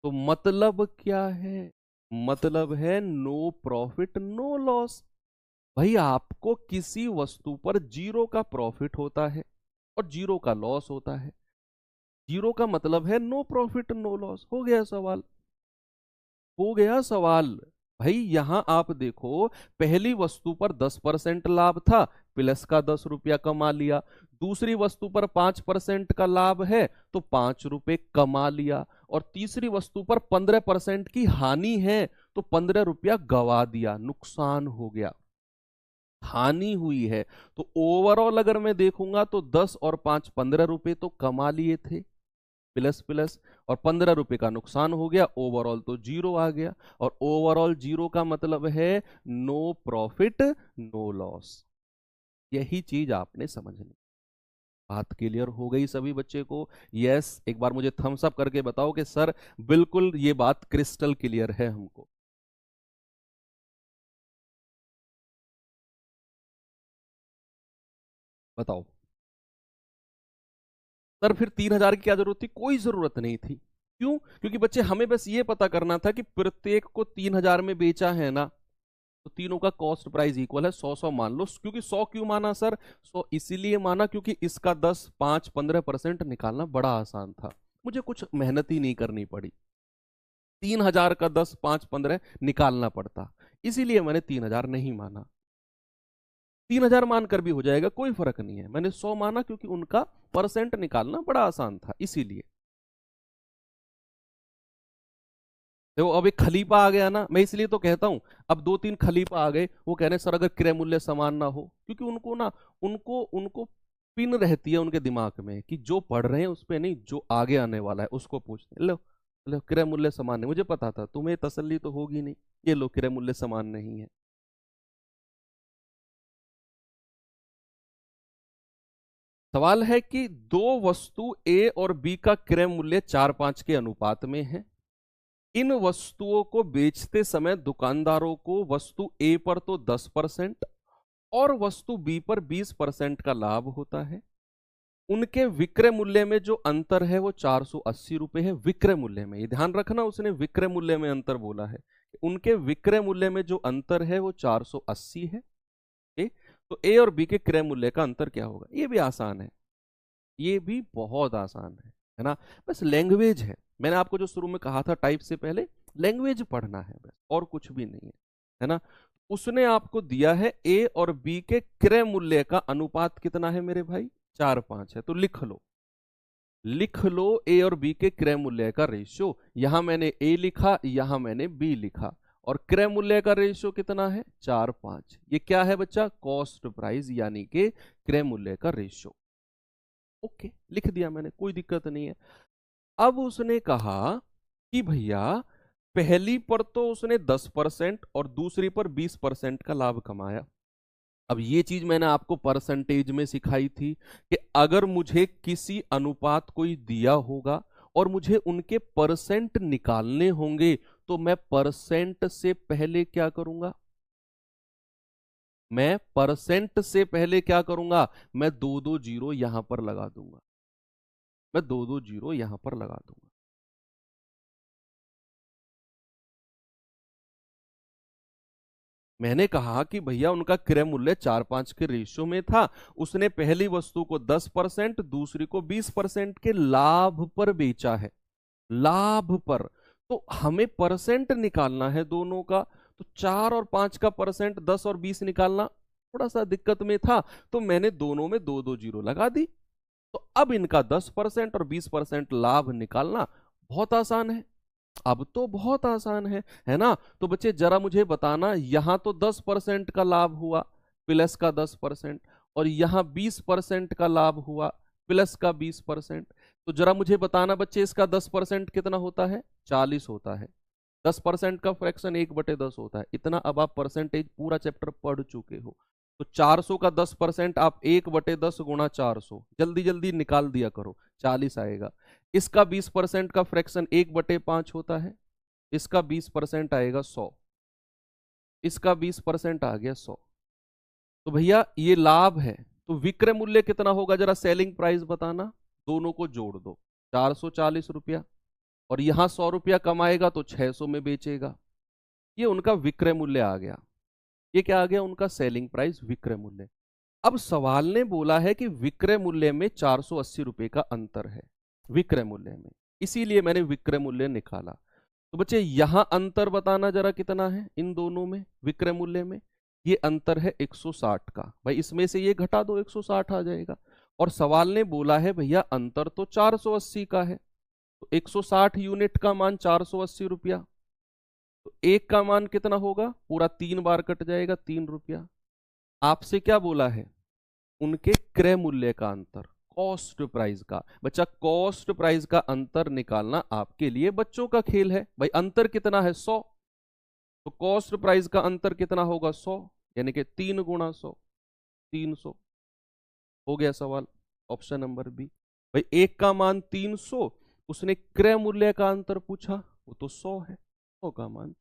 तो मतलब क्या है, मतलब है नो प्रॉफिट नो लॉस। भाई आपको किसी वस्तु पर 0 का प्रॉफिट होता है और 0 का लॉस होता है। 0 का मतलब है नो प्रॉफिट नो लॉस। हो गया सवाल, हो गया सवाल। भाई यहां आप देखो, पहली वस्तु पर 10% लाभ था, प्लस का 10 रुपया कमा लिया। दूसरी वस्तु पर 5% का लाभ है तो 5 रुपए कमा लिया। और तीसरी वस्तु पर 15% की हानि है तो 15 रुपया गवा दिया, नुकसान हो गया। हानि हुई है। तो ओवरऑल अगर मैं देखूंगा तो 10 और 5 15 रुपए तो कमा लिए थे, प्लस प्लस, और 15 रुपए का नुकसान हो गया, ओवरऑल तो जीरो आ गया। और ओवरऑल जीरो का मतलब है नो प्रॉफिट नो लॉस। यही चीज आपने समझनी। बात क्लियर हो गई सभी बच्चे को? यस, एक बार मुझे थम्स अप करके बताओ कि सर बिल्कुल ये बात क्रिस्टल क्लियर है हमको। बताओ सर, फिर 3,000 की क्या जरूरत थी? कोई जरूरत नहीं थी। क्यों? क्योंकि बच्चे हमें बस ये पता करना था कि प्रत्येक को 3,000 में बेचा है ना, तो तीनों का कॉस्ट प्राइस इक्वल है, 100 100 मान लो। क्योंकि 100 क्यों माना सर? 100 इसीलिए माना क्योंकि इसका 10 5 15% निकालना बड़ा आसान था, मुझे कुछ मेहनत ही नहीं करनी पड़ी। 3,000 का 10 5 15 निकालना पड़ता, इसीलिए मैंने 3,000 नहीं माना। 3,000 मानकर भी हो जाएगा, कोई फर्क नहीं है, मैंने 100 माना क्योंकि उनका परसेंट निकालना बड़ा आसान था, इसीलिए। देखो अब एक खलीफा आ गया ना, मैं इसलिए तो कहता हूं, अब 2 3 खलीफा आ गए, वो कह रहे हैं सर अगर क्रय मूल्य समान ना हो, क्योंकि उनको ना, उनको उनको पिन रहती है उनके दिमाग में कि जो पढ़ रहे हैं उस पे नहीं, जो आगे आने वाला है उसको पूछते हैं। लो लो, क्रय मूल्य समान नहीं, मुझे पता था तुम्हें तसल्ली तो होगी नहीं, ये लो क्रय मूल्य समान नहीं है। सवाल है कि दो वस्तु ए और बी का क्रय मूल्य 4 5 के अनुपात में है। इन वस्तुओं को बेचते समय दुकानदारों को वस्तु ए पर तो 10% और वस्तु बी पर 20% का लाभ होता है। उनके विक्रय मूल्य में जो अंतर है वो 480 रुपए है। विक्रय मूल्य में, ये ध्यान रखना, उसने विक्रय मूल्य में अंतर बोला है। उनके विक्रय मूल्य में जो अंतर है वो 480 है। तो ए और बी के क्रय मूल्य का अंतर क्या होगा? ये भी आसान है, ये भी बहुत आसान है ना? बस लैंग्वेज है, मैंने आपको जो शुरू में कहा था टाइप से पहले, लैंग्वेज पढ़ना है बस, और कुछ भी नहीं है ना? उसने आपको दिया है ए और बी के क्रय मूल्य का अनुपात कितना है मेरे भाई? 4 5 है, तो लिख लो, लिख लो ए और बी के क्रय मूल्य का रेशियो। यहां मैंने ए लिखा, यहां मैंने बी लिखा, और क्रय मूल्य का रेशियो कितना है? 4 5। ये क्या है बच्चा? कॉस्ट प्राइस, यानी कि क्रय मूल्य का रेशियो। ओके, लिख दिया मैंने, कोई दिक्कत नहीं है। अब उसने कहा कि भैया पहली पर तो उसने 10% और दूसरी पर 20% का लाभ कमाया। अब ये चीज मैंने आपको परसेंटेज में सिखाई थी कि अगर मुझे किसी अनुपात कोई दिया होगा और मुझे उनके परसेंट निकालने होंगे, तो मैं परसेंट से पहले क्या करूंगा? मैं परसेंट से पहले क्या करूंगा? मैं दो दो जीरो यहां पर लगा दूंगा, मैं दो दो जीरो यहां पर लगा दूंगा। मैंने कहा कि भैया उनका क्रय मूल्य 4 5 के रेशियो में था, उसने पहली वस्तु को 10% दूसरी को 20% के लाभ पर बेचा है, लाभ पर। तो हमें परसेंट निकालना है दोनों का, तो 4 और 5 का परसेंट 10 और 20 निकालना थोड़ा सा दिक्कत में था, तो मैंने दोनों में दो दो जीरो लगा दी। तो अब इनका 10% और 20% लाभ निकालना बहुत आसान है, अब तो बहुत आसान है ना? तो बच्चे जरा मुझे बताना, यहां तो 10% का लाभ हुआ, प्लस का 10%, और यहां 20% का लाभ हुआ, प्लस का 20%। तो जरा मुझे बताना बच्चे, इसका 10% कितना होता है? 40 होता है। 10% का फ्रैक्शन 1/10 होता है। इतना अब आप परसेंटेज पूरा चैप्टर पढ़ चुके हो। तो 400 का 10% आप 1/10 गुणा 400, जल्दी जल्दी निकाल दिया करो, 40 आएगा। इसका 20% का फ्रैक्शन 1/5 होता है, इसका 20% आएगा 100, इसका 20% आ गया 100। तो भैया ये लाभ है, तो विक्रय मूल्य कितना होगा? जरा सेलिंग प्राइस बताना, दोनों को जोड़ दो, 440 रुपया, और यहां 100 रुपया कमाएगा तो 600 में बेचेगा, ये उनका विक्रय मूल्य आ गया। ये क्या आ गया? उनका सेलिंग प्राइस, विक्रय मूल्य। अब सवाल ने बोला है कि विक्रय मूल्य में 480 रुपए का अंतर है, विक्रय मूल्य में, इसीलिए मैंने विक्रय मूल्य निकाला। तो बच्चे यहां अंतर बताना जरा कितना है इन दोनों में, विक्रय मूल्य में? ये अंतर है 160 का। भाई इसमें से ये घटा दो, 160 आ जाएगा। और सवाल ने बोला है भैया अंतर तो 480 का है, तो 160 यूनिट का मान 480 रुपया, तो एक का मान कितना होगा? पूरा 3 बार कट जाएगा, 3 रुपया। आपसे क्या बोला है, उनके क्रय मूल्य का अंतर, कॉस्ट प्राइस का। बच्चा कॉस्ट प्राइस का अंतर निकालना आपके लिए बच्चों का खेल है। भाई अंतर कितना है, 100, तो कॉस्ट प्राइस का अंतर कितना होगा, 100, यानी कि 3 गुणा 100, 300। हो गया सवाल, ऑप्शन नंबर बी। भाई एक का मान 300, उसने क्रय मूल्य का अंतर पूछा, वो तो 100 है, 100 का मान।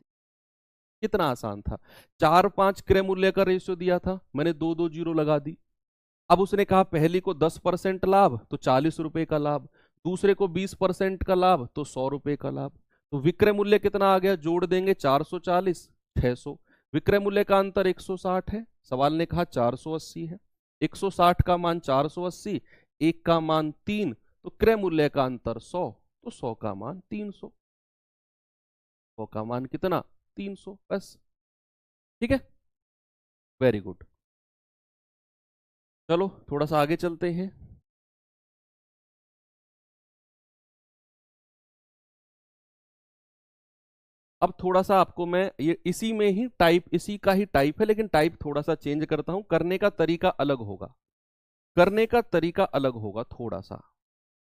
कितना आसान था, 4-5 क्रय मूल्य का रेशियो दिया था, मैंने 2-2 जीरो लगा दी। अब उसने कहा पहली को 10% लाभ तो 40 रुपए का लाभ, दूसरे को 20% का लाभ तो 100 रुपए का लाभ। तो विक्रय मूल्य कितना आ गया, जोड़ देंगे 440, 600। विक्रय मूल्य का अंतर 160 है, सवाल ने कहा 480 है। 160 का मान 480, एक का मान 3, तो क्रय मूल्य का अंतर 100, तो 100 का मान 300, 100 का मान कितना, 300, बस। ठीक है, वेरी गुड। चलो थोड़ा सा आगे चलते हैं। अब थोड़ा सा आपको मैं ये इसी में ही टाइप, इसी का ही टाइप है, लेकिन टाइप थोड़ा सा चेंज करता हूं, करने का तरीका अलग होगा, करने का तरीका अलग होगा थोड़ा सा।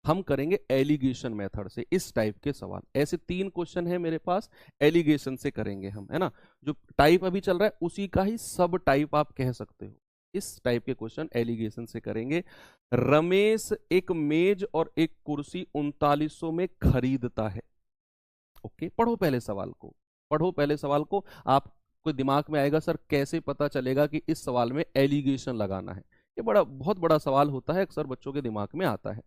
हम करेंगे एलिगेशन मेथड से इस टाइप के सवाल। ऐसे 3 क्वेश्चन है मेरे पास, एलिगेशन से करेंगे हम, है ना। जो टाइप अभी चल रहा है उसी का ही सब टाइप आप कह सकते हो। इस टाइप के क्वेश्चन एलिगेशन से करेंगे। रमेश एक मेज और एक कुर्सी 3900 में खरीदता है। ओके, पढ़ो पहले सवाल को, पढ़ो पहले सवाल को। आपको दिमाग में आएगा सर कैसे पता चलेगा कि इस सवाल में एलिगेशन लगाना है। ये बड़ा बहुत बड़ा सवाल होता है, अक्सर बच्चों के दिमाग में आता है।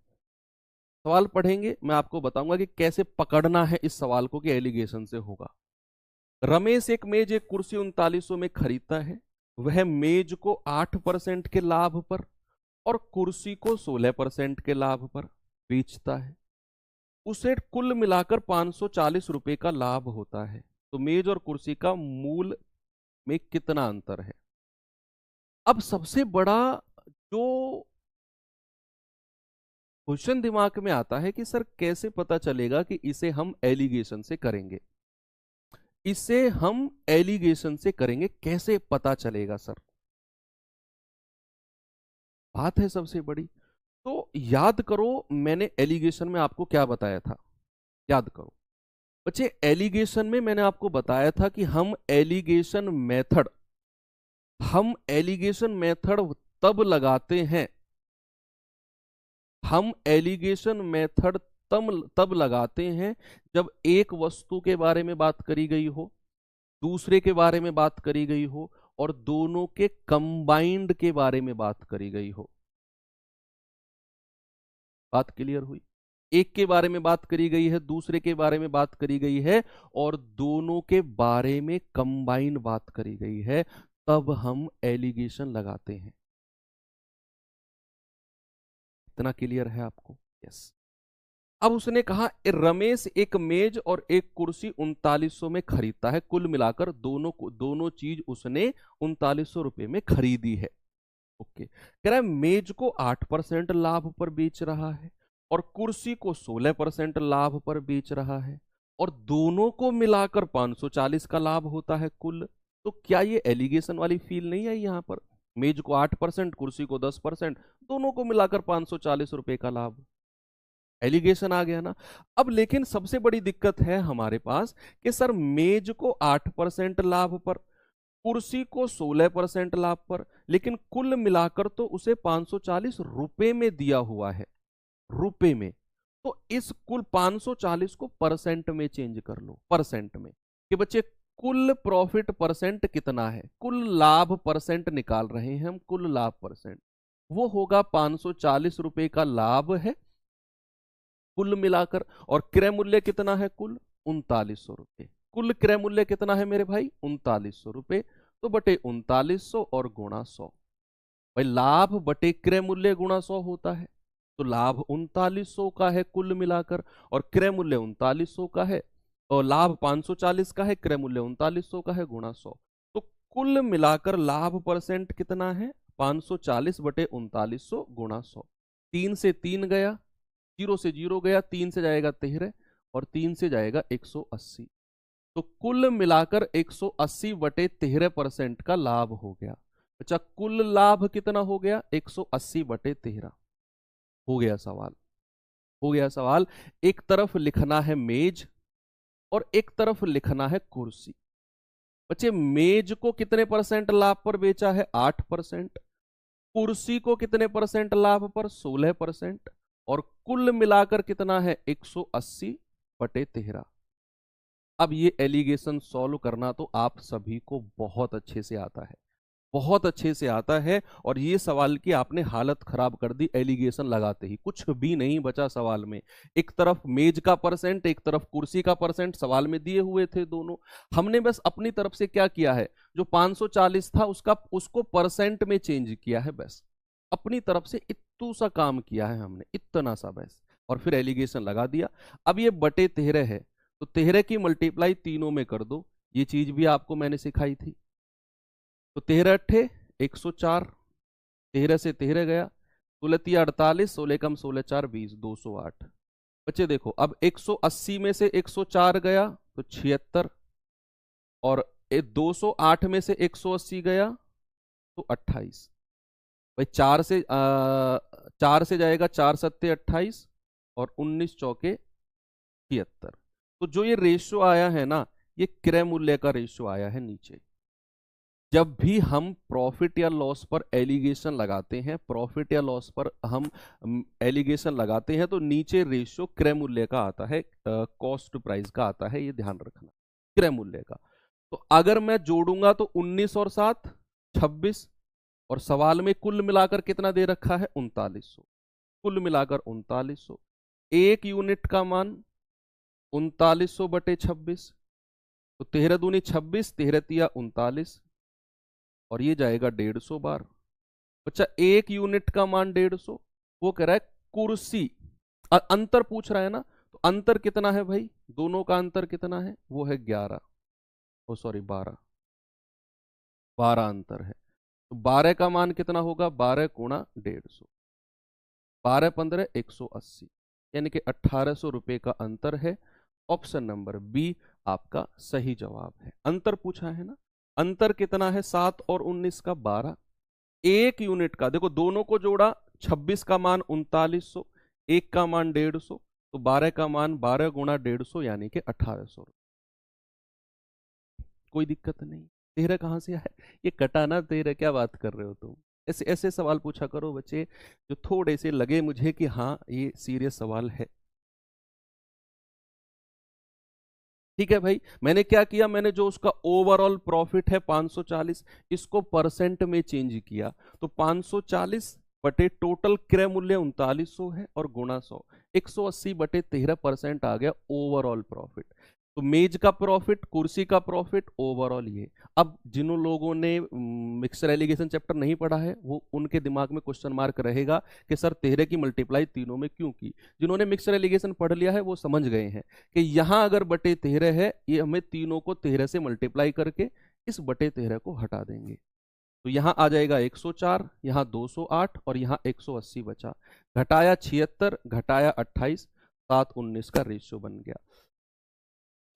सवाल पढ़ेंगे, मैं आपको बताऊंगा कि कैसे पकड़ना है इस सवाल को कि एलिगेशन से होगा। रमेश एक मेज एक कुर्सी 3900 में खरीदता है। वह मेज को 8% के लाभ पर और कुर्सी को 16% के लाभ पर बेचता है। उसे कुल मिलाकर 540 रुपए का लाभ होता है। तो मेज और कुर्सी का मूल में कितना अंतर है। अब सबसे बड़ा जो क्वेश्चन दिमाग में आता है कि सर कैसे पता चलेगा कि इसे हम एलिगेशन से करेंगे, इसे हम एलिगेशन से करेंगे, कैसे पता चलेगा सर, बात है सबसे बड़ी। तो याद करो मैंने एलिगेशन में आपको क्या बताया था, याद करो बच्चे। एलिगेशन में मैंने आपको बताया था कि हम एलिगेशन मेथड तब लगाते हैं, हम एलिगेशन मेथड तब लगाते हैं जब एक वस्तु के बारे में बात करी गई हो, दूसरे के बारे में बात करी गई हो, और दोनों के कंबाइंड के बारे में बात करी गई हो। बात क्लियर हुई, एक के बारे में बात करी गई है, दूसरे के बारे में बात करी गई है, और दोनों के बारे में कंबाइंड बात करी गई है, तब हम एलिगेशन लगाते हैं। इतना क्लियर है आपको, यस। अब उसने कहा रमेश एक मेज और एक कुर्सी 3900 में खरीदता है, कुल मिलाकर दोनों चीज उसने 3900 रुपए में खरीदी है। ओके, कह रहा है मेज को 8% लाभ पर बेच रहा है और कुर्सी को 16% लाभ पर बेच रहा है, और दोनों को मिलाकर 540 का लाभ होता है कुल। तो क्या ये एलिगेशन वाली फील नहीं आई यहां पर, मेज को 8%, कुर्सी को 10%, दोनों को मिलाकर 540 रुपए का लाभ, एलिगेशन आ गया ना। अब लेकिन सबसे बड़ी दिक्कत है हमारे पास कि सर मेज को 8% लाभ पर, कुर्सी को 16% लाभ पर, लेकिन कुल मिलाकर तो उसे 540 रुपए में दिया हुआ है, रुपए में। तो इस कुल 540 को परसेंट में चेंज कर लो, परसेंट में, कि बच्चे कुल प्रॉफिट परसेंट कितना है, कुल लाभ परसेंट निकाल रहे हैं हम, कुल लाभ परसेंट वो होगा 540 रुपए का लाभ है कुल मिलाकर, और क्रय मूल्य कितना है कुल 3900 रुपए। कुल क्रय मूल्य कितना है मेरे भाई 3900 रुपए, तो बटे 3900 और गुणा 100। भाई लाभ बटे क्रय मूल्य गुणा 100 होता है, तो लाभ 3900 का है कुल मिलाकर, और क्रय मूल्य 3900 का है, और लाभ 540 का है, क्रय मूल्य 3900 का है, गुणा 100। तो कुल मिलाकर लाभ परसेंट कितना है 540 बटे 3900 गुणा 100। 3 से 3 गया, 0 से 0 गया, 3 से जाएगा 13 और 3 से जाएगा 180। तो कुल मिलाकर 180 बटे 13% का लाभ हो गया। अच्छा, कुल लाभ कितना हो गया? 180/13 हो गया सवाल। हो गया सवाल। एक तरफ लिखना है मेज और एक तरफ लिखना है कुर्सी। बच्चे, मेज को कितने परसेंट लाभ पर बेचा है? 8%। कुर्सी को कितने परसेंट लाभ पर? 16%। और कुल मिलाकर कितना है? 180/13। अब ये एलिगेशन सॉल्व करना तो आप सभी को बहुत अच्छे से आता है, बहुत अच्छे से आता है। और ये सवाल की आपने हालत खराब कर दी एलिगेशन लगाते ही, कुछ भी नहीं बचा सवाल में। एक तरफ मेज का परसेंट, एक तरफ कुर्सी का परसेंट सवाल में दिए हुए थे दोनों। हमने बस अपनी तरफ से क्या किया है, जो 540 था उसको परसेंट में चेंज किया है, बस अपनी तरफ से इतू सा काम किया है हमने, इतना सा बस, और फिर एलिगेशन लगा दिया। अब ये बटे 13 है, तो 13 की मल्टीप्लाई तीनों में कर दो। ये चीज भी आपको मैंने सिखाई थी। तो 13 अट्ठे 104, 13 से 13 गया, 16 तिया 48, 16 कम 16 4 20, 208। बच्चे देखो, अब 180 में से 104 गया तो 76, और 208 में से 180 गया तो 28। भाई 4 से जाएगा, 4 सत्ते 28 और 19 चौके 76। तो जो ये रेशियो आया है ना, ये क्रय मूल्य का रेशियो आया है नीचे। जब भी हम प्रॉफिट या लॉस पर एलिगेशन लगाते हैं, प्रॉफिट या लॉस पर हम एलिगेशन लगाते हैं, तो नीचे रेशियो क्रय मूल्य का आता है, कॉस्ट प्राइस का आता है, ये ध्यान रखना, क्रय मूल्य का। तो अगर मैं जोड़ूंगा तो 19 और 7 26, और सवाल में कुल मिलाकर कितना दे रखा है? 3900। कुल मिलाकर 3900। एक यूनिट का मान 3900/26, तो 13 दूनी 26, 13 तिया 39, और ये जाएगा 150 बार। अच्छा, एक यूनिट का मान 150, वो कह रहा है कुर्सी, अंतर पूछ रहा है ना, तो अंतर कितना है भाई? दोनों का अंतर कितना है? वो है 11, ओ सॉरी 12, 12 अंतर है। तो 12 का मान कितना होगा? 12 गुणा 150, 12 15 180, यानी कि 1800 रुपए का अंतर है। ऑप्शन नंबर बी आपका सही जवाब है। अंतर पूछा है ना, अंतर कितना है? 7 और 19 का 12। एक यूनिट का देखो, दोनों को जोड़ा, 26 का मान 3900, एक का मान 150, तो 12 का मान 12 गुणा 150 यानी कि 1800। कोई दिक्कत नहीं। 13 कहां से आया? ये कटाना 13, क्या बात कर रहे हो तुम? ऐसे ऐसे सवाल पूछा करो बच्चे, जो थोड़े से लगे मुझे कि हाँ ये सीरियस सवाल है। ठीक है भाई, मैंने क्या किया, मैंने जो उसका ओवरऑल प्रॉफिट है 540, इसको परसेंट में चेंज किया। तो 540 बटे टोटल क्रय मूल्य 3900 है, और गुणा 100, 180/13% आ गया ओवरऑल प्रॉफिट। तो मेज का प्रॉफिट, कुर्सी का प्रॉफिट, ओवरऑल ये। अब जिन लोगों ने मिक्सर एलिगेशन चैप्टर नहीं पढ़ा है, वो उनके दिमाग में क्वेश्चन मार्क रहेगा कि सर 13 की मल्टीप्लाई तीनों में क्यों की। जिन्होंने मिक्सर एलिगेशन पढ़ लिया है वो समझ गए हैं कि यहां अगर बटे 13 है, ये हमें तीनों को 13 से मल्टीप्लाई करके इस बटे 13 को हटा देंगे। तो यहां आ जाएगा 104, यहां 208 और यहां 180 बचा। घटाया 76, घटाया 28, 7 19 का रेशियो बन गया।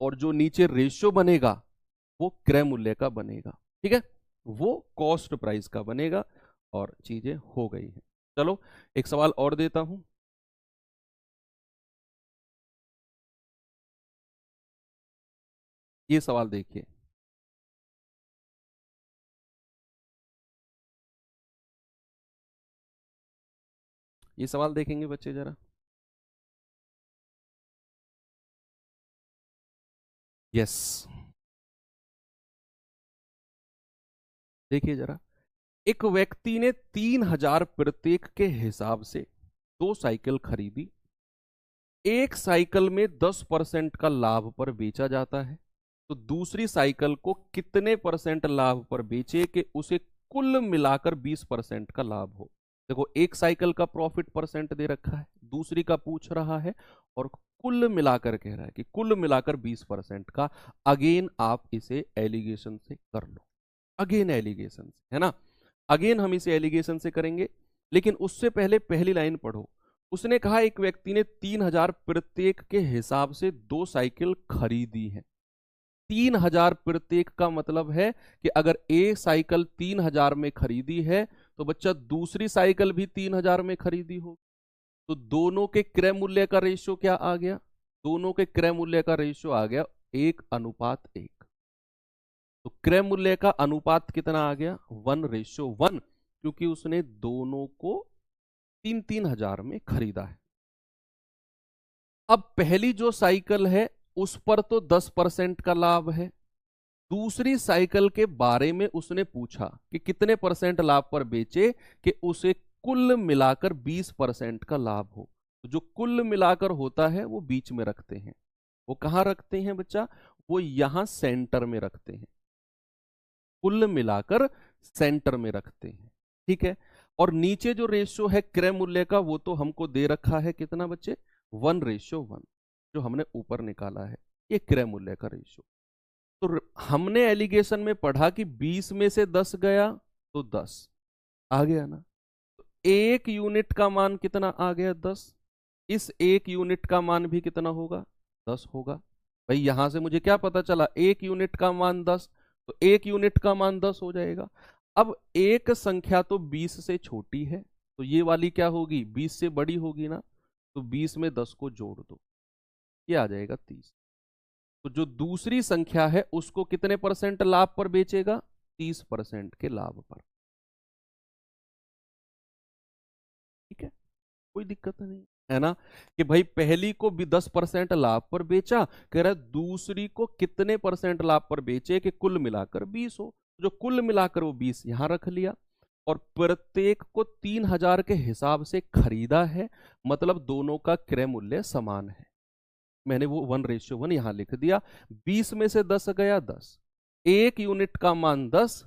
और जो नीचे रेशियो बनेगा वो क्रय मूल्य का बनेगा, ठीक है, वो कॉस्ट प्राइस का बनेगा। और चीजें हो गई हैं। चलो एक सवाल और देता हूं। ये सवाल देखिए, ये सवाल देखेंगे बच्चे जरा। यस, देखिए जरा। एक व्यक्ति ने 3000 प्रत्येक के हिसाब से 2 साइकिल खरीदी। एक साइकिल में 10% का लाभ पर बेचा जाता है, तो दूसरी साइकिल को कितने परसेंट लाभ पर बेचे कि उसे कुल मिलाकर 20% का लाभ हो? देखो, एक साइकिल का प्रॉफिट परसेंट दे रखा है, दूसरी का पूछ रहा है, और कुल मिलाकर कह रहा है कि कुल मिलाकर 20% का। अगेन आप इसे एलिगेशन से कर लो, अगेन एलिगेशन से, है ना, अगेन हम इसे एलिगेशन से करेंगे। लेकिन उससे पहले पहली लाइन पढ़ो। उसने कहा एक व्यक्ति ने 3000 प्रत्येक के हिसाब से 2 साइकिल खरीदी है। 3000 प्रत्येक का मतलब है कि अगर एक साइकिल 3000 में खरीदी है तो बच्चा दूसरी साइकिल भी 3000 में खरीदी हो, तो दोनों के क्रय मूल्य का रेशियो क्या आ गया? दोनों के क्रय मूल्य का रेशियो आ गया 1:1। तो क्रय मूल्य का अनुपात कितना आ गया? 1:1, क्योंकि उसने दोनों को 3,000 में खरीदा है। अब पहली जो साइकिल है उस पर तो 10% का लाभ है, दूसरी साइकिल के बारे में उसने पूछा कि कितने परसेंट लाभ पर बेचे कि उसे कुल मिलाकर 20% का लाभ हो। तो जो कुल मिलाकर होता है वो बीच में रखते हैं। वो कहां रखते हैं बच्चा? वो यहां सेंटर में रखते हैं, कुल मिलाकर सेंटर में रखते हैं। ठीक है। और नीचे जो रेशियो है क्रय मूल्य का वो तो हमको दे रखा है कितना बच्चे? 1:1, जो हमने ऊपर निकाला है, ये क्रय मूल्य का रेशियो। तो हमने एलिगेशन में पढ़ा कि 20 में से 10 गया तो 10 आ गया ना। तो एक यूनिट का मान कितना आ गया? 10। इस एक यूनिट का मान भी कितना होगा? 10 होगा। भाई यहां से मुझे क्या पता चला? एक यूनिट का मान 10, तो एक यूनिट का मान 10 हो जाएगा। अब एक संख्या तो 20 से छोटी है, तो ये वाली क्या होगी? 20 से बड़ी होगी ना। तो 20 में 10 को जोड़ दो, ये आ जाएगा 30। तो जो दूसरी संख्या है उसको कितने परसेंट लाभ पर बेचेगा? 30% के लाभ पर। ठीक है, कोई दिक्कत नहीं है ना, कि भाई पहली को भी 10% लाभ पर बेचा, कह रहा है दूसरी को कितने परसेंट लाभ पर बेचे कि कुल मिलाकर 20 हो। जो कुल मिलाकर वो 20 यहां रख लिया, और प्रत्येक को 3000 के हिसाब से खरीदा है, मतलब दोनों का क्रय मूल्य समान है। मैंने वो 1:1 यहां लिख दिया। 20 में से 10 गया 10, एक यूनिट का मान 10,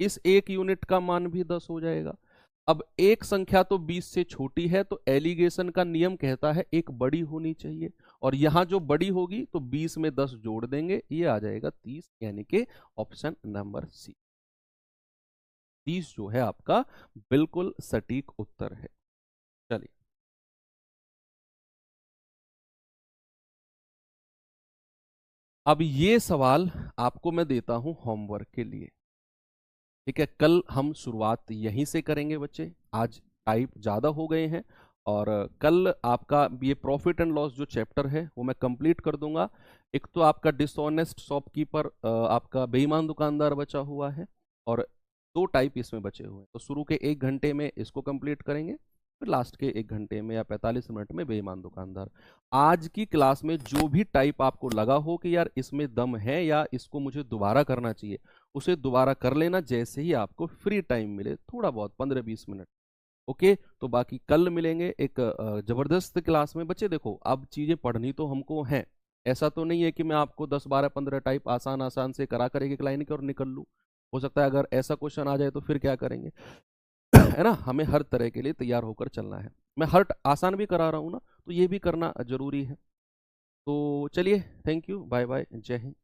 इस एक यूनिट का मान भी 10 हो जाएगा। अब एक संख्या तो 20 से छोटी है, तो एलिगेशन का नियम कहता है एक बड़ी होनी चाहिए, और यहां जो बड़ी होगी तो 20 में 10 जोड़ देंगे, ये आ जाएगा 30, यानी कि ऑप्शन नंबर सी, 30 जो है आपका बिल्कुल सटीक उत्तर है। चलिए, अब ये सवाल आपको मैं देता हूं होमवर्क के लिए। ठीक है, कल हम शुरुआत यहीं से करेंगे बच्चे, आज टाइप ज़्यादा हो गए हैं, और कल आपका ये प्रॉफिट एंड लॉस जो चैप्टर है वो मैं कंप्लीट कर दूंगा। एक तो आपका डिसऑनेस्ट शॉपकीपर, आपका बेईमान दुकानदार बचा हुआ है, और 2 टाइप इसमें बचे हुए हैं। तो शुरू के 1 घंटे में इसको कंप्लीट करेंगे, फिर लास्ट के 1 घंटे में या 45 मिनट में बेईमान दुकानदार। आज की क्लास में जो भी टाइप आपको लगा हो कि यार इसमें दम है या इसको मुझे दोबारा करना चाहिए, उसे दोबारा कर लेना जैसे ही आपको फ्री टाइम मिले, थोड़ा बहुत 15-20 मिनट। ओके, तो बाकी कल मिलेंगे एक जबरदस्त क्लास में। बच्चे देखो, अब चीजें पढ़नी तो हमको हैं, ऐसा तो नहीं है कि मैं आपको 10, 12, 15 टाइप आसान आसान से करा कर एक लाइन के और निकल लूँ। हो सकता है अगर ऐसा क्वेश्चन आ जाए तो फिर क्या करेंगे? है ना, हमें हर तरह के लिए तैयार होकर चलना है। मैं हर आसान भी करा रहा हूँ ना, तो ये भी करना जरूरी है। तो चलिए, थैंक यू, बाय बाय, जय हिंद।